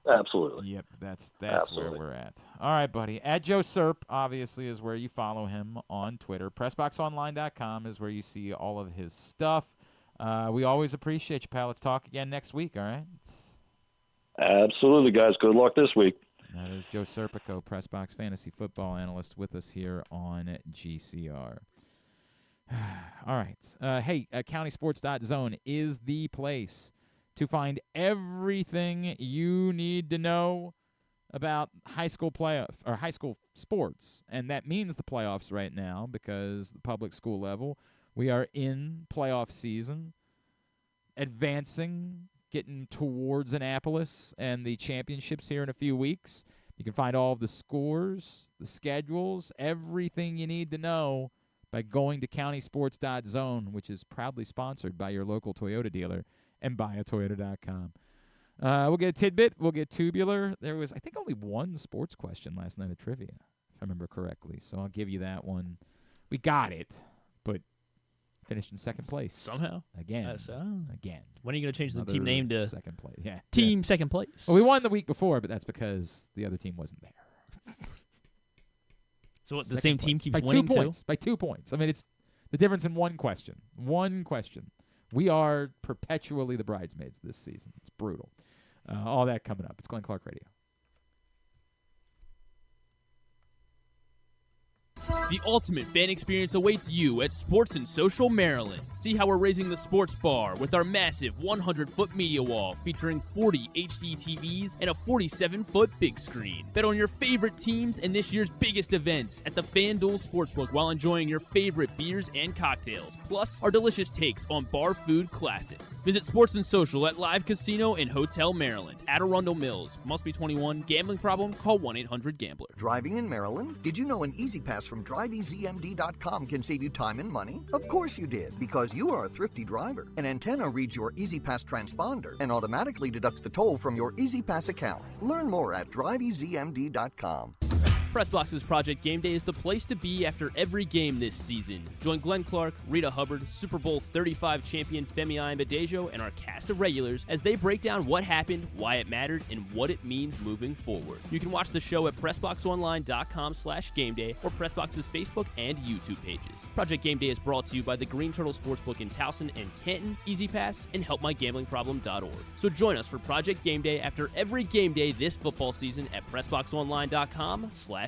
Absolutely. Yep, that's where we're at. All right, buddy. At Joe Serp, obviously, is where you follow him on Twitter. PressBoxOnline.com is where you see all of his stuff. We always appreciate you, pal. Let's talk again next week, all right? Absolutely, guys. Good luck this week. That is Joe Serpico, PressBox Fantasy Football Analyst, with us here on GCR. All right. Hey, countysports.zone is the place to find everything you need to know about high school playoff or high school sports. And that means the playoffs right now because the public school level, we are in playoff season, advancing, getting towards Annapolis and the championships here in a few weeks. You can find all of the scores, the schedules, everything you need to know by going to countysports.zone, which is proudly sponsored by your local Toyota dealer and buyatoyota.com. We'll get a tidbit. We'll get tubular. There was, I think, only one sports question last night at trivia, if I remember correctly. So I'll give you that one. We got it, but finished in second place. Somehow. Again. When are you going to change the team name to second place? Yeah. Team second place? Well, we won the week before, but that's because the other team wasn't there. So what, the same team keeps by winning 2 points. By 2 points. I mean, it's the difference in one question. One question. We are perpetually the bridesmaids this season. It's brutal. All that coming up. It's Glenn Clark Radio. The ultimate fan experience awaits you at Sports and Social Maryland. See how we're raising the sports bar with our massive 100-foot media wall featuring 40 HD TVs and a 47-foot big screen. Bet on your favorite teams and this year's biggest events at the FanDuel Sportsbook while enjoying your favorite beers and cocktails, plus our delicious takes on bar food classics. Visit Sports and Social at Live Casino and Hotel Maryland at Arundel Mills. Must be 21. Gambling problem? Call 1-800-GAMBLER. Driving in Maryland? Did you know an Easy Pass from DriveEasyMD.com can save you time and money? Of course you did, because you are a thrifty driver. An antenna reads your Easy Pass transponder and automatically deducts the toll from your Easy Pass account. Learn more at DriveEasyMD.com. PressBox's Project Game Day is the place to be after every game this season. Join Glenn Clark, Rita Hubbard, Super Bowl 35 champion Femi Ayanbadejo, and our cast of regulars as they break down what happened, why it mattered, and what it means moving forward. You can watch the show at PressBoxOnline.com/GameDay or PressBox's Facebook and YouTube pages. Project Game Day is brought to you by the Green Turtle Sportsbook in Towson and Canton, Easy Pass, and HelpMyGamblingProblem.org. So join us for Project Game Day after every game day this football season at PressBoxOnline.com/GameDay.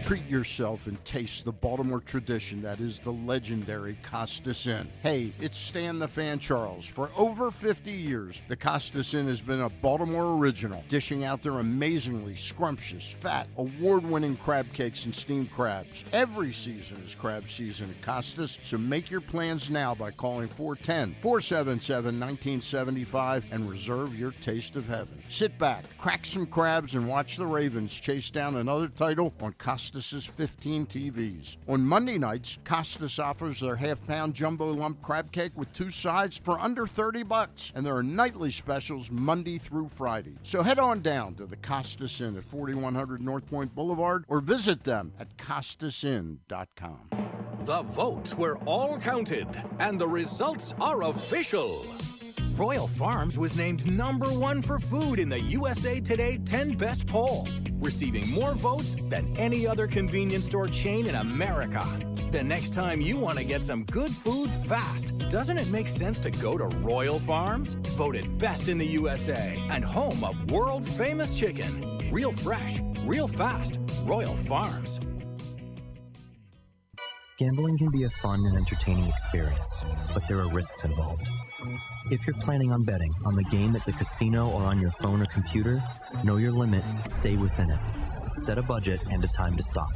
Treat yourself and taste the Baltimore tradition that is the legendary Costas Inn. Hey, it's Stan the Fan Charles. For over 50 years, the Costas Inn has been a Baltimore original, dishing out their amazingly scrumptious, fat, award-winning crab cakes and steamed crabs. Every season is crab season at Costas, so make your plans now by calling 410-477-1975 and reserve your taste of heaven. Sit back, crack some crabs, and watch the Ravens chase down another title on Costas' 15 TVs. On Monday nights, Costas offers their half-pound jumbo lump crab cake with 2 sides for under $30, and there are nightly specials Monday through Friday. So head on down to the Costas Inn at 4100 North Point Boulevard or visit them at CostasInn.com. The votes were all counted, and the results are official. Royal Farms was named #1 for food in the USA Today 10 Best poll, receiving more votes than any other convenience store chain in America. The next time you want to get some good food fast, doesn't it make sense to go to Royal Farms? Voted best in the USA and home of world-famous chicken. Real fresh, real fast. Royal Farms. Gambling can be a fun and entertaining experience, but there are risks involved. If you're planning on betting on the game at the casino or on your phone or computer, know your limit, stay within it. Set a budget and a time to stop.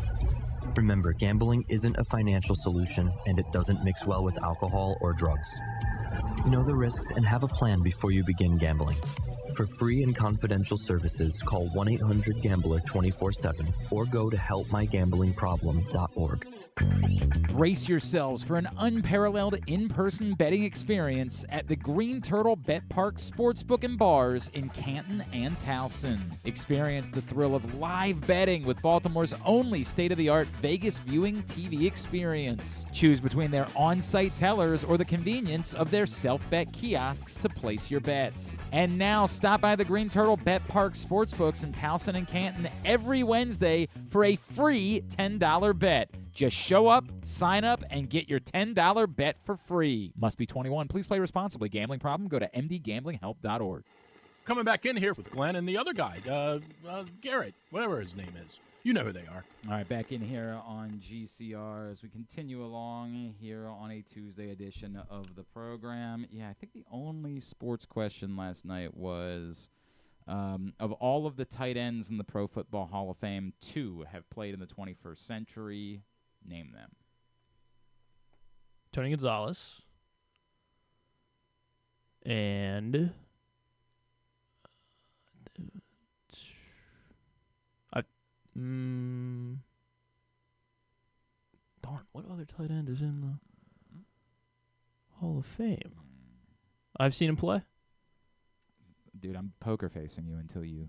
Remember, gambling isn't a financial solution, and it doesn't mix well with alcohol or drugs. Know the risks and have a plan before you begin gambling. For free and confidential services, call 1-800-GAMBLER 24/7 or go to helpmygamblingproblem.org. Brace yourselves for an unparalleled in-person betting experience at the Green Turtle Bet Park Sportsbook and Bars in Canton and Towson. Experience the thrill of live betting with Baltimore's only state-of-the-art Vegas viewing TV experience. Choose between their on-site tellers or the convenience of their self-bet kiosks to place your bets. And now stop by the Green Turtle Bet Park Sportsbooks in Towson and Canton every Wednesday for a free $10 bet. Just show up, sign up, and get your $10 bet for free. Must be 21. Please play responsibly. Gambling problem? Go to mdgamblinghelp.org. Coming back in here with Glenn and the other guy, Garrett, whatever his name is. You know who they are. All right, back in here on GCR as we continue along here on a Tuesday edition of the program. Yeah, I think the only sports question last night was, of all of the tight ends in the Pro Football Hall of Fame, 2 have played in the 21st century. Name them. Tony Gonzalez and darn, what other tight end is in the Hall of Fame? I've seen him play. Dude, I'm poker facing you until you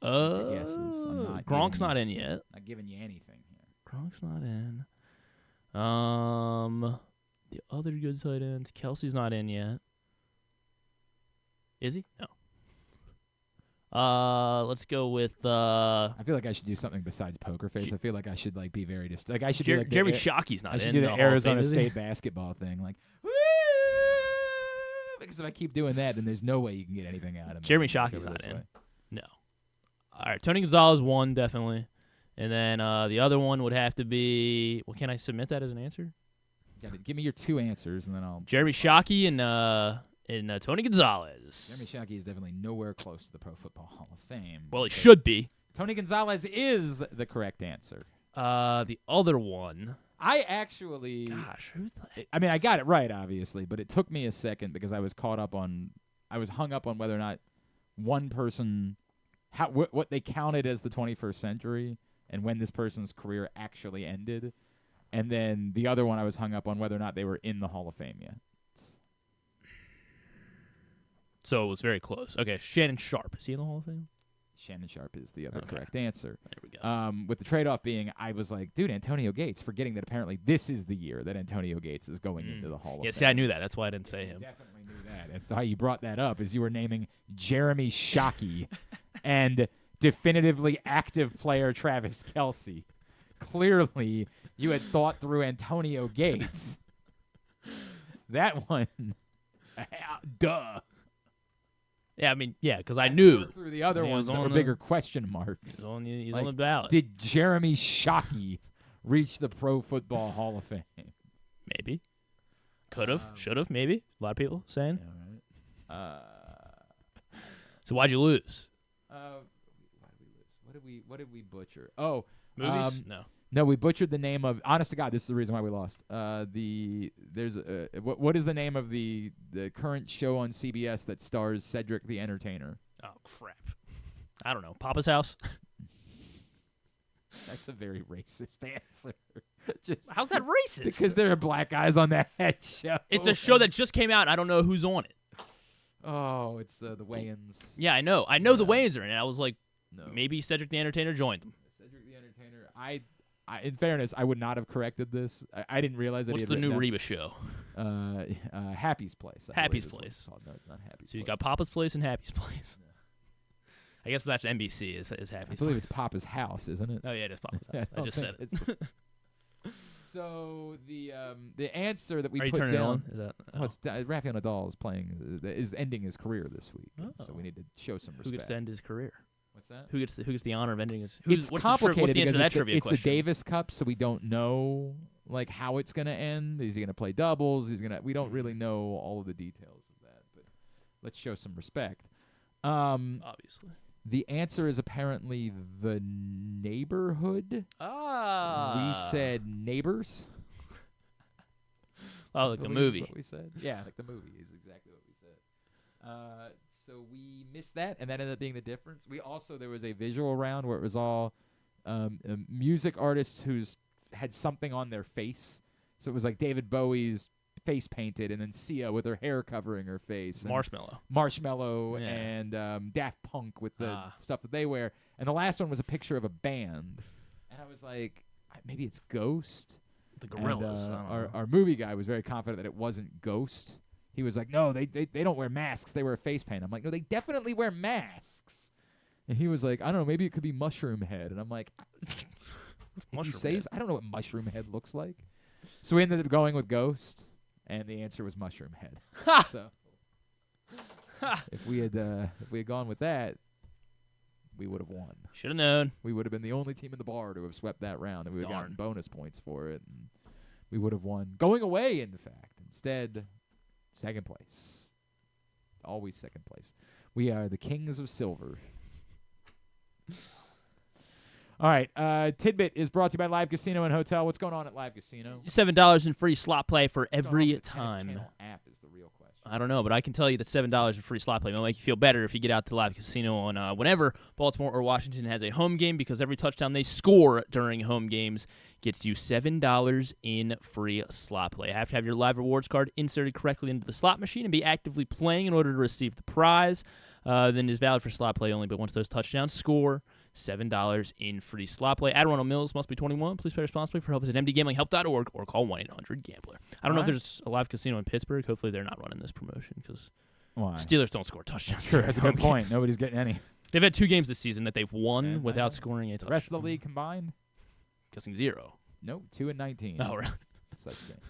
guesses. Gronk's not in yet. Not giving you anything here. Gronk's not in. The other good tight ends. Kelsey's not in yet. Is he? No. Let's go with. I feel like I should do something besides Poker Face. I feel like I should be very I should be like Jeremy Shockey's not. I should in do the Hall of Arizona Fame, State basketball thing, like. Woo! Because if I keep doing that, then there's no way you can get anything out of me. Jeremy Shockey's not in. No. All right, Tony Gonzalez won definitely, and then the other one would have to be. Well, can I submit that as an answer? Yeah, give me your 2 answers, and then I'll. Jeremy Shockey and Tony Gonzalez. Jeremy Shockey is definitely nowhere close to the Pro Football Hall of Fame. Well, he should be. Tony Gonzalez is the correct answer. The other one. I actually. Gosh, who's that? I mean, I got it right, obviously, but it took me a second because I was hung up on whether or not one person, what they counted as the 21st century, and when this person's career actually ended, and then the other one I was hung up on whether or not they were in the Hall of Fame yet. So it was very close. Okay, Shannon Sharp. Is he in the Hall of Fame? Shannon Sharp is the other correct answer. There we go. With the trade-off being, I was like, dude, Antonio Gates, forgetting that apparently this is the year that Antonio Gates is going into the Hall of Fame. Yeah, see, I knew that. That's why I didn't say him. Definitely knew that. That's how you brought that up, is you were naming Jeremy Shockey and definitively active player Travis Kelce. Clearly, you had thought through Antonio Gates. That one, duh. Yeah, I mean, yeah, because I knew. Through the other ones that were bigger question marks. He's on the ballot. Did Jeremy Shockey reach the Pro Football Hall of Fame? Maybe. Could have. Should have. Maybe. A lot of people saying. Yeah, right. So why'd you lose? Why did we lose? What did we butcher? Oh, movies? No, we butchered the name of. Honest to God, this is the reason why we lost. What is the name of the current show on CBS that stars Cedric the Entertainer? Oh crap! I don't know. Papa's House. That's a very racist answer. How's that racist? Because there are black guys on that show. It's a show that just came out. And I don't know who's on it. Oh, it's the Wayans. Yeah, I know. I know the Wayans are in it. I was like, maybe Cedric the Entertainer joined them. Cedric the Entertainer. In fairness, I would not have corrected this. I didn't realize that. What's the new Reba show? Happy's Place. Happy's Place. No, it's not Happy's Place. So you got Papa's Place and Happy's Place. Yeah. I guess that's NBC is Happy's Place. I believe it's Papa's House, isn't it? Oh yeah, it is Papa's House. I just said it. So the answer that we Are put you turning down. It on? Is that? Rafael Nadal is is ending his career this week, so we need to show some respect. Who gets to end his career? What's that? Who gets the honor of ending his? It's complicated because it's the question? Davis Cup, so we don't know how it's going to end. Is he going to play doubles? We don't really know all of the details of that. But let's show some respect. Obviously. The answer is apparently The Neighborhood. We said Neighbors. Oh, like the movie. What we said. Yeah, like the movie is exactly what we said. So we missed that, and that ended up being the difference. There was a visual round where it was all music artists who's had something on their face. So it was like David Bowie's face painted, and then Sia with her hair covering her face. Marshmello, yeah. And Daft Punk with the stuff that they wear. And the last one was a picture of a band. And I was like, maybe it's Ghost. The Gorillaz. And, our movie guy was very confident that it wasn't Ghost. He was like, no, they don't wear masks. They wear face paint. I'm like, no, they definitely wear masks. And he was like, I don't know, maybe it could be Mushroom Head. And I'm like, I don't know what Mushroom Head looks like. So we ended up going with Ghost, and the answer was Mushroom Head. So if we had gone with that, we would have won. Should have known. We would have been the only team in the bar to have swept that round, and we would have gotten bonus points for it. And we would have won going away, in fact. Instead, second place. Always second place. We are the Kings of Silver. All right. Tidbit is brought to you by Live Casino and Hotel. What's going on at Live Casino? $7 in free slot play for every time. The Tennis Channel app is the real question. I don't know, but I can tell you that $7 in free slot play will make you feel better if you get out to Live Casino on whenever Baltimore or Washington has a home game, because every touchdown they score during home games gets you $7 in free slot play. You have to have your Live Rewards card inserted correctly into the slot machine and be actively playing in order to receive the prize. Then it is valid for slot play only, but once those touchdowns score, $7 in free slot play. At Ronald Mills, must be 21. Please play responsibly. For help visit mdgamblinghelp.org or call 1-800-GAMBLER. I don't know if there's a Live Casino in Pittsburgh. Hopefully they're not running this promotion because Steelers don't score touchdowns. That's true. That's a good point. Nobody's getting any. They've had 2 games this season that they've won without scoring a touchdown. The rest of the league combined? Guessing 0. Nope, 2-19. Oh, right. Such games.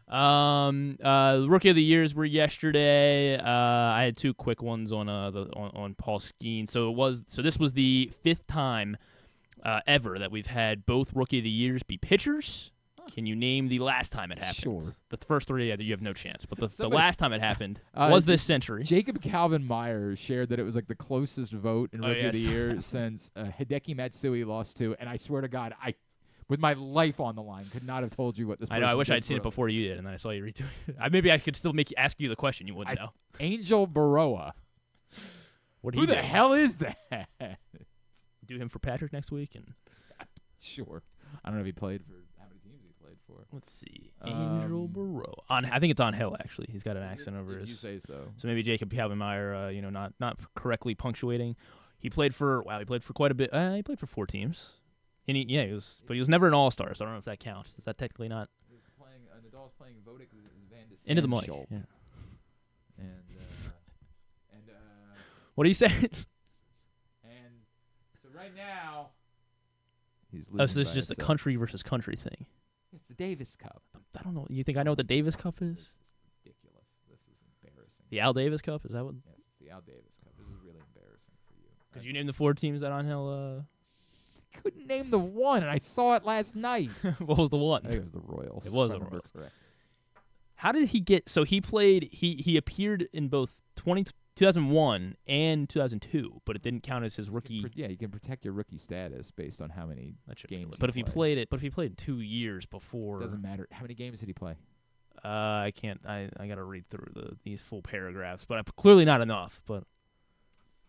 Rookie of the Years were yesterday. I had 2 quick ones on Paul Skeen. So this was the 5th time ever that we've had both Rookie of the Years be pitchers. Can you name the last time it happened? Sure. The first 3, you have no chance. But the last time it happened was this century. Jacob Calvin-Myers shared that it was like the closest vote in Rookie of the Year since Hideki Matsui lost to. And I swear to God, with my life on the line, could not have told you what this person I know. I wish did I'd seen it for- before you did, and then I saw you retweet it. Maybe I could still ask you the question. You wouldn't know. Angel Baroa. What Who the hell is that? Do him for Patrick next week, and sure. I don't know if he played for how many teams he played for. Let's see. Angel Baroa. I think it's on Hill actually. He's got an accent over his. You say so. So maybe Jacob Calvin-Meyer, not correctly punctuating. He played for quite a bit. He played for 4 teams. And he was never an all-star, so I don't know if that counts. Is that technically not? He was playing. Nadal's playing Vodik is Van de Into the mic. Sandschulp. Yeah. And what are you saying? And so right now, he's losing. Oh, so this is by just a itself. country versus country thing. It's the Davis Cup. I don't know. You think I know what the Davis Cup is? This is ridiculous. This is embarrassing. The Al Davis Cup? Is that what? Yes, it's the Al Davis Cup. This is really embarrassing for you. Could you name the 4 teams that on Hill? Couldn't name the one, and I saw it last night. What was the one? I think it was the Royals. It was if I the remember Royals. correct. How did he get? So he played. He appeared in both 2001 and 2002, but it didn't count as his rookie. You can protect your rookie status based on how many games. But if he played it, 2 years before, doesn't matter. How many games did he play? I can't. I got to read through these full paragraphs, but clearly not enough. But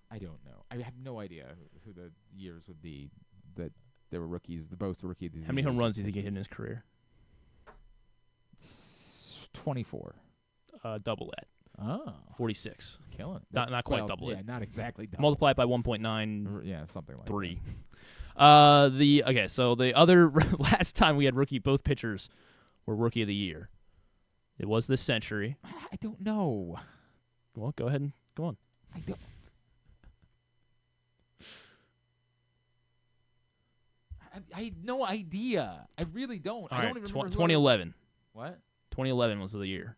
I don't know. I have no idea who the years would be that there were rookies. The both were rookie. How many home runs do you think he hit in his career? 24. Double that. Oh, 46. Killing it. Not quite double it. it. Not exactly double. Multiply it by 1.9. Yeah, something like 3. that. So the other last time we had both pitchers were Rookie of the Year. It was this century. I don't know. Well, go ahead and go on. I don't. I had no idea. I really don't. All I right, don't even remember. 2011. What? 2011 was the year.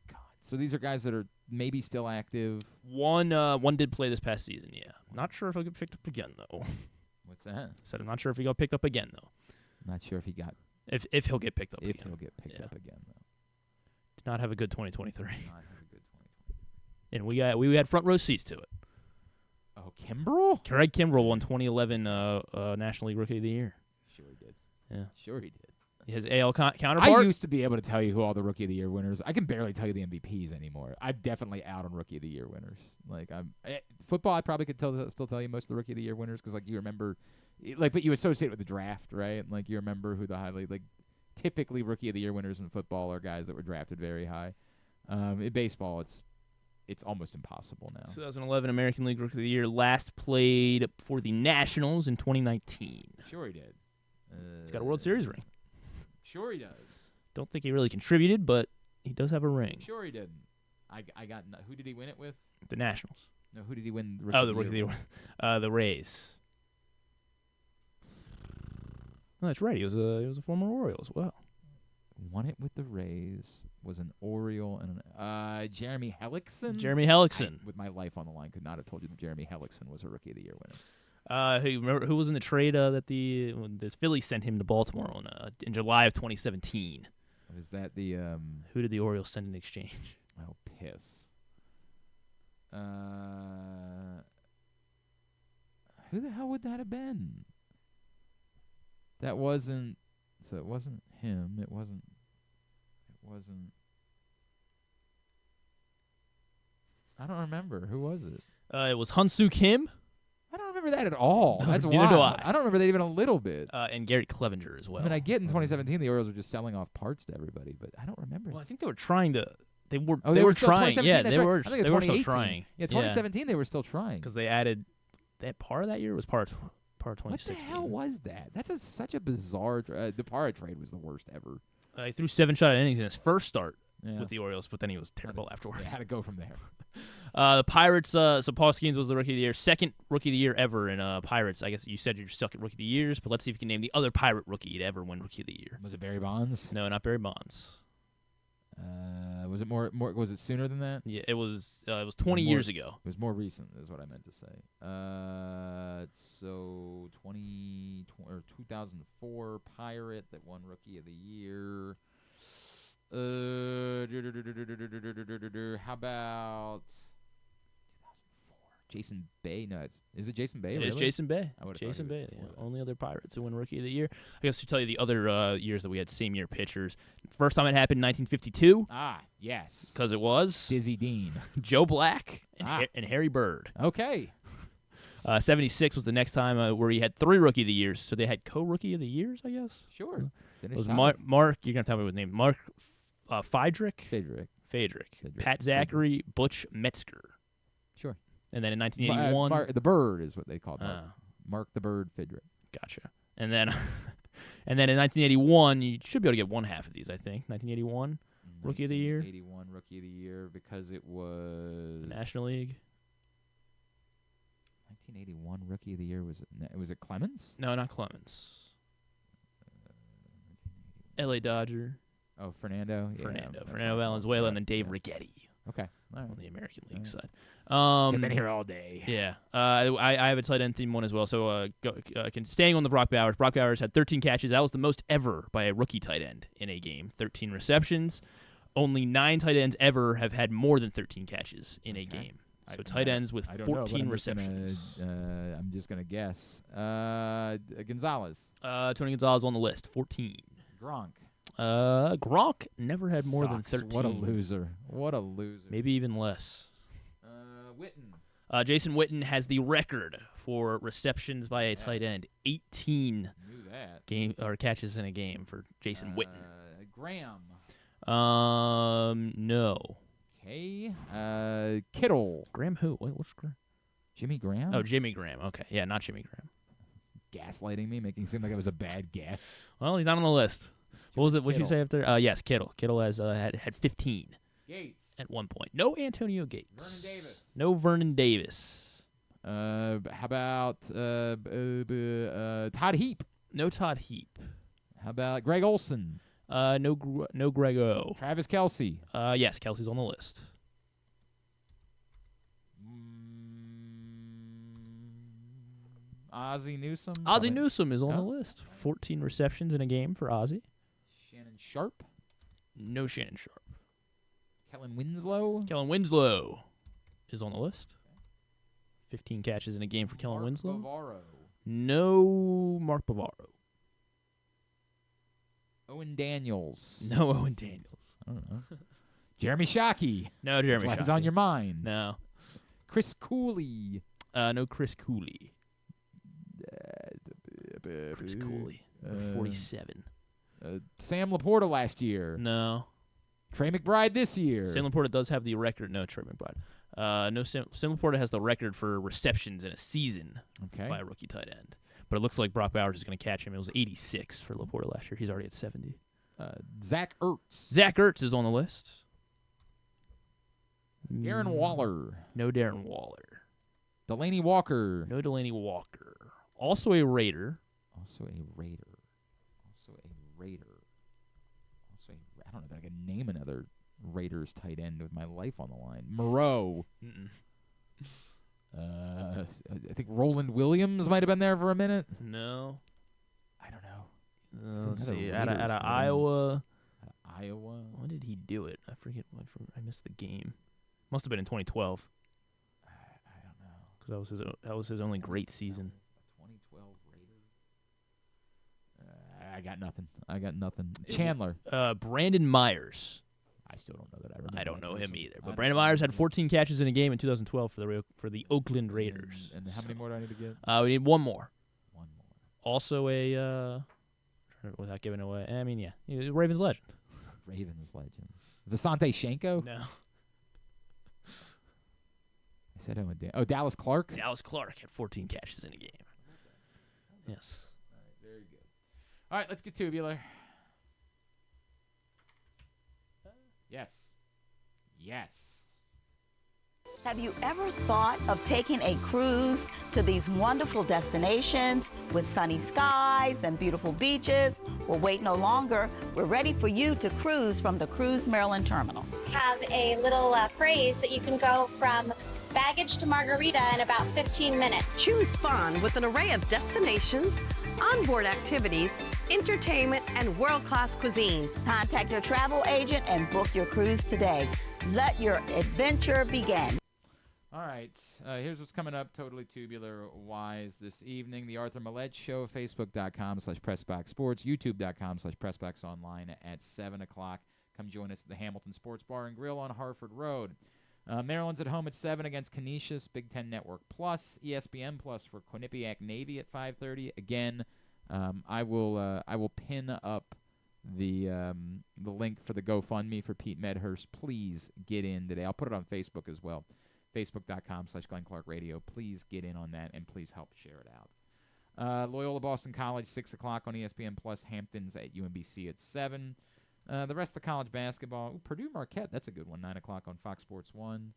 God. So these are guys that are maybe still active. One did play this past season, yeah. Not sure if he'll get picked up again, though. What's that? I said I'm not sure if he got picked up again, though. Not sure if he got. If he'll get picked up If again. he'll get picked up again, though. Did not have a good 2023. Not have a good 2023. And we had front row seats to it. Oh, Kimbrel? Craig Kimbrel won 2011 National League Rookie of the Year. Sure he did. Yeah. Sure he did. His AL counterpart. I used to be able to tell you who all the Rookie of the Year winners. I can barely tell you the MVPs anymore. I'm definitely out on Rookie of the Year winners. Like football, I probably could still tell you most of the Rookie of the Year winners because you remember, but you associate it with the draft, right? Like you remember who the typically Rookie of the Year winners in football are guys that were drafted very high. In baseball, it's almost impossible now. 2011 American League Rookie of the Year, last played for the Nationals in 2019. Sure he did. He's got a World Series ring. Sure he does. Don't think he really contributed, but he does have a ring. Sure he didn't. Who did he win it with? The Nationals. No, who did he win? The Rookie of the Year. The Rays. Oh, that's right. He was a former Oriole as well. Won it with the Rays. Was an Oriole and Jeremy Hellickson. Jeremy Hellickson. With my life on the line, could not have told you that Jeremy Hellickson was a Rookie of the Year winner. Remember who was in the trade that the Phillies sent him to Baltimore in July of 2017? Was that the Who did the Orioles send in exchange? Oh, piss. Who the hell would that have been? That wasn't. So it wasn't him. It wasn't. I don't remember. Who was it? It was Hyun-Soo Kim. I don't remember that at all. That's neither wild. do I. I don't remember that even a little bit. And Gary Clevenger as well. I mean, I get in 2017 the Orioles were just selling off parts to everybody, but I don't remember. Well, I think they were trying to. They were. Oh, they were still trying. 2017, Yeah, that's they right. were. I think They were still 2018. trying. Yeah, 2017 they were still trying because they added that par that year was par 2016. What the hell was that? That's such a bizarre. The Parra trade was the worst ever. He threw 7 shutout innings in his first start with the Orioles, but then he was terrible afterwards. Yeah, had to go from there. The Pirates, so Paul Skeens was the Rookie of the Year. Second Rookie of the Year ever in Pirates. I guess you said you're stuck at Rookie of the Years, but let's see if you can name the other Pirate rookie to ever win Rookie of the Year. Was it Barry Bonds? No, not Barry Bonds. Was it more? Was it sooner than that? Yeah, it was 20 years ago. It was more recent, is what I meant to say. So 2004 Pirate that won Rookie of the Year. How about 2004? Jason Bay? No, is it Jason Bay? It really? is Jason Bay. Jason Bay. Yeah. Only other Pirates who win Rookie of the Year. I guess to tell you the other years that we had same year pitchers. First time it happened, 1952. Ah, yes. Because it was Dizzy Dean, Joe Black, and Harry Bird. Okay. 76 was the next time where he had 3 Rookie of the Years. So they had co-Rookie of the Years, I guess. Sure. It was Mark. You're gonna tell me what name? Mark Fidrick. Pat Zachary, Butch Metzger. Sure. And then in 1981, the Bird is what they called Mark the Bird Fidrick. Gotcha. And then, in 1981, you should be able to get one half of these. I think 1981 Rookie of the Year. 1981 Rookie of the Year because it was National League. 1981 Rookie of the Year was it Clemens? No, not Clemens. L.A. Dodger. Oh, Fernando. Fernando Valenzuela, and then Dave Righetti. Okay. All right. On the American League side. I've been here all day. Yeah. I have a tight end theme one as well. So staying on the Brock Bowers. Brock Bowers had 13 catches. That was the most ever by a rookie tight end in a game. 13 receptions. Only 9 tight ends ever have had more than 13 catches in a game. So tight ends with 14 receptions. I'm just going to guess. Gonzalez. Tony Gonzalez on the list. 14. Gronk. Gronk never had more than 13. What a loser. Maybe even less. Witten. Jason Witten has the record for receptions by a tight end. 18 Knew that. catches in a game for Jason Witten. Graham. No. Okay. Kittle. Graham who? What's Graham? Jimmy Graham? Oh, Jimmy Graham. Okay. Yeah, not Jimmy Graham. Gaslighting me, making it seem like it was a bad guess. Well, he's not on the list. What was it? What did you say after? Yes, Kittle. Kittle has had 15. Gates. At one point. No Antonio Gates. Vernon Davis. No Vernon Davis. How about Todd Heap? No Todd Heap. How about Greg Olson? No Greg O. Travis Kelce. Yes, Kelsey's on the list. Ozzie Newsome. Ozzie Newsome is on the list. 14 receptions in a game for Ozzie. Shannon Sharp. No Shannon Sharp. Kellen Winslow. Kellen Winslow is on the list. 15 catches in a game for Kellen Winslow. Bavaro. No Mark Bavaro. Owen Daniels. No Owen Daniels. I don't know. Jeremy Shockey. No Jeremy Shockey. That's on your mind. No. Chris Cooley. No Chris Cooley. Chris Cooley. 47. Sam Laporta last year. No. Trey McBride this year. Sam Laporta does have the record. No, Trey McBride. No, Sam Laporta has the record for receptions in a season by a rookie tight end. But it looks like Brock Bowers is going to catch him. It was 86 for Laporta last year. He's already at 70. Zach Ertz. Zach Ertz is on the list. Darren Waller. No Darren Waller. Delaney Walker. No Delaney Walker. Also a Raider. I don't know that I can name another Raiders tight end with my life on the line. Moreau. I think Roland Williams might have been there for a minute. No. I don't know. Let's see. Out of Iowa. Iowa. When did he do it? I forget. I missed the game. Must have been in 2012. I don't know. Because that was his only great season. 2012 Raiders. I got nothing. Chandler. Brandon Myers. I still don't know that. I remember. I don't know him either. But Brandon Myers had 14 catches in a game in 2012 for the Oakland Raiders. And how many more do I need to get? We need one more. Also a without giving away. I mean, yeah, Ravens legend. Ravens legend. Visante Shenko? No. I said Dallas Clark? Dallas Clark had 14 catches in a game. Yes. All right, very good. All right, let's get tubular. Yes. Yes. Have you ever thought of taking a cruise to these wonderful destinations with sunny skies and beautiful beaches? Well, wait no longer. We're ready for you to cruise from the Cruise Maryland Terminal. Have a little phrase that you can go from baggage to margarita in about 15 minutes. Choose fun with an array of destinations, onboard activities, entertainment, and world-class cuisine. Contact your travel agent and book your cruise today. Let your adventure begin. All right, here's what's coming up totally tubular-wise this evening. The Arthur Millette Show, Facebook.com/PressBoxSports, YouTube.com/PressBoxOnline at 7 o'clock. Come join us at the Hamilton Sports Bar and Grill on Harford Road. Maryland's at home at 7 against Canisius, Big Ten Network Plus, ESPN Plus for Quinnipiac Navy at 5:30. Again, I will pin up the link for the GoFundMe for Pete Medhurst. Please get in today. I'll put it on Facebook as well. Facebook.com/GlennClarkRadio. Please get in on that and please help share it out. Loyola Boston College, 6 o'clock on ESPN Plus. Hamptons at UMBC at 7. The rest of the college basketball, Purdue Marquette, that's a good one, 9 o'clock on Fox Sports 1.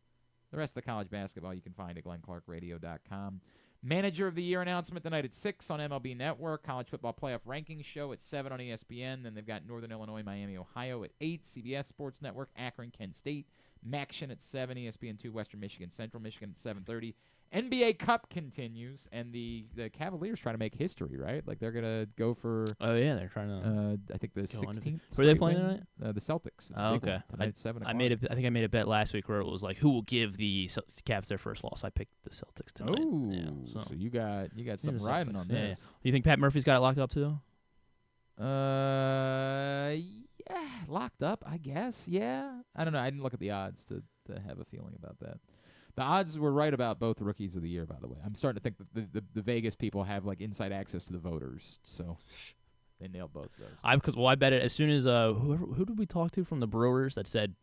The rest of the college basketball you can find at GlennClarkRadio.com. Manager of the Year announcement tonight at 6 on MLB Network. College Football Playoff Rankings show at 7 on ESPN. Then they've got Northern Illinois, Miami, Ohio at 8. CBS Sports Network, Akron, Kent State. Maction at 7. ESPN2, Western Michigan, Central Michigan at 7:30. NBA Cup continues, and the Cavaliers trying to make history, right? Like they're going to go for... Oh, yeah, they're trying to... I think the 16th. Were they playing tonight? The Celtics. It's oh, okay. Tonight at 7 o'clock. I think I made a bet last week where it was like, who will give the Cavs their first loss? I picked the Celtics tonight. Oh, yeah, so you got something riding on this. You think Pat Murphy's got it locked up too? Yeah, locked up, I guess. Yeah. I don't know. I didn't look at the odds to have a feeling about that. The odds were right about both rookies of the year, by the way. I'm starting to think that the Vegas people have like inside access to the voters, so they nailed both of those. I bet it as soon as who did we talk to from the Brewers that said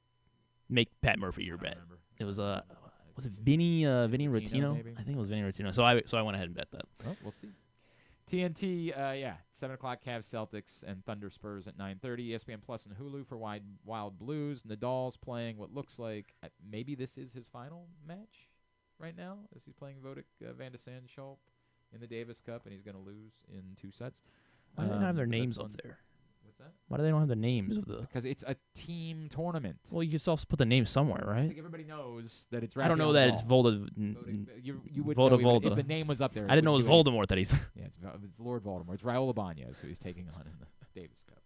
make Pat Murphy your bet? It was was it Vinny Rottino? Maybe? I think it was Vinny Rottino. So I went ahead and bet that. Well, we'll see. TNT, 7 o'clock Cavs Celtics and Thunder Spurs at 9:30. ESPN Plus and Hulu for Wild Blues. Nadal's playing what looks like maybe this is his final match right now, as he's playing Vodic Van de Sande-Schulp in the Davis Cup, and he's going to lose in 2 sets. Why do they not have their names up there? What's that? Why do they don't have the names of the? Because it's a team tournament. Well, you can still put the name somewhere, I right? think everybody knows that it's. I don't know that it's Volda. You would Volda, know Volda. if the name was up there. I didn't know it was Voldemort that he's. Yeah, it's Lord Voldemort. It's Raul Ibanez who he's taking on in the Davis Cup.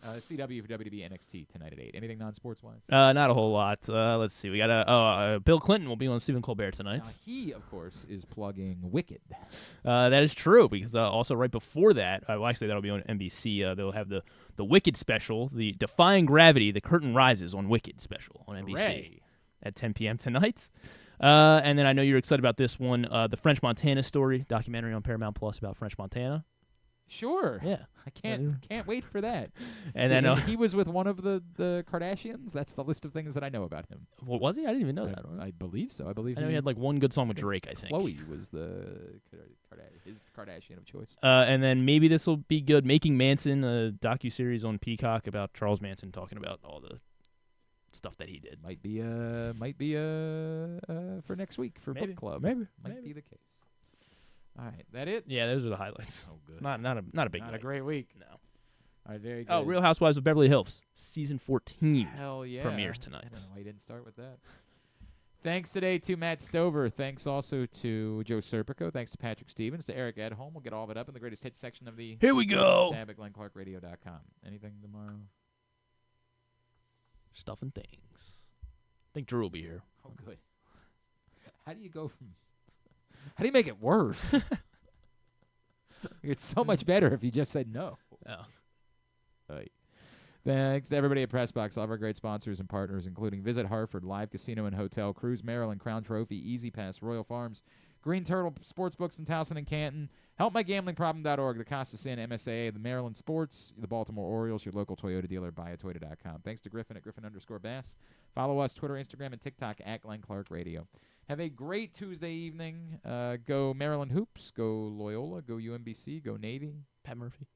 CW for WDB NXT tonight at 8. Anything non-sports wise? Not a whole lot. Let's see. We got Bill Clinton will be on Stephen Colbert tonight. Now he, of course, is plugging Wicked. That is true because also right before that, actually that'll be on NBC. They'll have the Wicked special, the Defying Gravity, The Curtain Rises on Wicked special on NBC Hooray. at 10 p.m. tonight. And then I know you're excited about this one, the French Montana story, documentary on Paramount Plus about French Montana. Sure. Yeah. I can't wait for that. And then he was with one of the Kardashians. That's the list of things that I know about him. What was he? I didn't even know that. I believe so. I believe I know he had like one good song with Drake, I think. Chloe was his Kardashian of choice. And then maybe this will be good. Making Manson, a docuseries on Peacock about Charles Manson, talking about all the stuff that he did. Might be for next week for book club. Maybe be the case. All right, that it? Yeah, those are the highlights. Oh, good. Not a big Not night. a great week. No. All right, very good. Oh, Real Housewives of Beverly Hills, season 14. Hell yeah. Premieres tonight. I don't know why you didn't start with that. Thanks today to Matt Stover. Thanks also to Joe Serpico. Thanks to Patrick Stevens, to Eric Edholm. We'll get all of it up in the greatest hits section of the Here we go. tab at GlennClarkRadio.com. Anything tomorrow? Stuff and things. I think Drew will be here. Oh, good. How do you make it worse? It's so much better if you just said no. Oh. Right. Thanks to everybody at PressBox, all of our great sponsors and partners, including Visit Harford, Live Casino and Hotel, Cruise Maryland, Crown Trophy, Easy Pass, Royal Farms, Green Turtle Sportsbooks in Towson and Canton, HelpMyGamblingProblem.org, the Costa Sin MSAA, the Maryland Sports, the Baltimore Orioles, your local Toyota dealer, buyatoyota.com. Thanks to Griffin at Griffin_Bass. Follow us, Twitter, Instagram, and TikTok at Glenn Clark Radio. Have a great Tuesday evening. Go Maryland Hoops. Go Loyola. Go UMBC. Go Navy. Pat Murphy.